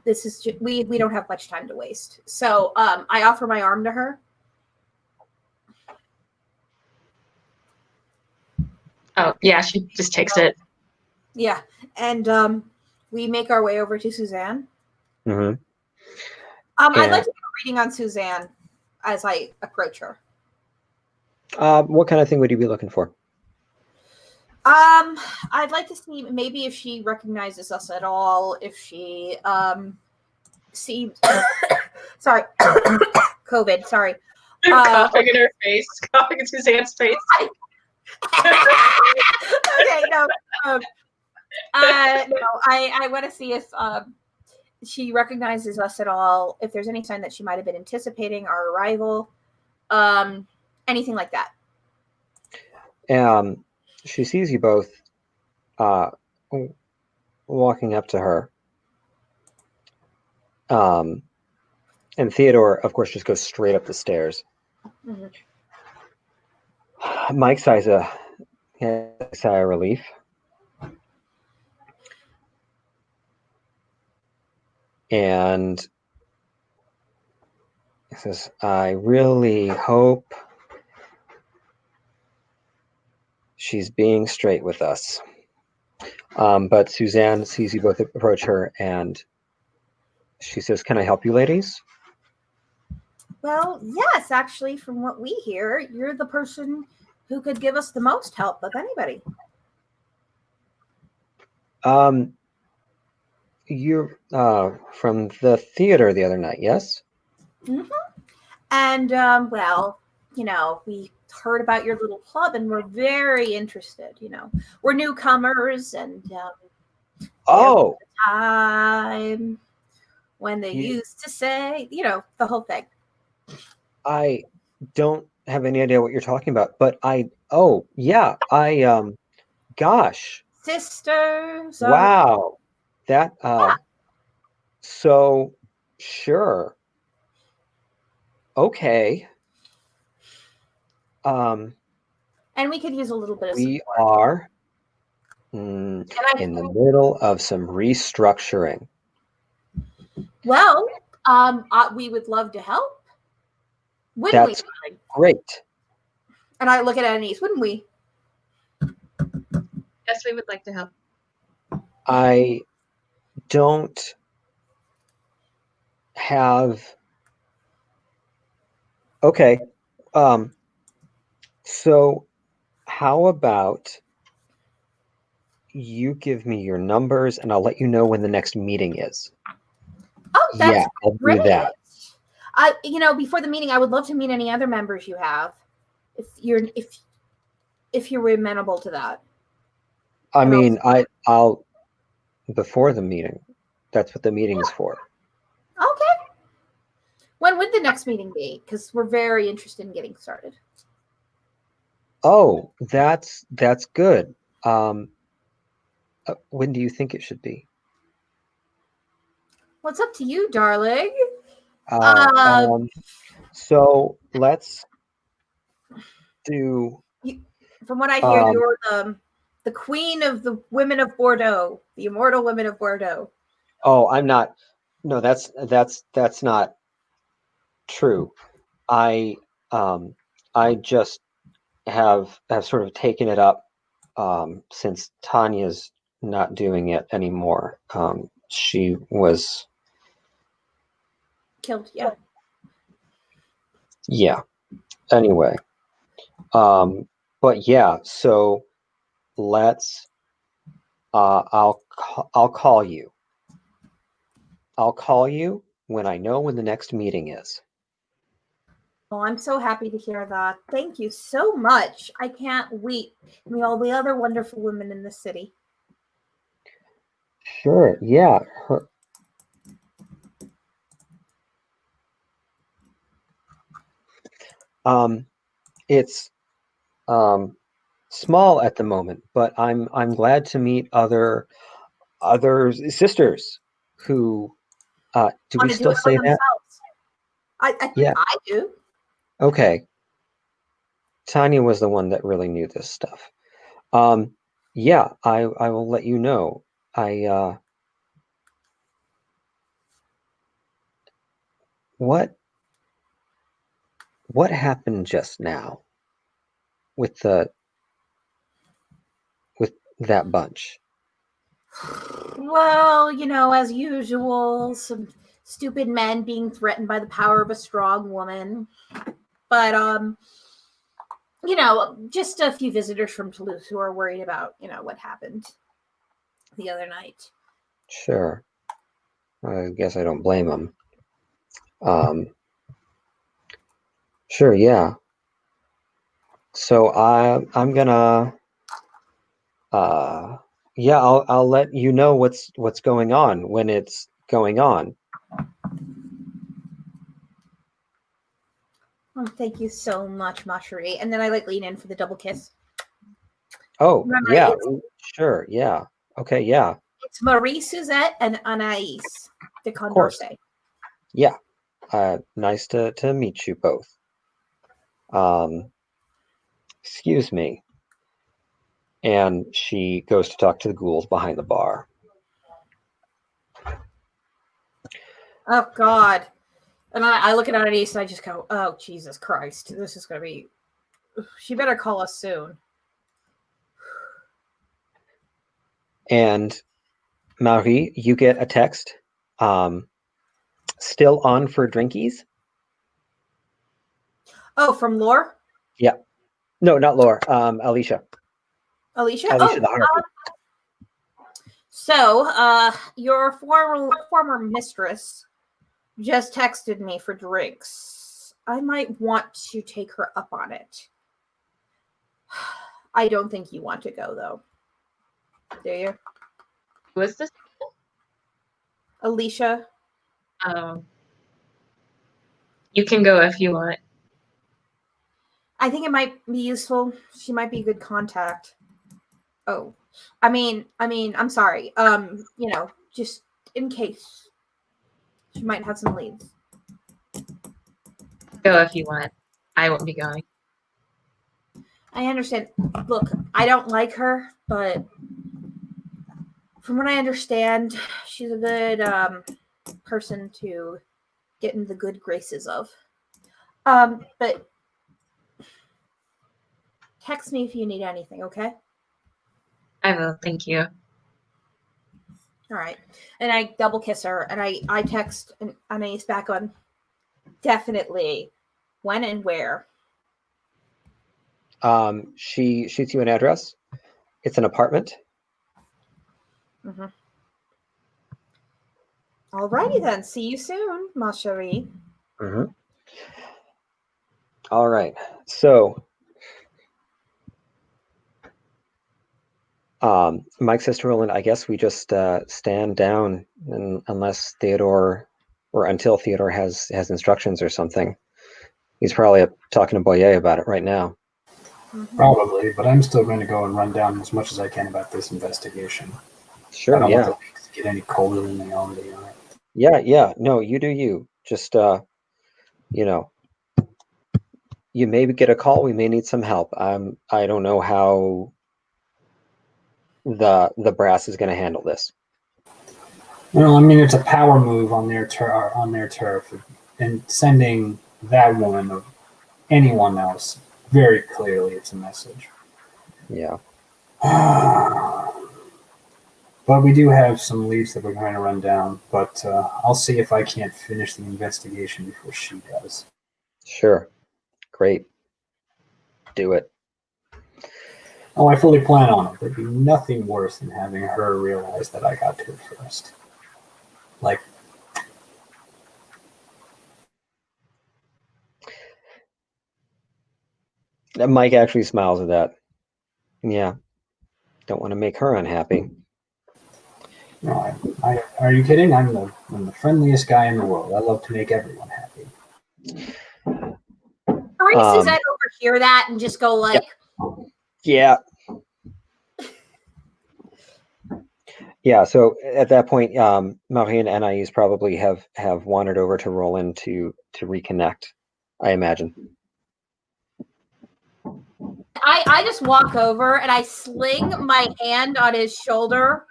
[SPEAKER 2] This is we don't have much time to waste. So I offer my arm to her.
[SPEAKER 3] Oh, yeah, she just takes it.
[SPEAKER 2] Yeah, and we make our way over to Suzanne.
[SPEAKER 1] Mm-hmm.
[SPEAKER 2] I'd like to do a reading on Suzanne as I approach her.
[SPEAKER 1] What kind of thing would you be looking for?
[SPEAKER 2] I'd like to see maybe if she recognizes us at all, if she seems sorry, COVID, sorry.
[SPEAKER 3] Coughing in her face, coughing in Suzanne's face.
[SPEAKER 2] Okay, no. No, I want to see if she recognizes us at all, if there's any sign that she might have been anticipating our arrival, anything like that.
[SPEAKER 1] She sees you both walking up to her. And Theodore, of course, just goes straight up the stairs.
[SPEAKER 2] Mm-hmm.
[SPEAKER 1] Mike sighs a sigh of relief. And he says, I really hope she's being straight with us. But Suzanne sees you both approach her, and she says, can I help you, ladies?
[SPEAKER 2] Well, yes, actually, from what we hear, you're the person who could give us the most help of anybody.
[SPEAKER 1] You're from the theater the other night, yes?
[SPEAKER 2] Mm-hmm. And, well, you know, we heard about your little club and we're very interested, you know. We're newcomers and time when they used to say, you know, the whole thing.
[SPEAKER 1] I don't have any idea what you're talking about, but gosh.
[SPEAKER 2] Sisters.
[SPEAKER 1] Wow. That, so sure. Okay.
[SPEAKER 2] And we could use a little bit of
[SPEAKER 1] we
[SPEAKER 2] support.
[SPEAKER 1] are in the middle of some restructuring.
[SPEAKER 2] Well, we would love to help. Wouldn't
[SPEAKER 1] That's
[SPEAKER 2] we?
[SPEAKER 1] Great.
[SPEAKER 2] And I look at Anais, wouldn't we?
[SPEAKER 3] Yes, we would like to help.
[SPEAKER 1] I don't have. Okay. So how about you give me your numbers and I'll let you know when the next meeting is.
[SPEAKER 2] Oh, that's
[SPEAKER 1] I'll
[SPEAKER 2] great.
[SPEAKER 1] do that.
[SPEAKER 2] You know, before the meeting, I would love to meet any other members you have, if you're amenable to that.
[SPEAKER 1] I mean, I'll before the meeting. That's what the meeting is for.
[SPEAKER 2] Okay. When would the next meeting be? Because we're very interested in getting started.
[SPEAKER 1] Oh, that's good. When do you think it should be?
[SPEAKER 2] Well, it's up to you, darling.
[SPEAKER 1] So let's do.
[SPEAKER 2] From what I hear, you're the queen of the women of Bordeaux, the immortal women of Bordeaux.
[SPEAKER 1] Oh, I'm not. No, that's not true. I just have sort of taken it up since Tanya's not doing it anymore. She was
[SPEAKER 2] killed. Yeah.
[SPEAKER 1] Yeah. Anyway, but yeah. So let's. I'll call you. I'll call you when I know when the next meeting is.
[SPEAKER 2] Oh, I'm so happy to hear that. Thank you so much. I can't wait to meet all the other wonderful women in the city.
[SPEAKER 1] Sure. Yeah. It's small at the moment, but I'm glad to meet other sisters who do we still say that?
[SPEAKER 2] Yeah, I do.
[SPEAKER 1] Okay. Tanya was the one that really knew this stuff. Yeah, I will let you know. What happened just now with that bunch?
[SPEAKER 2] Well, you know, as usual, some stupid men being threatened by the power of a strong woman. But just a few visitors from Toulouse who are worried about, what happened the other night.
[SPEAKER 1] Sure. I guess I don't blame them. Sure, yeah. So I'm gonna I'll let you know what's going on when it's going on.
[SPEAKER 2] Oh, thank you so much, Macherie. And then I lean in for the double kiss.
[SPEAKER 1] Oh,
[SPEAKER 2] Remember,
[SPEAKER 1] yeah, sure, yeah. Okay, yeah.
[SPEAKER 2] It's Marie Suzette and Anais de Condorcet.
[SPEAKER 1] Yeah. Nice to meet you both. Excuse me. And she goes to talk to the ghouls behind the bar.
[SPEAKER 2] Oh, God. And I look at Anais and I just go, oh, Jesus Christ. This is going to be... She better call us soon.
[SPEAKER 1] And Marie, you get a text. Still on for drinkies?
[SPEAKER 2] Oh, from Lore?
[SPEAKER 1] Yeah. No, not Laura. Alicia.
[SPEAKER 2] Alicia?
[SPEAKER 1] Alicia the Harpy.
[SPEAKER 2] So, your former mistress just texted me for drinks. I might want to take her up on it. I don't think you want to go, though. Do you?
[SPEAKER 3] What's this?
[SPEAKER 2] Alicia?
[SPEAKER 3] You can go if you want.
[SPEAKER 2] I think it might be useful. She might be a good contact. Oh, I mean, I'm sorry. Just in case. She might have some leads.
[SPEAKER 3] Go if you want. I won't be going.
[SPEAKER 2] I understand. Look, I don't like her, but from what I understand, she's a good person to get in the good graces of. But text me if you need anything, okay?
[SPEAKER 3] I will. Thank you.
[SPEAKER 2] All right. And I double kiss her, and I text Anais back on definitely when and where.
[SPEAKER 1] She shoots you an address. It's an apartment.
[SPEAKER 2] Mm-hmm. All righty then. See you soon, ma chérie.
[SPEAKER 1] Mm-hmm. All right. So, Mike says to Roland, I guess we just stand down unless Theodore, or until Theodore has instructions or something. He's probably talking to Boyer about it right now.
[SPEAKER 2] Mm-hmm.
[SPEAKER 4] Probably, but I'm still going to go and run down as much as I can about this investigation.
[SPEAKER 1] Sure,
[SPEAKER 4] I don't
[SPEAKER 1] yeah.
[SPEAKER 4] want to get any colder than they already are.
[SPEAKER 1] Yeah. No, you do you. Just, you maybe get a call. We may need some help. I don't know how the brass is going to handle this.
[SPEAKER 4] Well, I mean, it's a power move on their turf, and sending that woman or anyone else, very clearly, it's a message.
[SPEAKER 1] Yeah.
[SPEAKER 4] But we do have some leads that we're going to run down. But I'll see if I can't finish the investigation before she does.
[SPEAKER 1] Sure. Great. Do it.
[SPEAKER 4] Oh, I fully plan on it. There'd be nothing worse than having her realize that I got to it first. Like,
[SPEAKER 1] Mike actually smiles at that. Yeah. Don't want to make her unhappy.
[SPEAKER 4] no, are you kidding? I'm the friendliest guy in the world. I love to make everyone happy.
[SPEAKER 2] Marie Suzette overhear that and just go like,
[SPEAKER 1] yeah. Yeah, so at that point, Marie and Anais probably have wandered over to Roland to reconnect, I imagine.
[SPEAKER 2] I just walk over and I sling my hand on his shoulder.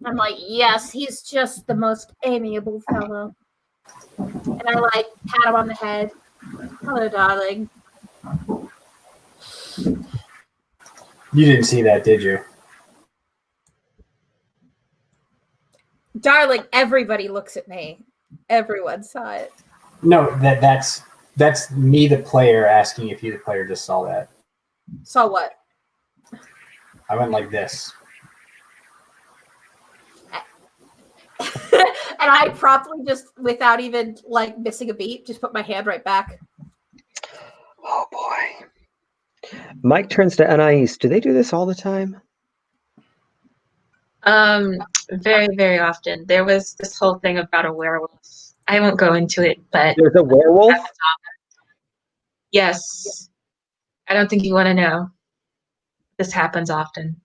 [SPEAKER 2] I'm like, yes, he's just the most amiable fellow. And I pat him on the head. Hello, darling.
[SPEAKER 4] You didn't see that, did you?
[SPEAKER 2] Darling, everybody looks at me. Everyone saw it.
[SPEAKER 4] No, that's me, the player, asking if you, the player, just saw that.
[SPEAKER 2] Saw what?
[SPEAKER 4] I went like this.
[SPEAKER 2] And I promptly just, without even like missing a beat, just put my hand right back.
[SPEAKER 1] Oh boy. Mike turns to Anais. Do they do this all the time?
[SPEAKER 3] Very, very often. There was this whole thing about a werewolf. I won't go into it, but
[SPEAKER 1] There's a werewolf?
[SPEAKER 3] yes. I don't think you want to know. This happens often.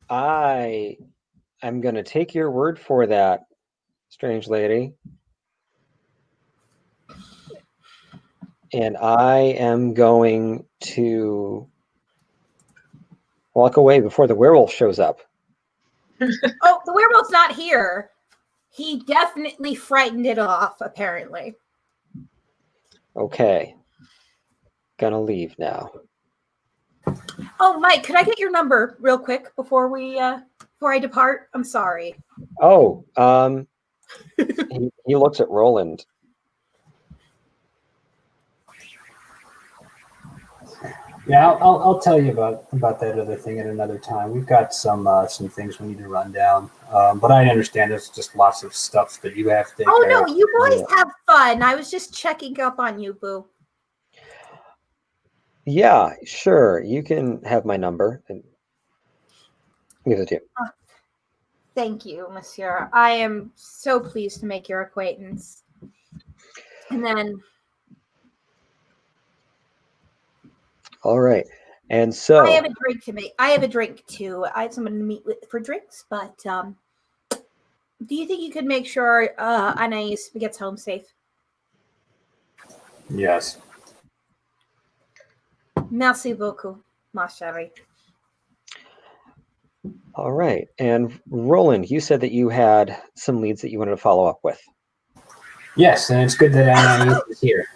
[SPEAKER 1] I'm going to take your word for that, strange lady. And I am going to walk away before the werewolf shows up.
[SPEAKER 2] Oh, the werewolf's not here. He definitely frightened it off, apparently.
[SPEAKER 1] Okay. Gonna leave now.
[SPEAKER 2] Oh, Mike, could I get your number real quick before I depart? I'm sorry.
[SPEAKER 1] Oh, he looks at Roland.
[SPEAKER 4] Yeah, I'll tell you about that other thing at another time. We've got some things we need to run down, but I understand there's just lots of stuff that you have to take care
[SPEAKER 2] No,
[SPEAKER 4] of.
[SPEAKER 2] you boys have fun. I was just checking up on you, Boo.
[SPEAKER 1] Yeah, sure. You can have my number and give it to you.
[SPEAKER 2] Thank you, Monsieur. I am so pleased to make your acquaintance. And then,
[SPEAKER 1] All right. And so
[SPEAKER 2] I have a drink to make. I have a drink too. I had someone to meet with for drinks, but do you think you could make sure Anais gets home safe?
[SPEAKER 4] Yes.
[SPEAKER 2] Merci beaucoup, ma chérie.
[SPEAKER 1] all right. And Roland, you said that you had some leads that you wanted to follow up with.
[SPEAKER 4] Yes, and it's good that Anais is here.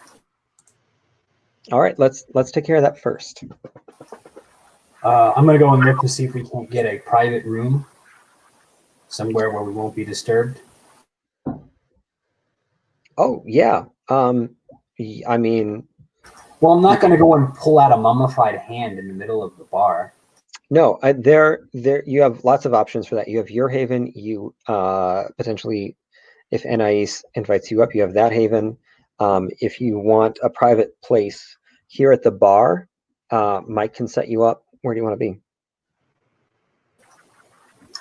[SPEAKER 1] All right, let's take care of that first.
[SPEAKER 4] I'm going to go and look to see if we can't get a private room somewhere where we won't be disturbed.
[SPEAKER 1] Oh, yeah. I mean,
[SPEAKER 4] well, I'm not going to go and pull out a mummified hand in the middle of the bar.
[SPEAKER 1] No, there you have lots of options for that. You have your haven. You potentially, if Anais invites you up, you have that haven. If you want a private place here at the bar, Mike can set you up. Where do you want to be?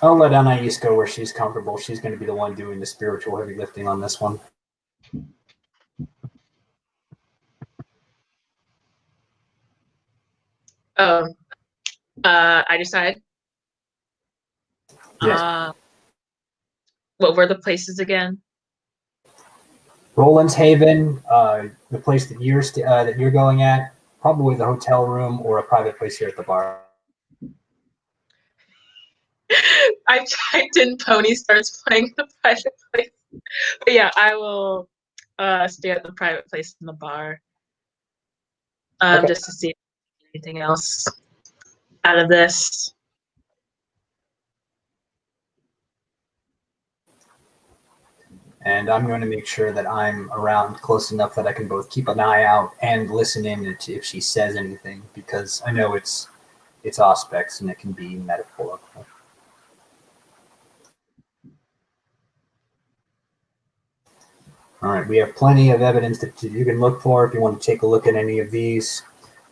[SPEAKER 4] I'll let Anais go where she's comfortable. She's going to be the one doing the spiritual heavy lifting on this one.
[SPEAKER 3] I decide.
[SPEAKER 4] Yes.
[SPEAKER 3] What were the places again?
[SPEAKER 4] Roland's Haven, the place that you're going at, probably the hotel room or a private place here at the bar.
[SPEAKER 3] I typed in Pony starts playing the private place. But yeah, I will stay at the private place in the bar.
[SPEAKER 1] Okay.
[SPEAKER 3] Just to see anything else out of this.
[SPEAKER 4] And I'm going to make sure that I'm around close enough that I can both keep an eye out and listen in if she says anything, because I know it's auspex and it can be metaphorical. All right, we have plenty of evidence that you can look for if you want to take a look at any of these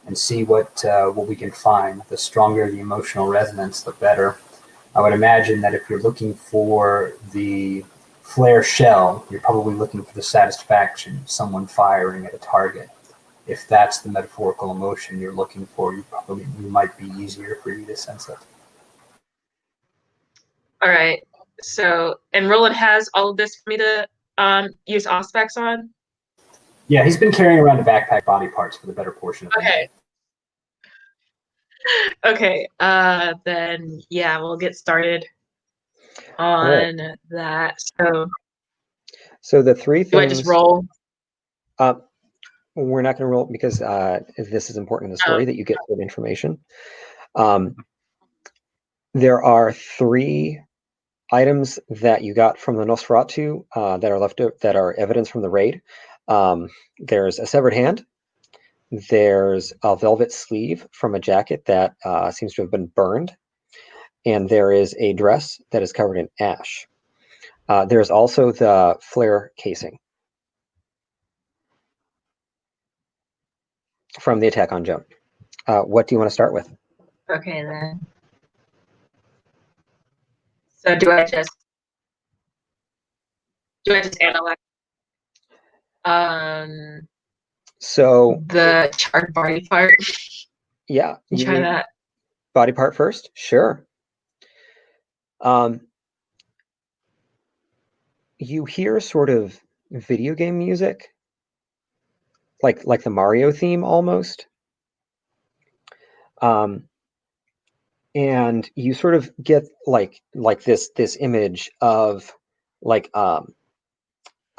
[SPEAKER 4] and see what we can find. The stronger the emotional resonance, the better. I would imagine that if you're looking for the flare shell, you're probably looking for the satisfaction of someone firing at a target. If that's the metaphorical emotion you're looking for, you might be easier for you to sense it.
[SPEAKER 3] All right. So, and Roland has all of this for me to use Auspex on?
[SPEAKER 4] Yeah, he's been carrying around a backpack body parts for the better portion of the
[SPEAKER 3] day. Okay. Then yeah, we'll get started on that.
[SPEAKER 1] So the three things.
[SPEAKER 3] Do I just roll?
[SPEAKER 1] We're not going to roll because this is important in the story that you get good information. There are three items that you got from the Nosferatu that are evidence from the raid. There's a severed hand. There's a velvet sleeve from a jacket that seems to have been burned, and there is a dress that is covered in ash. There's also the flare casing from the attack on Joan. What do you want to start with?
[SPEAKER 3] Okay, then. So do I just analyze
[SPEAKER 1] So
[SPEAKER 3] the charred body part?
[SPEAKER 1] Yeah,
[SPEAKER 3] You try that.
[SPEAKER 1] Body part first, sure. You hear sort of video game music, like the Mario theme almost. And you sort of get like this image of like a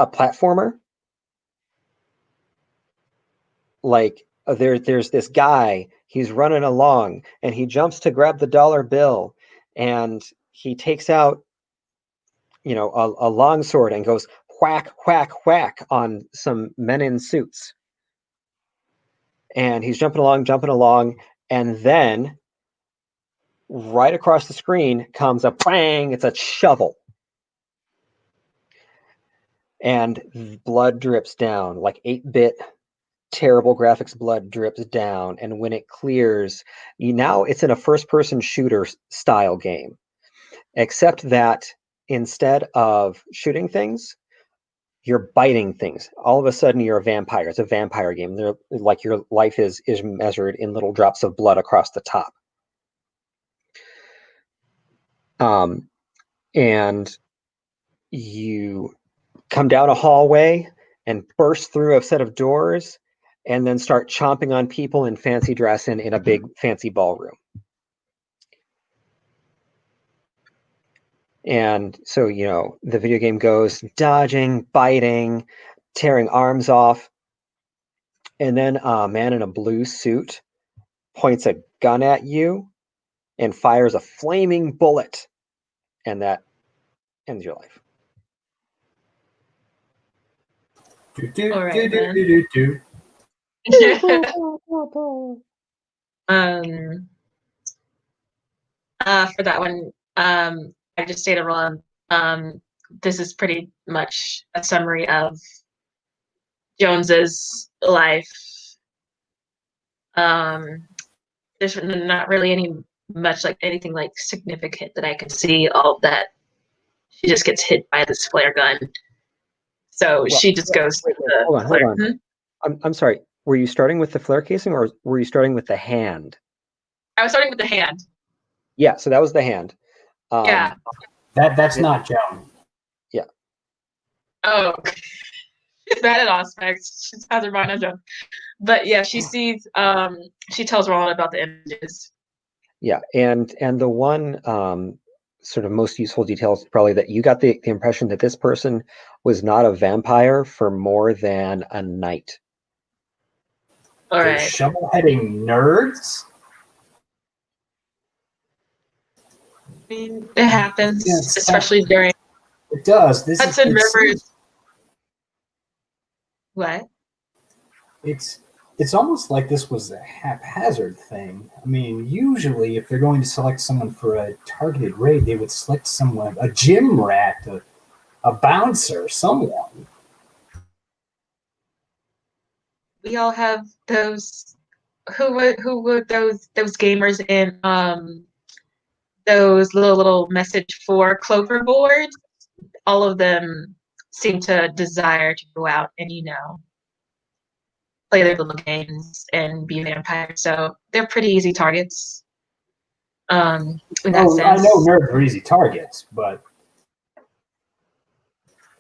[SPEAKER 1] platformer. Like there's this guy, he's running along and he jumps to grab the dollar bill and he takes out, you know, a long sword and goes whack, whack, whack on some men in suits. And he's jumping along, and then right across the screen comes a bang, it's a shovel. And blood drips down, like 8-bit terrible graphics blood drips down, and when it clears, now it's in a first-person shooter style game, except that instead of shooting things, you're biting things. All of a sudden, you're a vampire. It's a vampire game. Like your life is measured in little drops of blood across the top. And you come down a hallway and burst through a set of doors and then start chomping on people in fancy dress in a big fancy ballroom. And so, you know, the video game goes dodging, biting, tearing arms off. And then a man in a blue suit points a gun at you and fires a flaming bullet. And that ends your life.
[SPEAKER 3] All right, for that one, I just stated wrong. This is pretty much a summary of Jones's life. There's not really anything like significant that I can see. All of that, she just gets hit by this flare gun. So she just goes.
[SPEAKER 1] Hold on. I'm sorry. Were you starting with the flare casing, or were you starting with the hand?
[SPEAKER 3] I was starting with the hand.
[SPEAKER 1] Yeah, so that was the hand.
[SPEAKER 3] Yeah.
[SPEAKER 4] That's not Joan.
[SPEAKER 1] Yeah.
[SPEAKER 3] Oh, she's bad at aspects. She's has her mind on Joan. But yeah, she sees. She tells Roland about the images.
[SPEAKER 1] Yeah, and the one sort of most useful detail is probably that you got the impression that this person was not a vampire for more than a night.
[SPEAKER 4] All right. Shovel-heading nerds.
[SPEAKER 3] I mean, it happens, especially during.
[SPEAKER 4] It does. This
[SPEAKER 3] Hudson Rivers. What?
[SPEAKER 4] It's almost like this was a haphazard thing. I mean, usually if they're going to select someone for a targeted raid, they would select someone, a gym rat, a bouncer, someone.
[SPEAKER 3] We all have those. Who were those gamers in those little message for Clover boards? All of them seem to desire to go out and, you know, play their little games and be vampires. So they're pretty easy targets. In that sense.
[SPEAKER 4] I know nerds are easy targets, but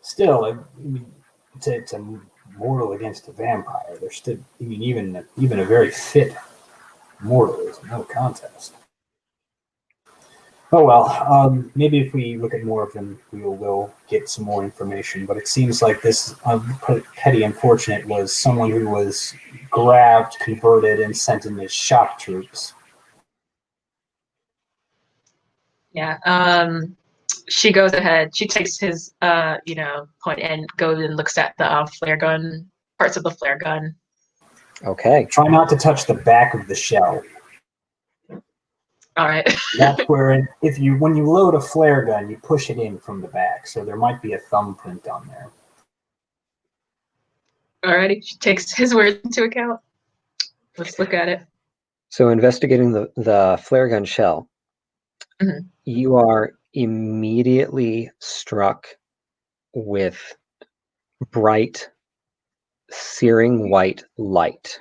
[SPEAKER 4] still, I mean, it's a mortal against a vampire. There's still, I mean, even a very fit mortal is no contest. Oh well, maybe if we look at more of them, we'll get some more information. But it seems like this petty unfortunate was someone who was grabbed, converted, and sent in as shock troops.
[SPEAKER 3] Yeah. she goes ahead. She takes his, point and goes and looks at the flare gun, parts of the flare gun.
[SPEAKER 1] Okay.
[SPEAKER 4] Try not to touch the back of the shell.
[SPEAKER 3] All right.
[SPEAKER 4] That's where when you load a flare gun, you push it in from the back, so there might be a thumbprint on there.
[SPEAKER 3] Alrighty. She takes his words into account. Let's look at it.
[SPEAKER 1] So investigating the flare gun shell,
[SPEAKER 3] Mhm.
[SPEAKER 1] you are immediately struck with bright, searing white light.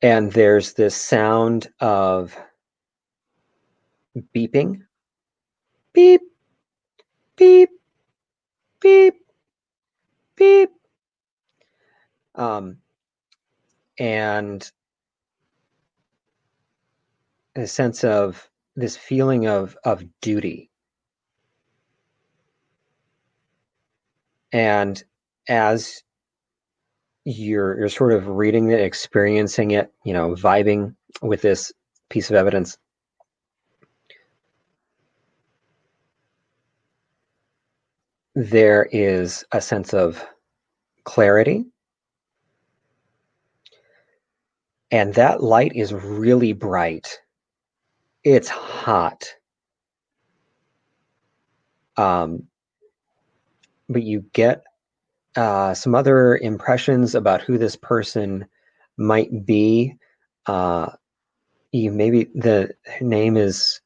[SPEAKER 1] And there's this sound of beeping. Beep, beep, beep, beep. And a sense of this feeling of duty. And as you're sort of reading it, experiencing it, vibing with this piece of evidence, there is a sense of clarity. And that light is really bright. It's hot. But you get some other impressions about who this person might be. Maybe her name is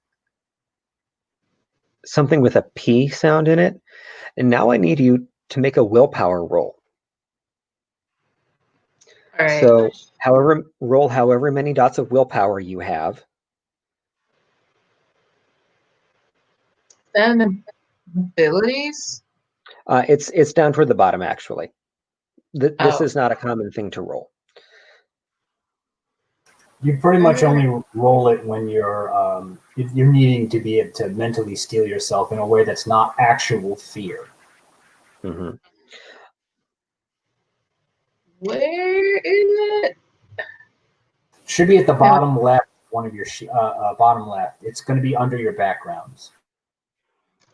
[SPEAKER 1] something with a P sound in it. And now I need you to make a willpower roll.
[SPEAKER 3] All right.
[SPEAKER 1] So roll however many dots of willpower you have.
[SPEAKER 3] Then abilities.
[SPEAKER 1] It's down toward the bottom, actually. This
[SPEAKER 3] Oh.
[SPEAKER 1] is not a common thing to roll.
[SPEAKER 4] You pretty much only roll it when you're needing to be able to mentally steel yourself in a way that's not actual fear.
[SPEAKER 1] Mm-hmm.
[SPEAKER 3] Where is it?
[SPEAKER 4] Should be at the bottom left, one of your bottom left. It's going to be under your backgrounds.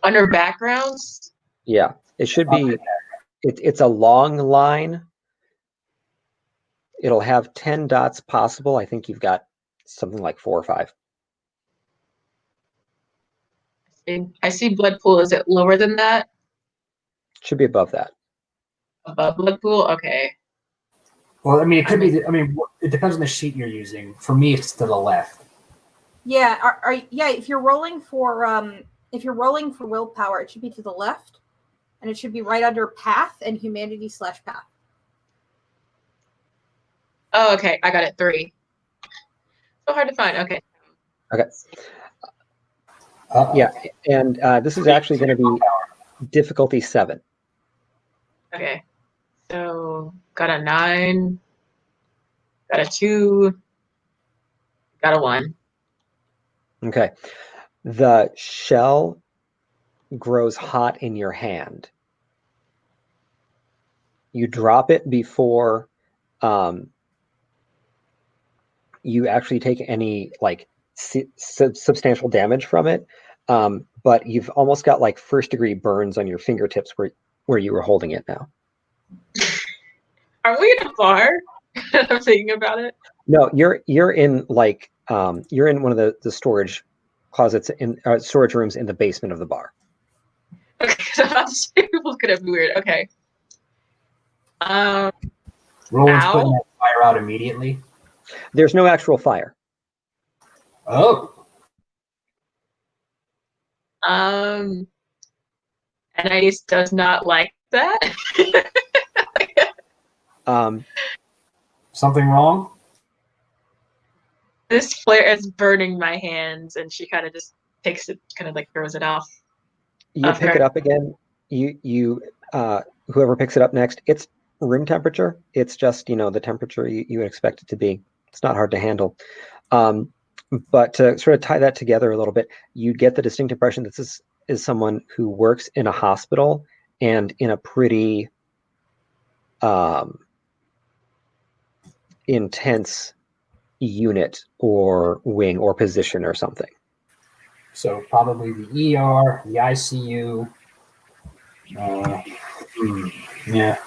[SPEAKER 3] Under backgrounds?
[SPEAKER 1] Yeah, it should be. It's a long line. It'll have 10 dots possible. I think you've got something like 4 or 5.
[SPEAKER 3] I see blood pool. Is it lower than that?
[SPEAKER 1] Should be above that.
[SPEAKER 3] Above blood pool? Okay.
[SPEAKER 4] Well, I mean, it could be. It depends on the sheet you're using. For me, it's to the left.
[SPEAKER 2] Yeah, if you're rolling for willpower, it should be to the left, and it should be right under path and humanity/path.
[SPEAKER 3] Oh, okay. I got it. 3. So hard to find. Okay.
[SPEAKER 1] Okay. Yeah, and this is actually going to be difficulty 7.
[SPEAKER 3] Okay. So got a 9. Got a 2. Got a 1.
[SPEAKER 1] Okay. The shell grows hot in your hand. You drop it before you actually take any substantial damage from it, but you've almost got like first-degree burns on your fingertips where you were holding it now.
[SPEAKER 3] Are we in a bar? I'm thinking about it.
[SPEAKER 1] No, you're in you're in one of the storage closets in storage rooms in the basement of the bar.
[SPEAKER 3] Okay, because I'm about to say people's gonna be weird. Okay.
[SPEAKER 4] Roland's putting that fire out immediately.
[SPEAKER 1] There's no actual fire.
[SPEAKER 4] Oh.
[SPEAKER 3] Anais does not like that.
[SPEAKER 4] Something wrong?
[SPEAKER 3] This flare is burning my hands, and she kind of just takes it, kind of like throws it off.
[SPEAKER 1] You pick it up again. You whoever picks it up next, it's room temperature. It's just, the temperature you would expect it to be. It's not hard to handle. But to sort of tie that together a little bit, you get the distinct impression that this is someone who works in a hospital and in a pretty intense unit or wing or position or something.
[SPEAKER 4] So probably the ER, the ICU. Yeah,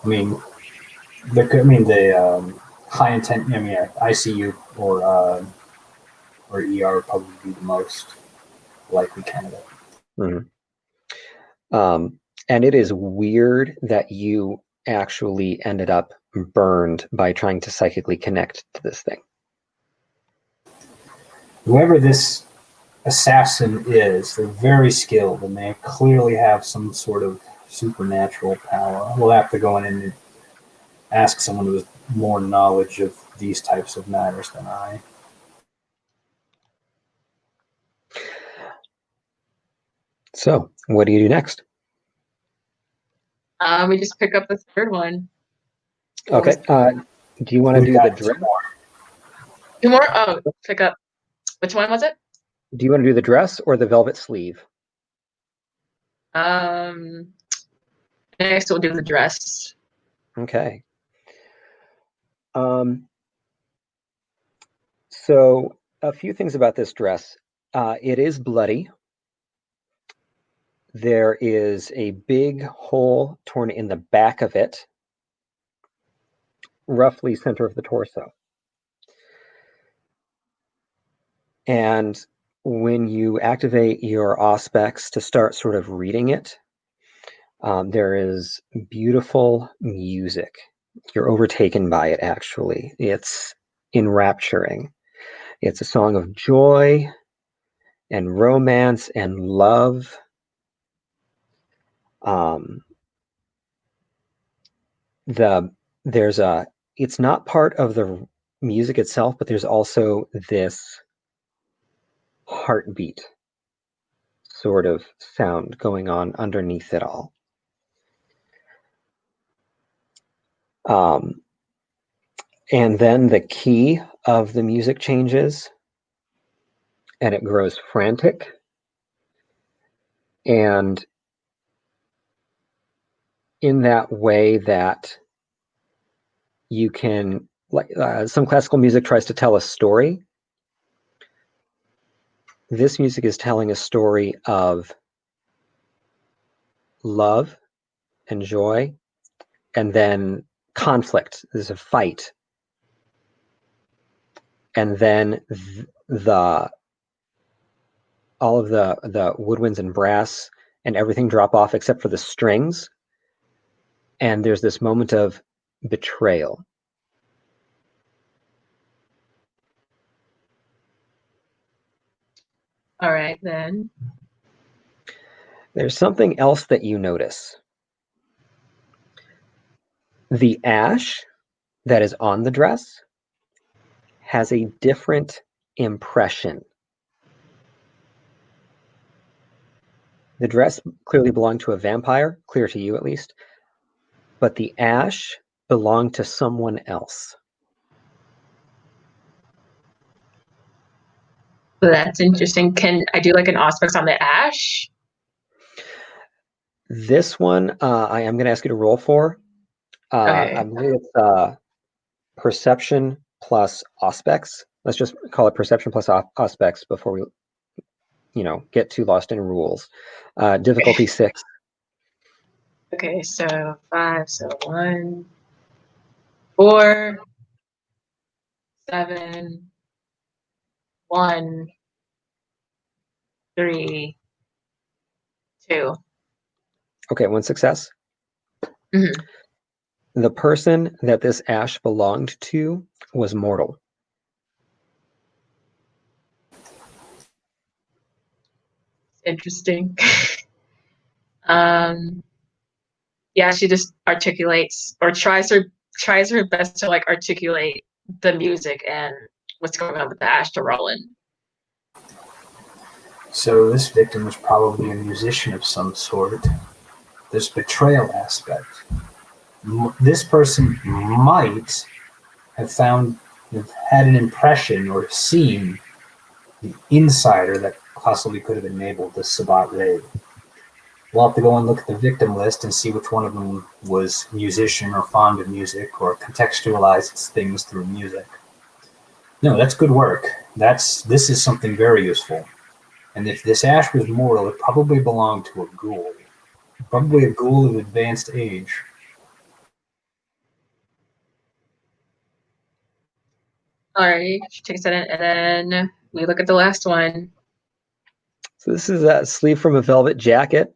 [SPEAKER 4] I mean, the high intent. I mean, yeah, ICU or ER would probably be the most likely candidate.
[SPEAKER 1] And it is weird that you actually ended up burned by trying to psychically connect to this thing.
[SPEAKER 4] Whoever this assassin is, they're very skilled and they clearly have some sort of supernatural power. We'll have to go in and ask someone with more knowledge of these types of matters than I.
[SPEAKER 1] So, what do you do next?
[SPEAKER 3] We just pick up the third one.
[SPEAKER 1] Okay. Do you want to do the dress?
[SPEAKER 3] Two more? Oh, pick up. Which one was it?
[SPEAKER 1] Do you want to do the dress or the velvet sleeve?
[SPEAKER 3] Next we'll do the dress.
[SPEAKER 1] Okay. So a few things about this dress. It is bloody. There is a big hole torn in the back of it, roughly center of the torso. And when you activate your auspex to start sort of reading it, there is beautiful music. You're overtaken by it, actually. It's enrapturing. It's a song of joy and romance and love. It's not part of the music itself, but there's also this heartbeat sort of sound going on underneath it all. And then the key of the music changes and it grows frantic. And in that way that you can, like some classical music tries to tell a story, this music is telling a story of love and joy, and then conflict. There's a fight. And then all of the woodwinds and brass and everything drop off except for the strings. And there's this moment of betrayal.
[SPEAKER 3] All right, then.
[SPEAKER 1] There's something else that you notice. The ash that is on the dress has a different impression. The dress clearly belonged to a vampire, clear to you at least, but the ash belonged to someone else.
[SPEAKER 3] That's interesting. Can I do like an auspex on the ash?
[SPEAKER 1] This one, I am going to ask you to roll for.
[SPEAKER 3] Okay.
[SPEAKER 1] I believe it's perception plus auspex. Let's just call it perception plus auspex before we, get too lost in rules. Difficulty 6.
[SPEAKER 3] Okay, so 5, so 1, 4, 7, 1, 3, 2.
[SPEAKER 1] Okay, 1 success.
[SPEAKER 3] Mm-hmm.
[SPEAKER 1] The person that this ash belonged to was mortal.
[SPEAKER 3] Interesting. Yeah, she just articulates or tries her best to like articulate the music and what's going on with the ash to Roland.
[SPEAKER 4] So this victim was probably a musician of some sort. This betrayal aspect. This person might have had an impression or seen the insider that possibly could have enabled the Sabbat raid. We'll have to go and look at the victim list and see which one of them was musician or fond of music or contextualized things through music. No, that's good work. This is something very useful. And if this ash was mortal, it probably belonged to a ghoul. Probably a ghoul of advanced age.
[SPEAKER 3] Alrighty, she takes it in, and then we look at the last one.
[SPEAKER 1] So this is a sleeve from a velvet jacket.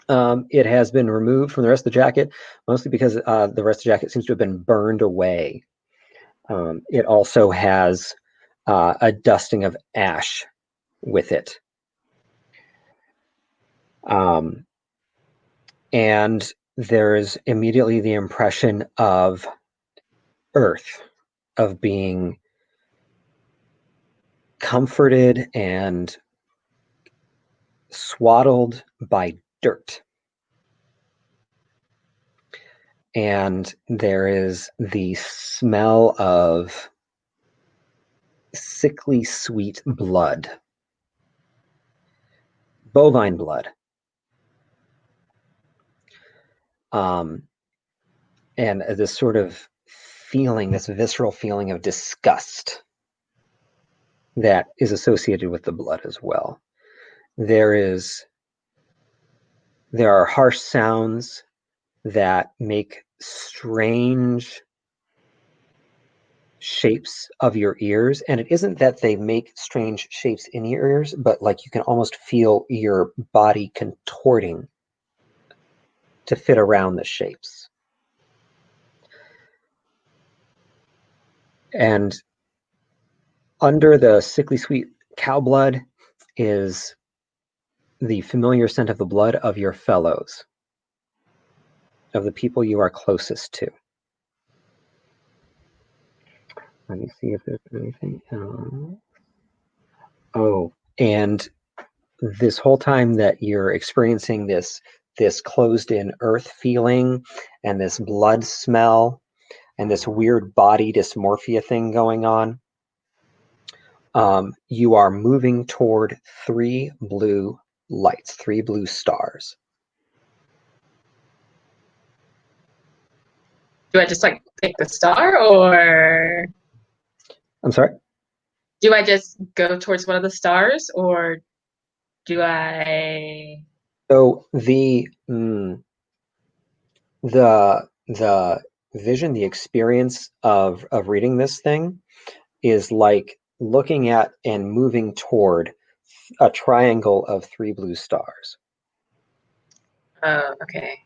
[SPEAKER 1] It has been removed from the rest of the jacket, mostly because the rest of the jacket seems to have been burned away. It also has a dusting of ash with it. And there's immediately the impression of earth, of being comforted and swaddled by dirt. And there is the smell of sickly sweet blood, bovine blood. And this sort of feeling, this visceral feeling of disgust that is associated with the blood as well. There are harsh sounds that make strange shapes of your ears, and it isn't that they make strange shapes in your ears, but like you can almost feel your body contorting to fit around the shapes. And under the sickly sweet cow blood is the familiar scent of the blood of your fellows, of the people you are closest to. Let me see if there's anything else. Oh, and this whole time that you're experiencing this closed-in earth feeling and this blood smell and this weird body dysmorphia thing going on, you are moving toward 3 blue lights, 3 blue stars.
[SPEAKER 3] Do I just like pick the star, or
[SPEAKER 1] I'm sorry?
[SPEAKER 3] do I just go towards one of the stars, or do I?
[SPEAKER 1] So the vision, the experience of reading this thing is like looking at and moving toward a triangle of 3 blue stars.
[SPEAKER 3] Oh, okay.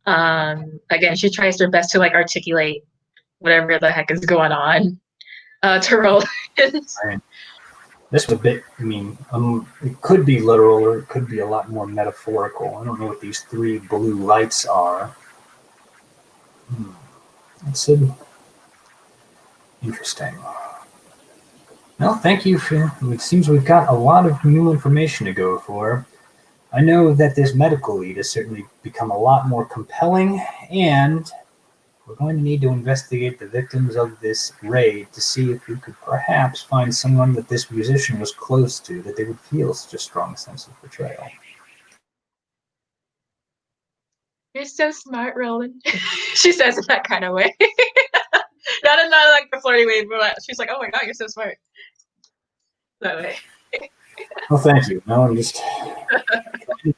[SPEAKER 3] Again, she tries her best to like articulate whatever the heck is going on to Roland.
[SPEAKER 4] Right. This was a bit, it could be literal or it could be a lot more metaphorical. I don't know what these 3 blue lights are. It's interesting. Well, thank you. It seems we've got a lot of new information to go for. I know that this medical lead has certainly become a lot more compelling, and we're going to need to investigate the victims of this raid to see if we could perhaps find someone that this musician was close to, that they would feel such a strong sense of betrayal.
[SPEAKER 3] You're so smart, Roland. She says in that kind of way. not in like the flirty way, but she's like, "Oh my god, you're so smart." That way.
[SPEAKER 4] Well, thank you. No, I'm just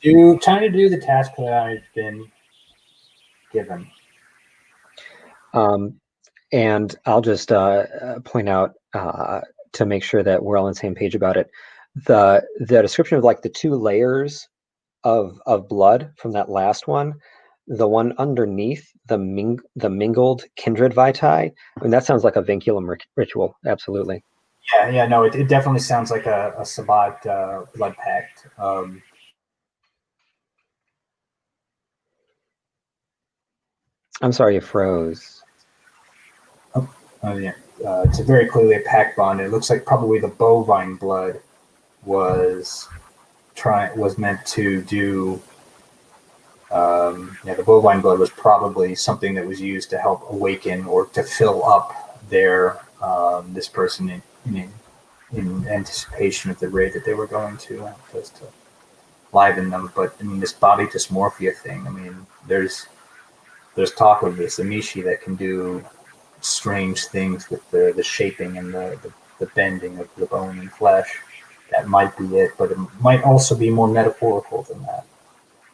[SPEAKER 4] trying to do the task that I've been given.
[SPEAKER 1] And I'll just point out to make sure that we're all on the same page about it. The description of like the 2 layers of blood from that last one, the one underneath the mingled kindred vitae. I mean, that sounds like a vinculum ritual. Absolutely.
[SPEAKER 4] Yeah, no, it definitely sounds like a Sabbat blood pact.
[SPEAKER 1] I'm sorry, you froze.
[SPEAKER 4] Oh yeah, it's very clearly a pact bond. It looks like probably the bovine blood was meant to do. The bovine blood was probably something that was used to help awaken or to fill up their this person in anticipation of the raid that they were going to, just to liven them. But I mean, this body dysmorphia thing. I mean, there's talk of this Amishi that can do strange things with the shaping and the the bending of the bone and flesh. That might be it, but it might also be more metaphorical than that.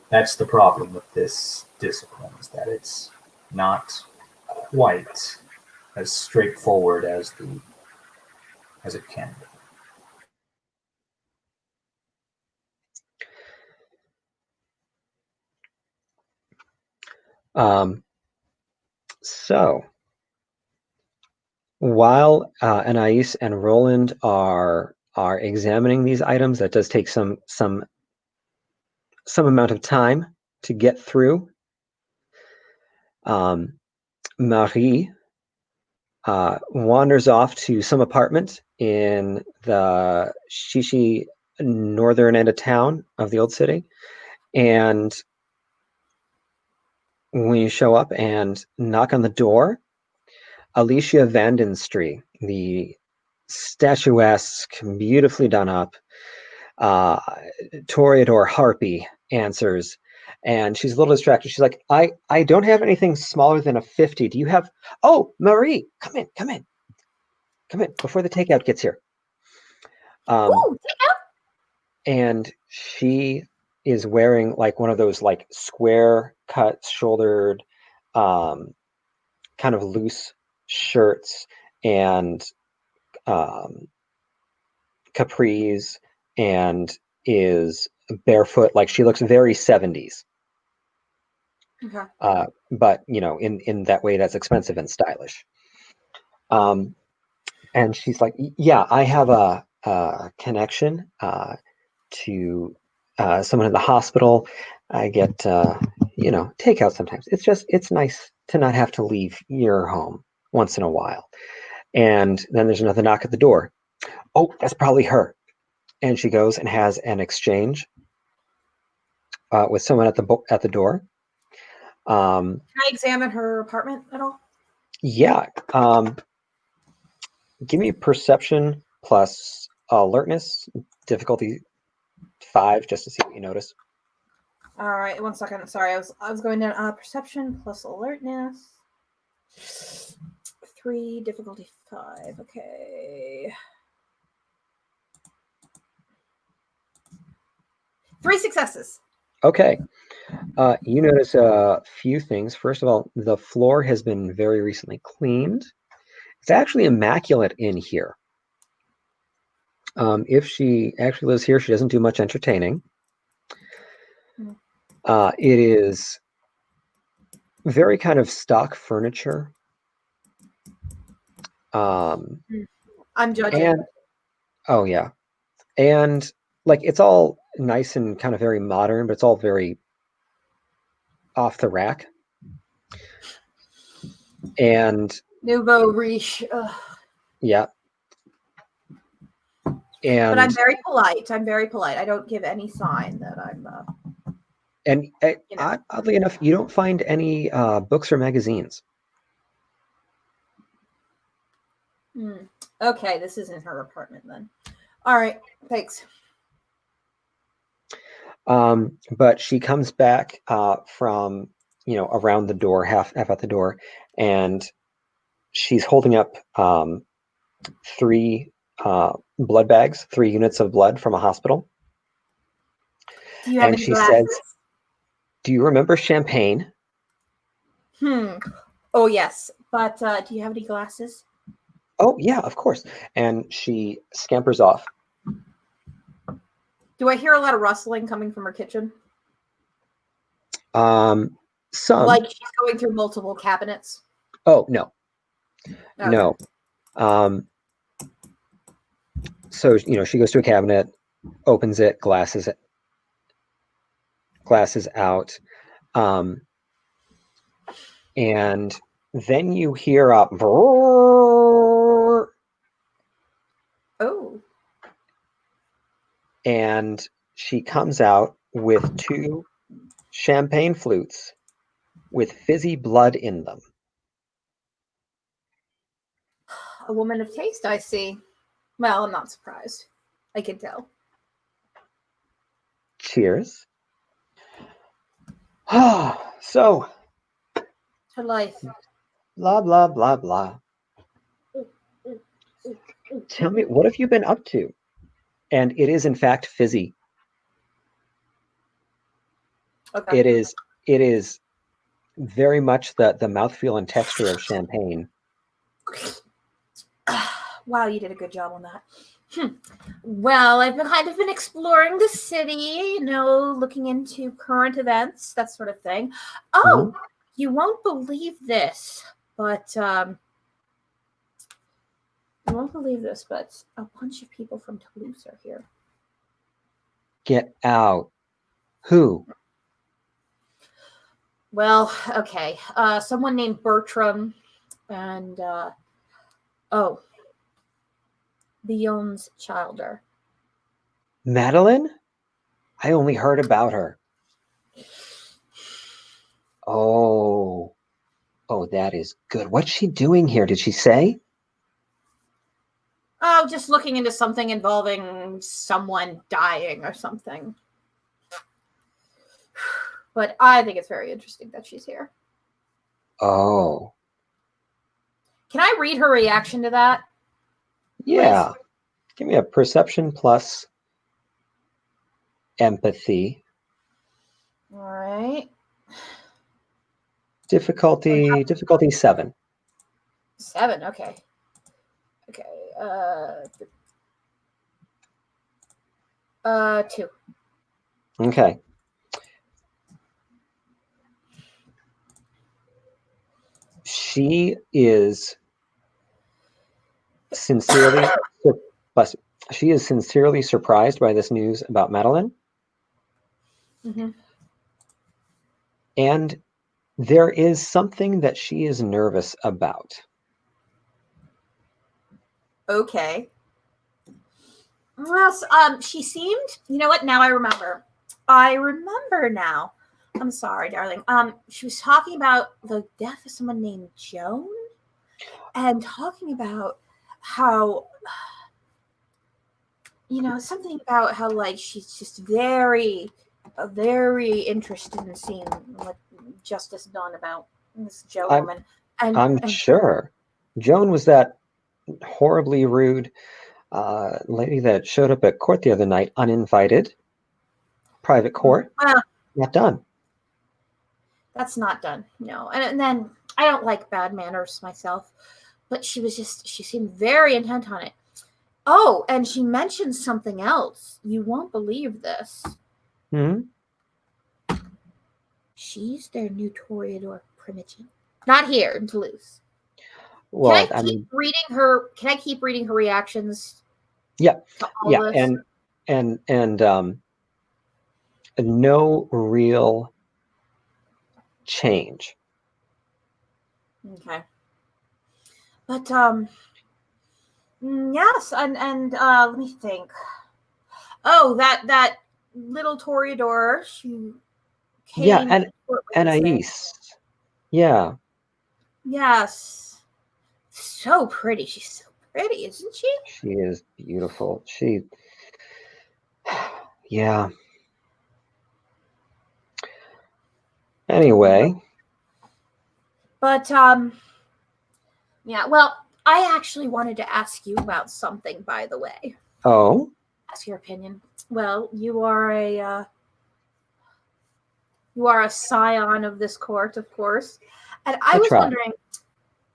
[SPEAKER 4] That's the problem with this discipline, is that it's not quite as straightforward as it can be.
[SPEAKER 1] So while Anais and Roland are examining these items, that does take some amount of time to get through. Marie wanders off to some apartment in the Shishi northern end of town of the old city, and when you show up and knock on the door, Alicia Vandenstree, the statuesque, beautifully done up Toreador harpy, answers, and she's a little distracted. She's like, I don't have anything smaller than a 50. Do you have? Oh, Marie, come in before the takeout gets here.
[SPEAKER 2] Ooh,
[SPEAKER 1] And she is wearing like one of those like square cut shouldered kind of loose shirts and capris, and is barefoot. Like she looks very 70s.
[SPEAKER 2] okay.
[SPEAKER 1] But in that way that's expensive and stylish. And she's like, yeah, I have a connection to someone in the hospital. I get takeout sometimes. It's nice to not have to leave your home once in a while. And then there's another knock at the door. Oh, that's probably her. And she goes and has an exchange with someone at the door.
[SPEAKER 2] Can I examine her apartment at all?
[SPEAKER 1] Yeah. Give me perception plus alertness, difficulty 5, just to see what you notice.
[SPEAKER 2] All right, 1 second. Sorry, I was going down. Perception plus alertness. 3, difficulty 5. Okay. 3 successes.
[SPEAKER 1] Okay. You notice a few things. First of all, the floor has been very recently cleaned. It's actually immaculate in here. If she actually lives here, she doesn't do much entertaining. It is very kind of stock furniture.
[SPEAKER 2] I'm judging.
[SPEAKER 1] And oh yeah, and like it's all nice and kind of very modern, but it's all very off the rack. And
[SPEAKER 2] Nouveau riche. Ugh.
[SPEAKER 1] yeah. And
[SPEAKER 2] but I'm very polite. I don't give any sign that I'm.
[SPEAKER 1] And oddly enough, you don't find any books or magazines.
[SPEAKER 2] Okay, this isn't her apartment then. All right, thanks.
[SPEAKER 1] But she comes back from around the door, half out the door, and she's holding up 3 blood bags, 3 units of blood from a hospital.
[SPEAKER 2] Do you have any glasses?
[SPEAKER 1] Says, "Do you remember champagne?"
[SPEAKER 2] Oh yes, but do you have any glasses?
[SPEAKER 1] Oh yeah, of course. And she scampers off.
[SPEAKER 2] Do I hear a lot of rustling coming from her kitchen?
[SPEAKER 1] Some.
[SPEAKER 2] Like she's going through multiple cabinets.
[SPEAKER 1] Oh no. Okay. No. So she goes to a cabinet, opens it, glasses out, and then you hear a
[SPEAKER 2] oh,
[SPEAKER 1] and she comes out with 2 champagne flutes with fizzy blood in them.
[SPEAKER 2] A woman of taste, I see. Well, I'm not surprised. I can tell.
[SPEAKER 1] Cheers. So.
[SPEAKER 2] Her life.
[SPEAKER 1] Blah, blah, blah, blah. Tell me, what have you been up to? And it is, in fact, fizzy.
[SPEAKER 2] Okay.
[SPEAKER 1] It is very much the mouthfeel and texture of champagne.
[SPEAKER 2] Wow, you did a good job on that. Well, I've been kind of been exploring the city, looking into current events, that sort of thing. Oh, you won't believe this, but a bunch of people from Toulouse are here.
[SPEAKER 1] Get out. Who?
[SPEAKER 2] Well, okay. Someone named Bertram and Lyon's Childer.
[SPEAKER 1] Madeline? I only heard about her. Oh, that is good. What's she doing here? Did she say?
[SPEAKER 2] Oh, just looking into something involving someone dying or something. But I think it's very interesting that she's here.
[SPEAKER 1] Oh.
[SPEAKER 2] Can I read her reaction to that?
[SPEAKER 1] Yeah. Please? Give me a perception plus empathy.
[SPEAKER 2] All right.
[SPEAKER 1] Difficulty 7.
[SPEAKER 2] 7, okay. Okay. 2.
[SPEAKER 1] Okay. She is sincerely surprised by this news about Madeline.
[SPEAKER 2] Mm-hmm.
[SPEAKER 1] And there is something that she is nervous about.
[SPEAKER 2] Okay. Well, she seemed, you know what? Now I remember. Now. I'm sorry, darling. She was talking about the death of someone named Joan, and talking about how, something about how, like, she's just very interested in seeing what justice done about this Joan woman. And
[SPEAKER 1] I'm sure Joan was that horribly rude lady that showed up at court the other night uninvited. Private court.
[SPEAKER 2] Well,
[SPEAKER 1] not done.
[SPEAKER 2] That's not done. No. And then I don't like bad manners myself, but she seemed very intent on it. Oh, and she mentioned something else. You won't believe this. She's their new Toreador Primogen. Not here in Toulouse.
[SPEAKER 1] Well,
[SPEAKER 2] Can I keep reading her reactions?
[SPEAKER 1] Yeah. Yeah. And no real change.
[SPEAKER 2] Okay. But yes, and let me think. Oh, that little Toreador, she came.
[SPEAKER 1] Yeah, and Anais. Yeah.
[SPEAKER 2] Yes. So pretty. She's so pretty, isn't she?
[SPEAKER 1] She is beautiful. Yeah. Anyway.
[SPEAKER 2] But yeah, well, I actually wanted to ask you about something, by the way.
[SPEAKER 1] Oh?
[SPEAKER 2] Ask your opinion. Well, you are a scion of this court, of course. And I was wondering,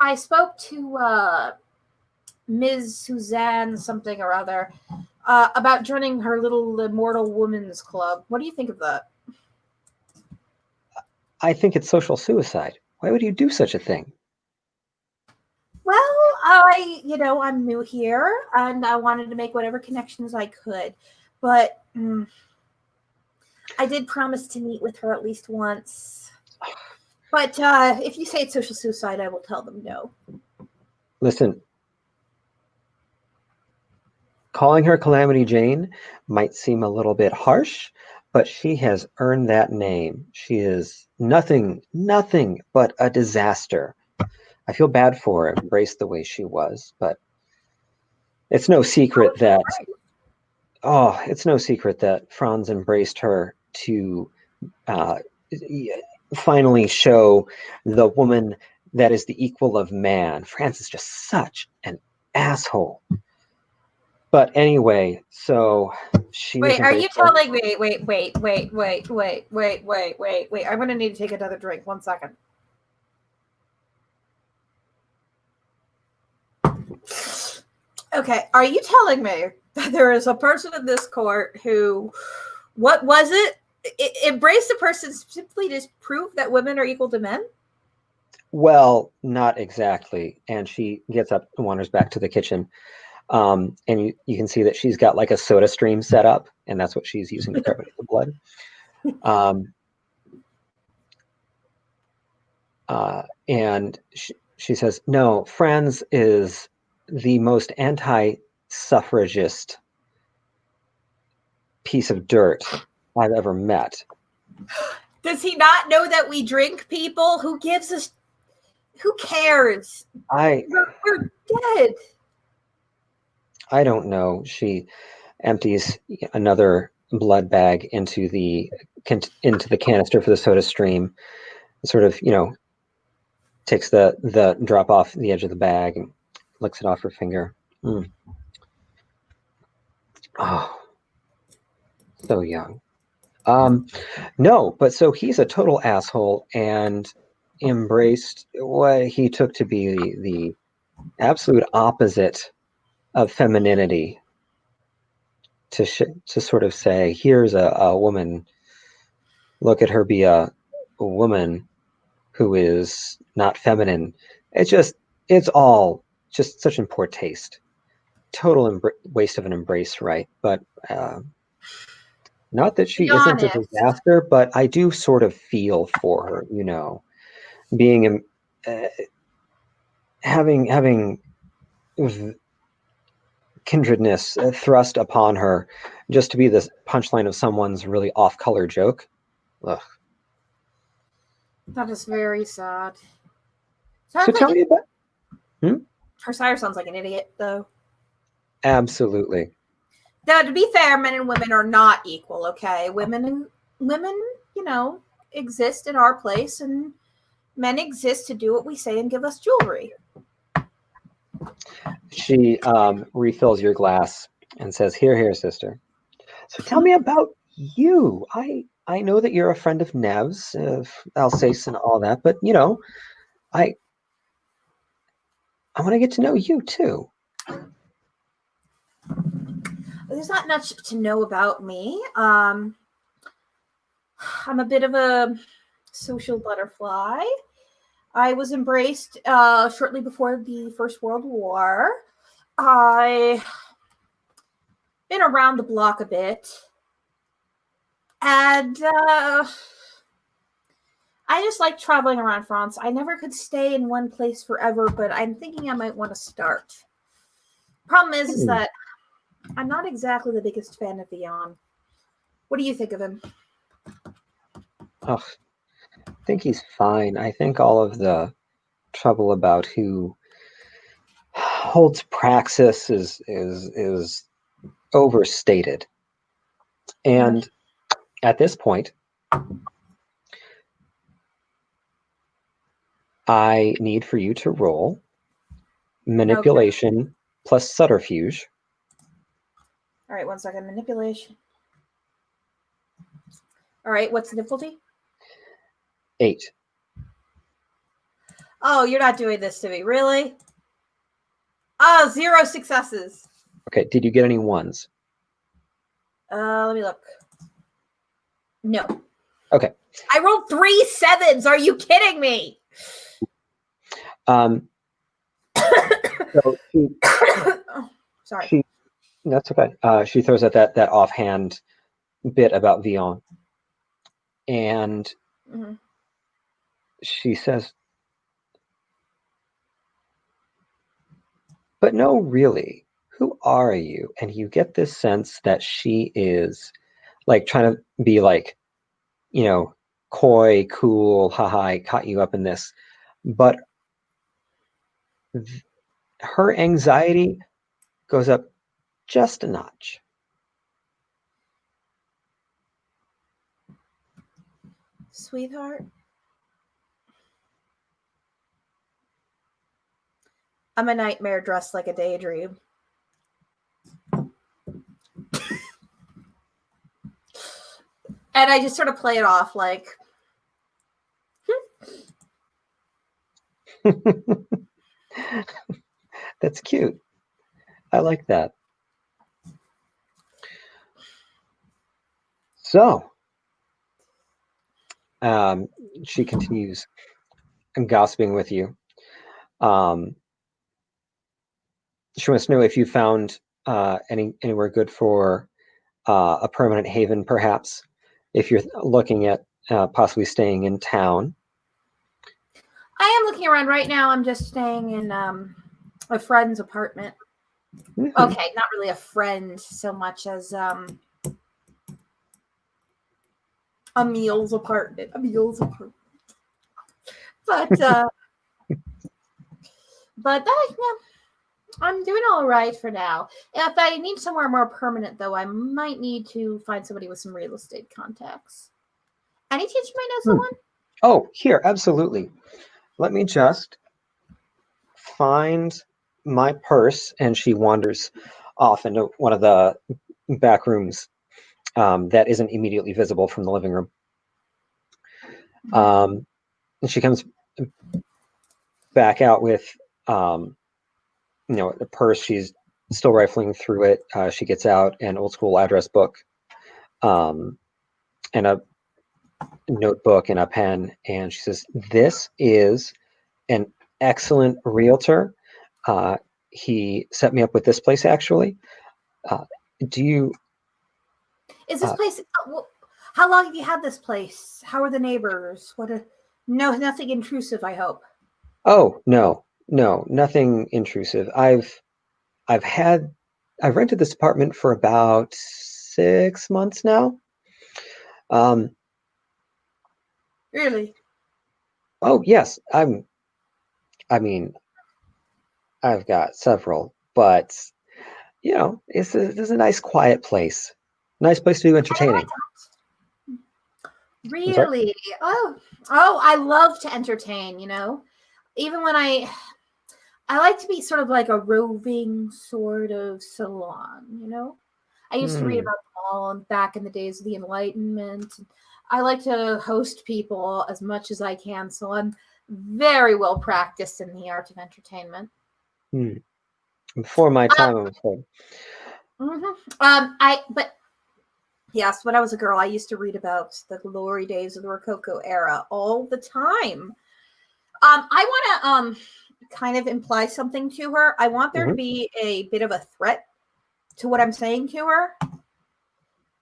[SPEAKER 2] I spoke to Ms. Suzanne something or other about joining her little immortal women's club. What do you think of that?
[SPEAKER 1] I think it's social suicide. Why would you do such a thing?
[SPEAKER 2] Well, I'm new here, and I wanted to make whatever connections I could. But I did promise to meet with her at least once. But if you say it's social suicide, I will tell them no.
[SPEAKER 1] Listen, calling her Calamity Jane might seem a little bit harsh, but she has earned that name. She is nothing but a disaster. I feel bad for her, embraced the way she was, but it's no secret that Franz embraced her to finally show the woman that is the equal of man. Franz is just such an asshole. But anyway, so she was
[SPEAKER 2] Wait, are you
[SPEAKER 1] embraced by-
[SPEAKER 2] telling me? Wait. I'm gonna need to take another drink. 1 second. Okay, are you telling me that there is a person in this court who, what was it? Embrace a person simply to prove that women are equal to men?
[SPEAKER 1] Well, not exactly. And she gets up and wanders back to the kitchen. And you can see that she's got like a soda stream set up, and that's what she's using to carbonate the blood. And she says, no, Franz is the most anti-suffragist piece of dirt I've ever met.
[SPEAKER 2] Does he not know that we drink, people? Who gives us? Who cares? We're dead.
[SPEAKER 1] I don't know. She empties another blood bag into the canister for the soda stream, sort of, takes the drop off the edge of the bag and licks it off her finger. Oh, so young. No, but so he's a total asshole and embraced what he took to be the absolute opposite of femininity, to sort of say, here's a woman, look at her be a woman who is not feminine. It's all just such in poor taste. Total waste of an embrace, right? But not that she isn't a disaster, but I do sort of feel for her, being having kindredness thrust upon her just to be this punchline of someone's really off-color joke. Ugh.
[SPEAKER 2] That is very sad.
[SPEAKER 1] So tell me about...
[SPEAKER 2] Her sire sounds like an idiot, though.
[SPEAKER 1] Absolutely.
[SPEAKER 2] Now, to be fair, men and women are not equal, okay? Women, exist in our place, and men exist to do what we say and give us jewelry.
[SPEAKER 1] She refills your glass and says, here, sister. So tell me about you. I know that you're a friend of Nev's, of Alsace and all that, but, I want to get to know you, too.
[SPEAKER 2] There's not much to know about me. I'm a bit of a social butterfly. I was embraced shortly before the First World War. I've been around the block a bit. And I just like traveling around France. I never could stay in one place forever, but I'm thinking I might want to start. Problem is that I'm not exactly the biggest fan of Vion. What do you think of him?
[SPEAKER 1] Oh, I think he's fine. I think all of the trouble about who holds praxis is overstated. And at this point, I need for you to roll manipulation plus subterfuge.
[SPEAKER 2] All right, 1 second. Manipulation. All right, what's the difficulty?
[SPEAKER 1] 8.
[SPEAKER 2] Oh, you're not doing this to me, really? Oh, 0 successes.
[SPEAKER 1] Okay, did you get any 1s?
[SPEAKER 2] Let me look. No.
[SPEAKER 1] Okay.
[SPEAKER 2] I rolled 3 7s. Are you kidding me?
[SPEAKER 1] So she,
[SPEAKER 2] oh, sorry.
[SPEAKER 1] That's okay. She throws out that offhand bit about Vion. And she says, but no, really, who are you? And you get this sense that she is like trying to be like, coy, cool, haha, I caught you up in this. But her anxiety goes up just a notch.
[SPEAKER 2] Sweetheart, I'm a nightmare dressed like a daydream. And I just sort of play it off like,
[SPEAKER 1] That's cute. I like that. So, she continues gossiping with you. She wants to know if you found anywhere good for a permanent haven, perhaps, if you're looking at possibly staying in town.
[SPEAKER 2] I am looking around right now. I'm just staying in a friend's apartment.
[SPEAKER 1] Mhm.
[SPEAKER 2] Okay, not really a friend so much as a meals apartment. But yeah, I'm doing all right for now. If I need somewhere more permanent, though, I might need to find somebody with some real estate contacts. Any chance you might know someone?
[SPEAKER 1] Oh, here, absolutely. Let me just find my purse, and she wanders off into one of the back rooms that isn't immediately visible from the living room. And she comes back out with, the purse. She's still rifling through it. She gets out an old school address book, and a notebook and a pen, and she says, "This is an excellent realtor. He set me up with this place, actually. Do you?"
[SPEAKER 2] Is this place? How long have you had this place? How are the neighbors? No, nothing intrusive, I hope.
[SPEAKER 1] Oh, no, nothing intrusive. I've rented this apartment for about 6 months now.
[SPEAKER 2] Really?
[SPEAKER 1] Oh, yes. I've got several, but this is a nice, quiet place. Nice place to do entertaining.
[SPEAKER 2] Really? Oh, I love to entertain, even when I like to be sort of like a roving sort of salon, I used to read about them all back in the days of the Enlightenment. I like to host people as much as I can, so I'm very well practiced in the art of entertainment.
[SPEAKER 1] Before my time, I'm afraid.
[SPEAKER 2] But yes, when I was a girl, I used to read about the glory days of the Rococo era all the time. I want to kind of imply something to her. I want there to be a bit of a threat to what I'm saying to her.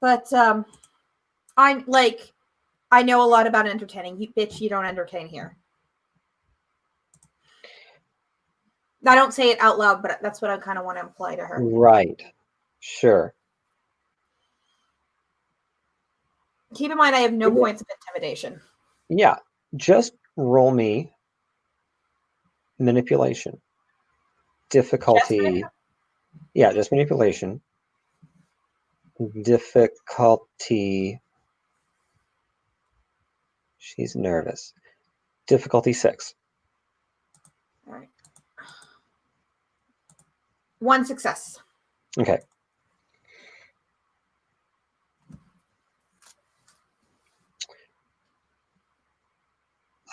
[SPEAKER 2] But I'm like, I know a lot about entertaining. You don't entertain here. I don't say it out loud, but that's what I kind of want to imply to her.
[SPEAKER 1] Right. Sure.
[SPEAKER 2] Keep in mind, I have no points of intimidation.
[SPEAKER 1] Yeah. Just roll me manipulation. Difficulty. Just manipulation. Difficulty. She's nervous. Difficulty 6.
[SPEAKER 2] All right. 1 success.
[SPEAKER 1] Okay.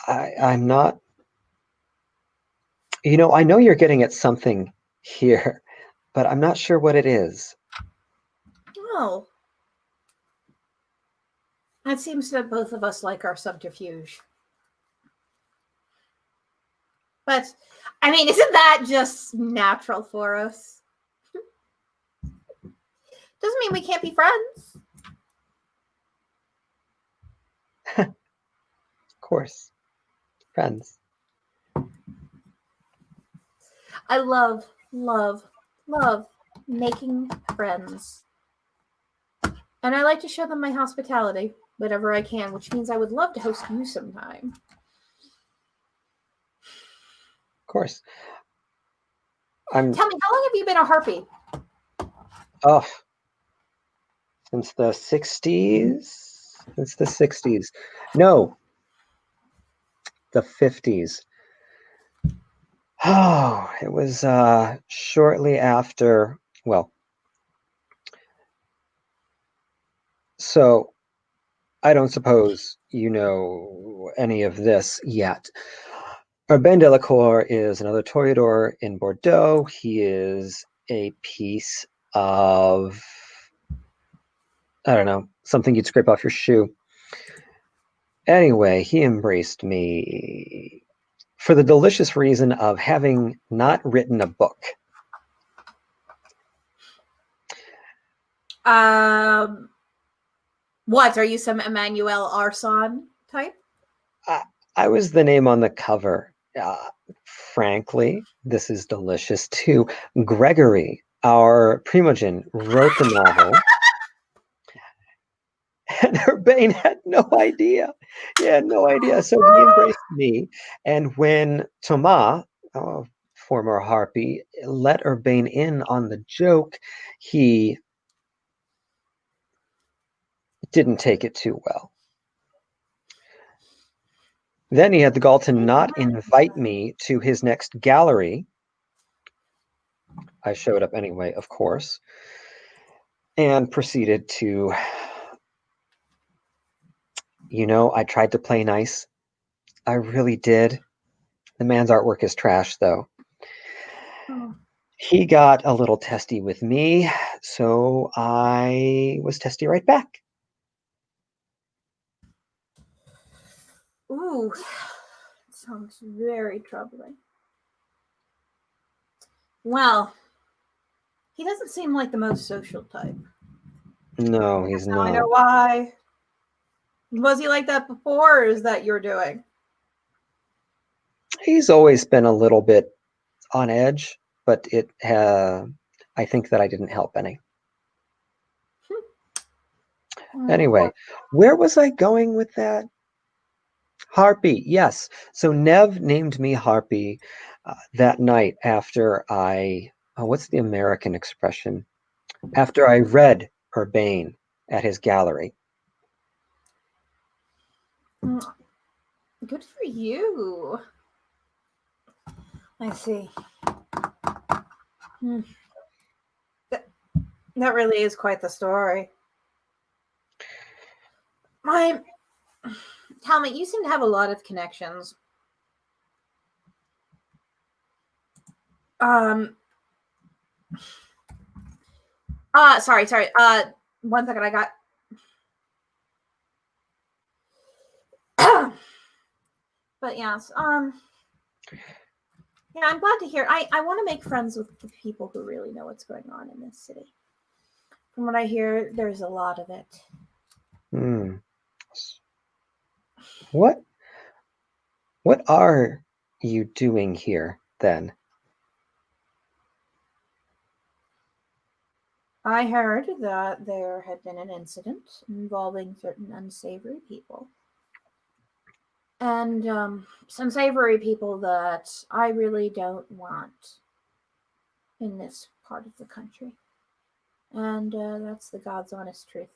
[SPEAKER 1] I'm not. I know you're getting at something here, but I'm not sure what it is.
[SPEAKER 2] Oh. It seems that both of us like our subterfuge. But, I mean, isn't that just natural for us? Doesn't mean we can't be friends.
[SPEAKER 1] Of course. Friends.
[SPEAKER 2] I love making friends. And I like to show them my hospitality whenever I can, which means I would love to host you sometime.
[SPEAKER 1] Of course.
[SPEAKER 2] Tell me, how long have you been a harpy?
[SPEAKER 1] Oh, since the 60s? Since the 60s. No. The 50s. Oh, it was shortly after, well, so I don't suppose you know any of this yet. Urbain Delacour is another toreador in Bordeaux. He is a piece of, I don't know, something you'd scrape off your shoe. Anyway, he embraced me for the delicious reason of having not written a book.
[SPEAKER 2] What, are you some Emmanuel Arson type?
[SPEAKER 1] I was the name on the cover. Frankly, this is delicious too. Gregory, our primogen, wrote the novel. And Urbain had no idea. He had no idea. So he embraced me. And when Thomas, former harpy, let Urbain in on the joke, he didn't take it too well. Then he had the gall to not invite me to his next gallery. I showed up anyway, of course, and proceeded to, I tried to play nice. I really did. The man's artwork is trash, though.
[SPEAKER 2] Oh.
[SPEAKER 1] He got a little testy with me, so I was testy right back.
[SPEAKER 2] Ooh, sounds very troubling. Well, he doesn't seem like the most social type.
[SPEAKER 1] No, he's not.
[SPEAKER 2] I know why. Was he like that before, or is that you're doing?
[SPEAKER 1] He's always been a little bit on edge, but I think that I didn't help any. Anyway, where was I going with that? Harpy, yes. So Nev named me Harpy that night after what's the American expression? After I read Urbain at his gallery.
[SPEAKER 2] Good for you. I see. That really is quite the story. Tell me, you seem to have a lot of connections. Sorry. One second, I got. But yes, yeah, I'm glad to hear. I want to make friends with the people who really know what's going on in this city. From what I hear, there's a lot of it.
[SPEAKER 1] What are you doing here then?
[SPEAKER 2] I heard that there had been an incident involving certain unsavory people. And some savory people that I really don't want in this part of the country. And that's the God's honest truth.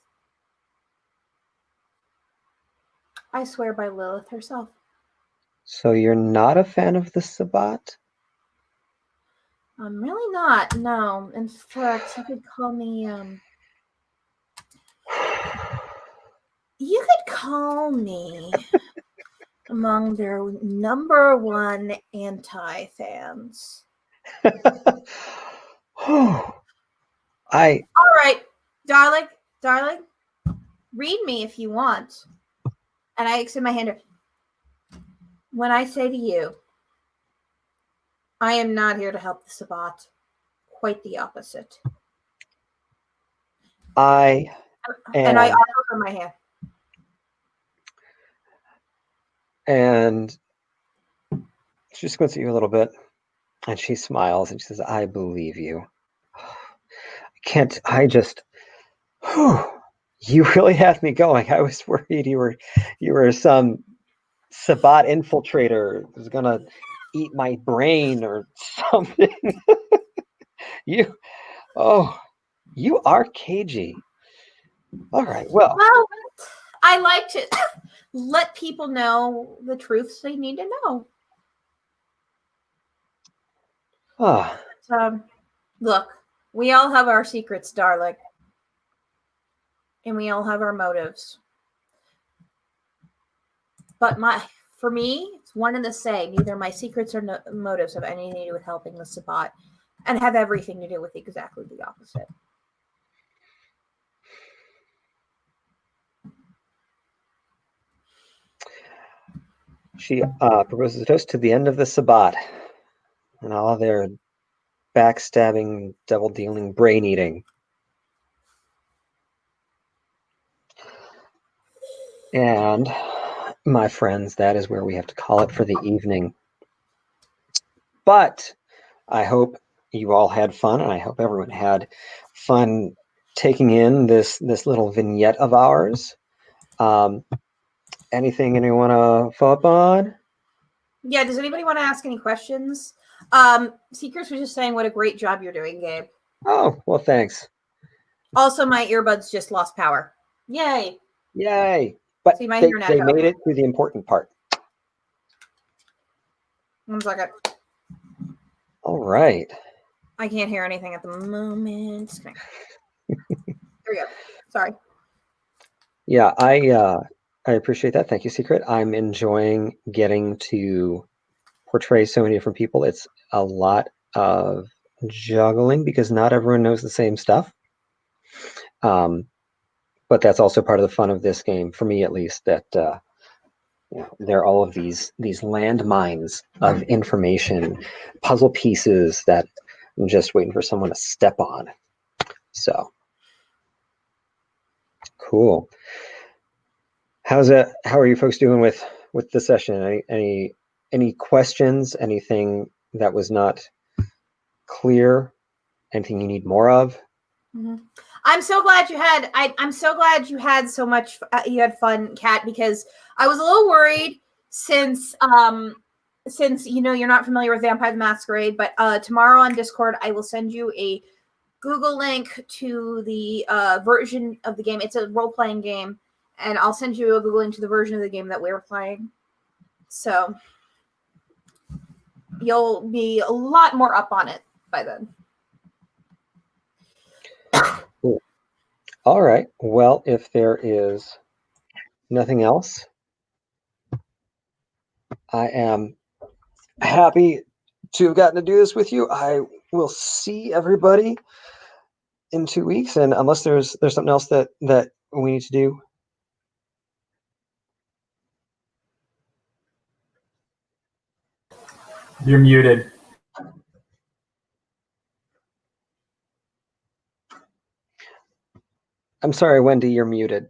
[SPEAKER 2] I swear by Lilith herself.
[SPEAKER 1] So you're not a fan of the Sabbat?
[SPEAKER 2] I'm really not, no. In fact, you could call me, among their number one anti-fans.
[SPEAKER 1] All
[SPEAKER 2] right, darling, read me if you want. And I extend my hand. When I say to you, I am not here to help the Sabbat. Quite the opposite. And I offer her my hand.
[SPEAKER 1] And she squints at you a little bit, and she smiles and she says, "I believe you. You really had me going. I was worried you were some Sabbat infiltrator who's gonna eat my brain or something." You are cagey. All right, well,
[SPEAKER 2] I like to let people know the truths they need to know. Look, we all have our secrets, darling. And we all have our motives. but for me, it's one and the same. Neither my secrets or motives have anything to do with helping the Sabbat, and have everything to do with exactly the opposite.
[SPEAKER 1] She proposes a toast to the end of the Sabbat and all their backstabbing, double-dealing, brain-eating. And, my friends, that is where we have to call it for the evening. But I hope you all had fun, and I hope everyone had fun taking in this little vignette of ours. Anything anyone want to follow up on?
[SPEAKER 2] Yeah, does anybody want to ask any questions? Secrets was just saying what a great job you're doing, Gabe.
[SPEAKER 1] Oh, well, thanks.
[SPEAKER 2] Also, my earbuds just lost power. Yay.
[SPEAKER 1] Yay. But
[SPEAKER 2] See, my
[SPEAKER 1] they
[SPEAKER 2] internet helped.
[SPEAKER 1] made it through the important part.
[SPEAKER 2] 1 second.
[SPEAKER 1] All right.
[SPEAKER 2] I can't hear anything at the moment. There we go. Sorry.
[SPEAKER 1] Yeah, I appreciate that. Thank you, Secret. I'm enjoying getting to portray so many different people. It's a lot of juggling because not everyone knows the same stuff. But that's also part of the fun of this game, for me at least, that there are all of these landmines of information, puzzle pieces that I'm just waiting for someone to step on. So cool. How are you folks doing with the session? Any questions? Anything that was not clear? Anything you need more of?
[SPEAKER 2] Mm-hmm. I'm so glad you had. I'm so glad you had so much. You had fun, Kat, because I was a little worried since you're not familiar with Vampire the Masquerade. But tomorrow on Discord, I will send you a Google link to the version of the game. It's a role playing game, and I'll send you a Google link to the version of the game that we're playing. So you'll be a lot more up on it by then.
[SPEAKER 1] Cool. All right. Well, if there is nothing else, I am happy to have gotten to do this with you. I will see everybody in 2 weeks, and unless there's something else that we need to do.
[SPEAKER 4] You're muted.
[SPEAKER 1] I'm sorry, Wendy, you're muted.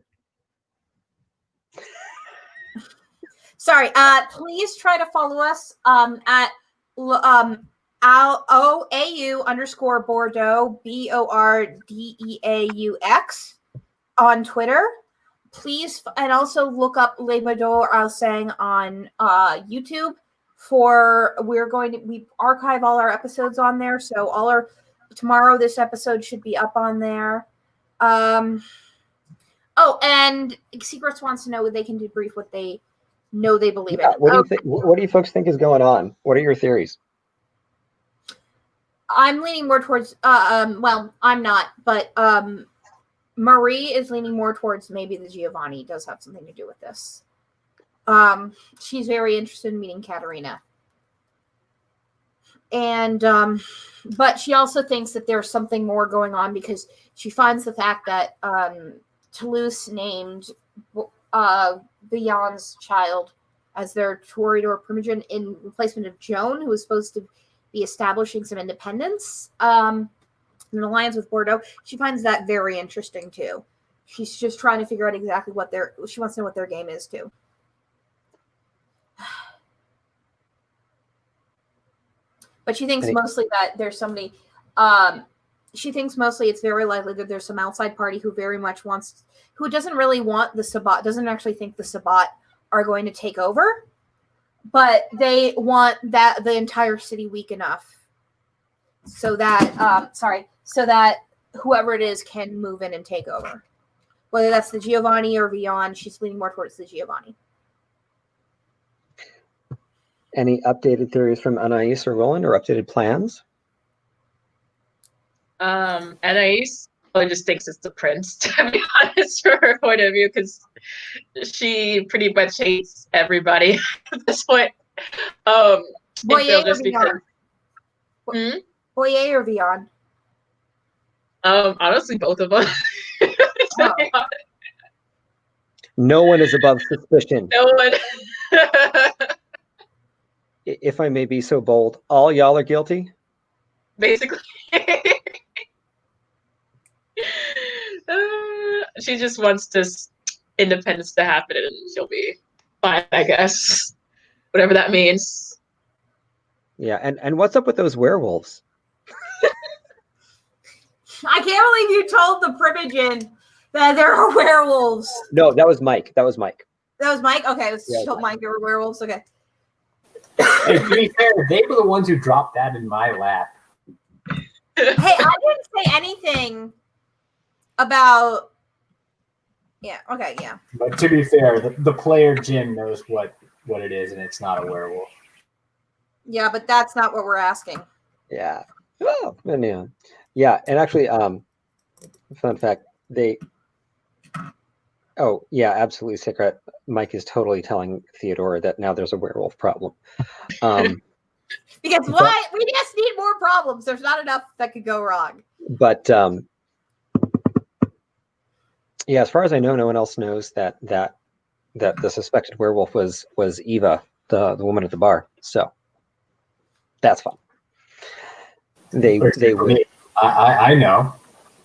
[SPEAKER 2] Sorry. Please try to follow us at OAU_Bordeaux BORDEAUX on Twitter. Please, and also look up Les Bordeaux Aussang on YouTube. We archive all our episodes on there, so tomorrow this episode should be up on there. Oh, and Secrets wants to know they can debrief what they know they believe in.
[SPEAKER 1] What do you think? What do you folks think is going on? What are your theories?
[SPEAKER 2] I'm leaning more towards. Well, I'm not, but Marie is leaning more towards maybe the Giovanni does have something to do with this. She's very interested in meeting Katerina, and but she also thinks that there's something more going on because she finds the fact that Toulouse named Beyond's child as their Toreador Primogen in replacement of Joan, who was supposed to be establishing some independence, an alliance with Bordeaux. She finds that very interesting too. She's just trying to figure out exactly she wants to know what their game is too. But she thinks mostly that there's somebody, she thinks mostly it's very likely that there's some outside party who very much who doesn't really want the Sabbat, doesn't actually think the Sabbat are going to take over, but they want that the entire city weak enough so that, so that whoever it is can move in and take over. Whether that's the Giovanni or beyond, she's leaning more towards the Giovanni.
[SPEAKER 1] Any updated theories from Anais or Roland, or updated plans?
[SPEAKER 3] Anais probably just thinks it's the prince, to be honest, from her point of view, because she pretty much hates everybody at this point.
[SPEAKER 2] Boyer or
[SPEAKER 3] Just because.
[SPEAKER 2] Boyer or Vion?
[SPEAKER 3] Honestly, both of them.
[SPEAKER 2] Oh.
[SPEAKER 1] No one is above suspicion.
[SPEAKER 3] No one.
[SPEAKER 1] If I may be so bold, all y'all are guilty.
[SPEAKER 3] Basically. She just wants this independence to happen, and she'll be fine, I guess. Whatever that means.
[SPEAKER 1] Yeah, and what's up with those werewolves?
[SPEAKER 2] I can't believe you told the Primogen that there are werewolves.
[SPEAKER 1] No, that was Mike. That was Mike.
[SPEAKER 2] That was Mike? Okay,
[SPEAKER 1] Yeah,
[SPEAKER 2] told Mike there were werewolves. Okay.
[SPEAKER 4] Hey, to be fair, they were the ones who dropped that in my lap.
[SPEAKER 2] Hey, I didn't say anything about. Yeah. Okay. Yeah.
[SPEAKER 4] But to be fair, the player Jim knows what it is, and it's not a werewolf.
[SPEAKER 2] Yeah, but that's not what we're asking.
[SPEAKER 1] Yeah. Well, yeah. Yeah, and actually, fun fact, oh, yeah, absolutely secret. Mike is totally telling Theodora that now there's a werewolf problem.
[SPEAKER 2] Because why? We just need more problems. There's not enough that could go wrong.
[SPEAKER 1] But yeah, as far as I know, no one else knows that the suspected werewolf was Eva, the woman at the bar. So that's fun. They would.
[SPEAKER 4] I know,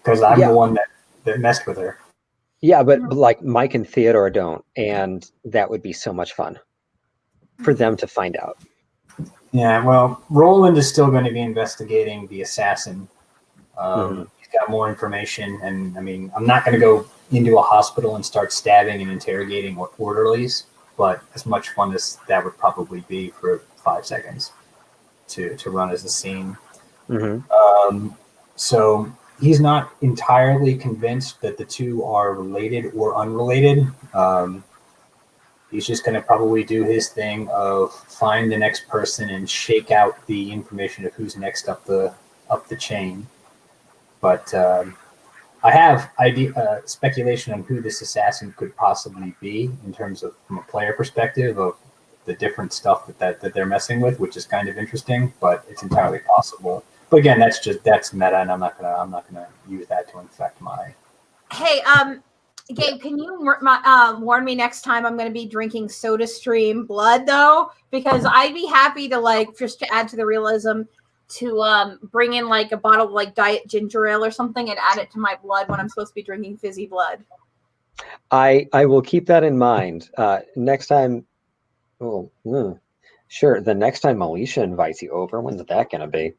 [SPEAKER 4] because I'm the one that messed with her.
[SPEAKER 1] Yeah, but like Mike and Theodore don't, and that would be so much fun for them to find out.
[SPEAKER 4] Yeah, well, Roland is still going to be investigating the assassin. He's got more information, and I mean, I'm not going to go into a hospital and start stabbing and interrogating orderlies, but as much fun as that would probably be for 5 seconds to run as a scene. So he's not entirely convinced that the two are related or unrelated. He's just going to probably do his thing of find the next person and shake out the information of who's next up the chain. But I have speculation on who this assassin could possibly be in terms of from a player perspective of the different stuff that they're messing with, which is kind of interesting, but it's entirely possible. But again, that's meta, and I'm not gonna use that to infect my.
[SPEAKER 2] Hey, Gabe, can you warn me next time I'm going to be drinking SodaStream blood though? Because I'd be happy to just to add to the realism to bring in like a bottle of like diet ginger ale or something and add it to my blood when I'm supposed to be drinking fizzy blood.
[SPEAKER 1] I will keep that in mind next time. Oh, sure. The next time Alicia invites you over, when's that going to be?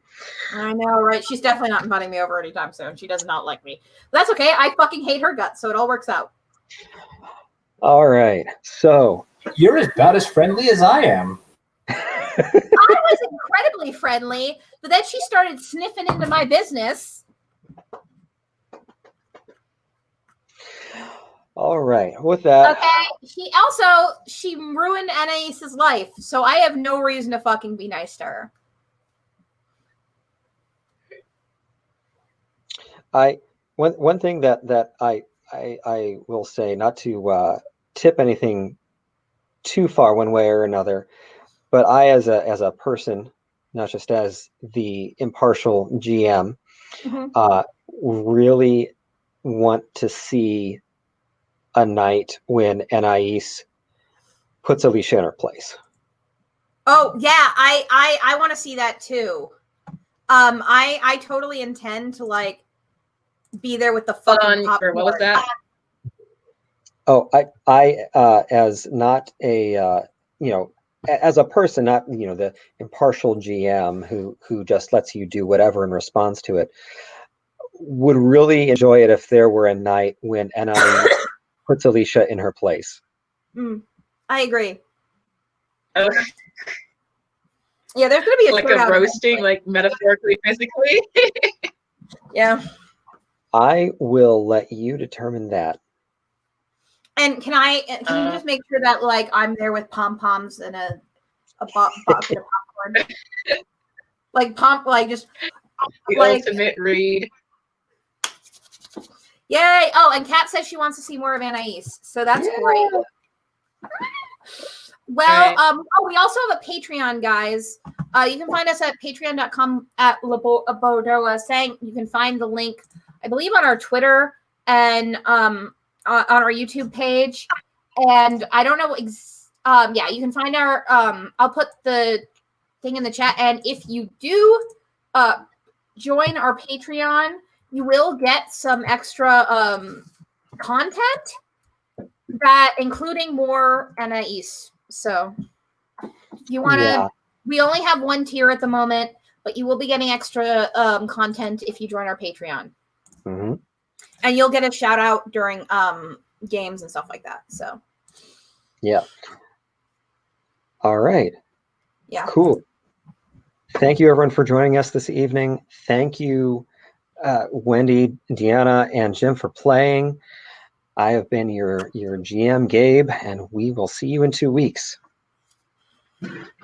[SPEAKER 2] I know, right? She's definitely not inviting me over anytime soon. She does not like me. But that's okay. I fucking hate her guts, so it all works out.
[SPEAKER 1] All right. So
[SPEAKER 4] you're about as friendly as I am.
[SPEAKER 2] I was incredibly friendly, but then she started sniffing into my business.
[SPEAKER 1] All right. With that.
[SPEAKER 2] Okay. She ruined Anais's life, so I have no reason to fucking be nice to her.
[SPEAKER 1] One thing that I will say, not to tip anything too far one way or another, but I as a person, not just as the impartial GM, really want to see a night when Anais puts Alicia in her place.
[SPEAKER 2] Oh yeah, I want to see that too. I totally intend to be there with the fucking popcorn.
[SPEAKER 3] What was that?
[SPEAKER 1] Oh, I as not a as a person, not the impartial GM who just lets you do whatever in response to it, would really enjoy it if there were a night when Anais puts Alicia in her place.
[SPEAKER 2] I agree.
[SPEAKER 3] Okay.
[SPEAKER 2] Yeah, there's gonna be
[SPEAKER 3] a roasting, metaphorically, physically.
[SPEAKER 2] Yeah.
[SPEAKER 1] I will let you determine that.
[SPEAKER 2] And can you just make sure that I'm there with pom poms and a bucket of popcorn,
[SPEAKER 3] the ultimate read.
[SPEAKER 2] Yay! Oh, and Kat says she wants to see more of Anais, so that's great. Well, we also have a Patreon, guys. You can find us at patreon.com at Bordeaux saying you can find the link, I believe, on our Twitter and on our YouTube page. And I don't know, yeah, you can find our, I'll put the thing in the chat. And if you do join our Patreon, you will get some extra content, that including more Anais. So if you want to, we only have one tier at the moment, but you will be getting extra content if you join our Patreon.
[SPEAKER 1] Mm-hmm.
[SPEAKER 2] And you'll get a shout out during games and stuff like that. So
[SPEAKER 1] yeah. All right.
[SPEAKER 2] Yeah.
[SPEAKER 1] Cool. Thank you, everyone, for joining us this evening. Thank you, Wendy, Deanna, and Jim for playing. I have been your GM, Gabe, and we will see you in 2 weeks.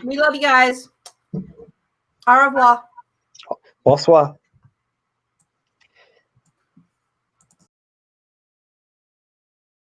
[SPEAKER 2] We love you guys. Au revoir.
[SPEAKER 1] Bonsoir.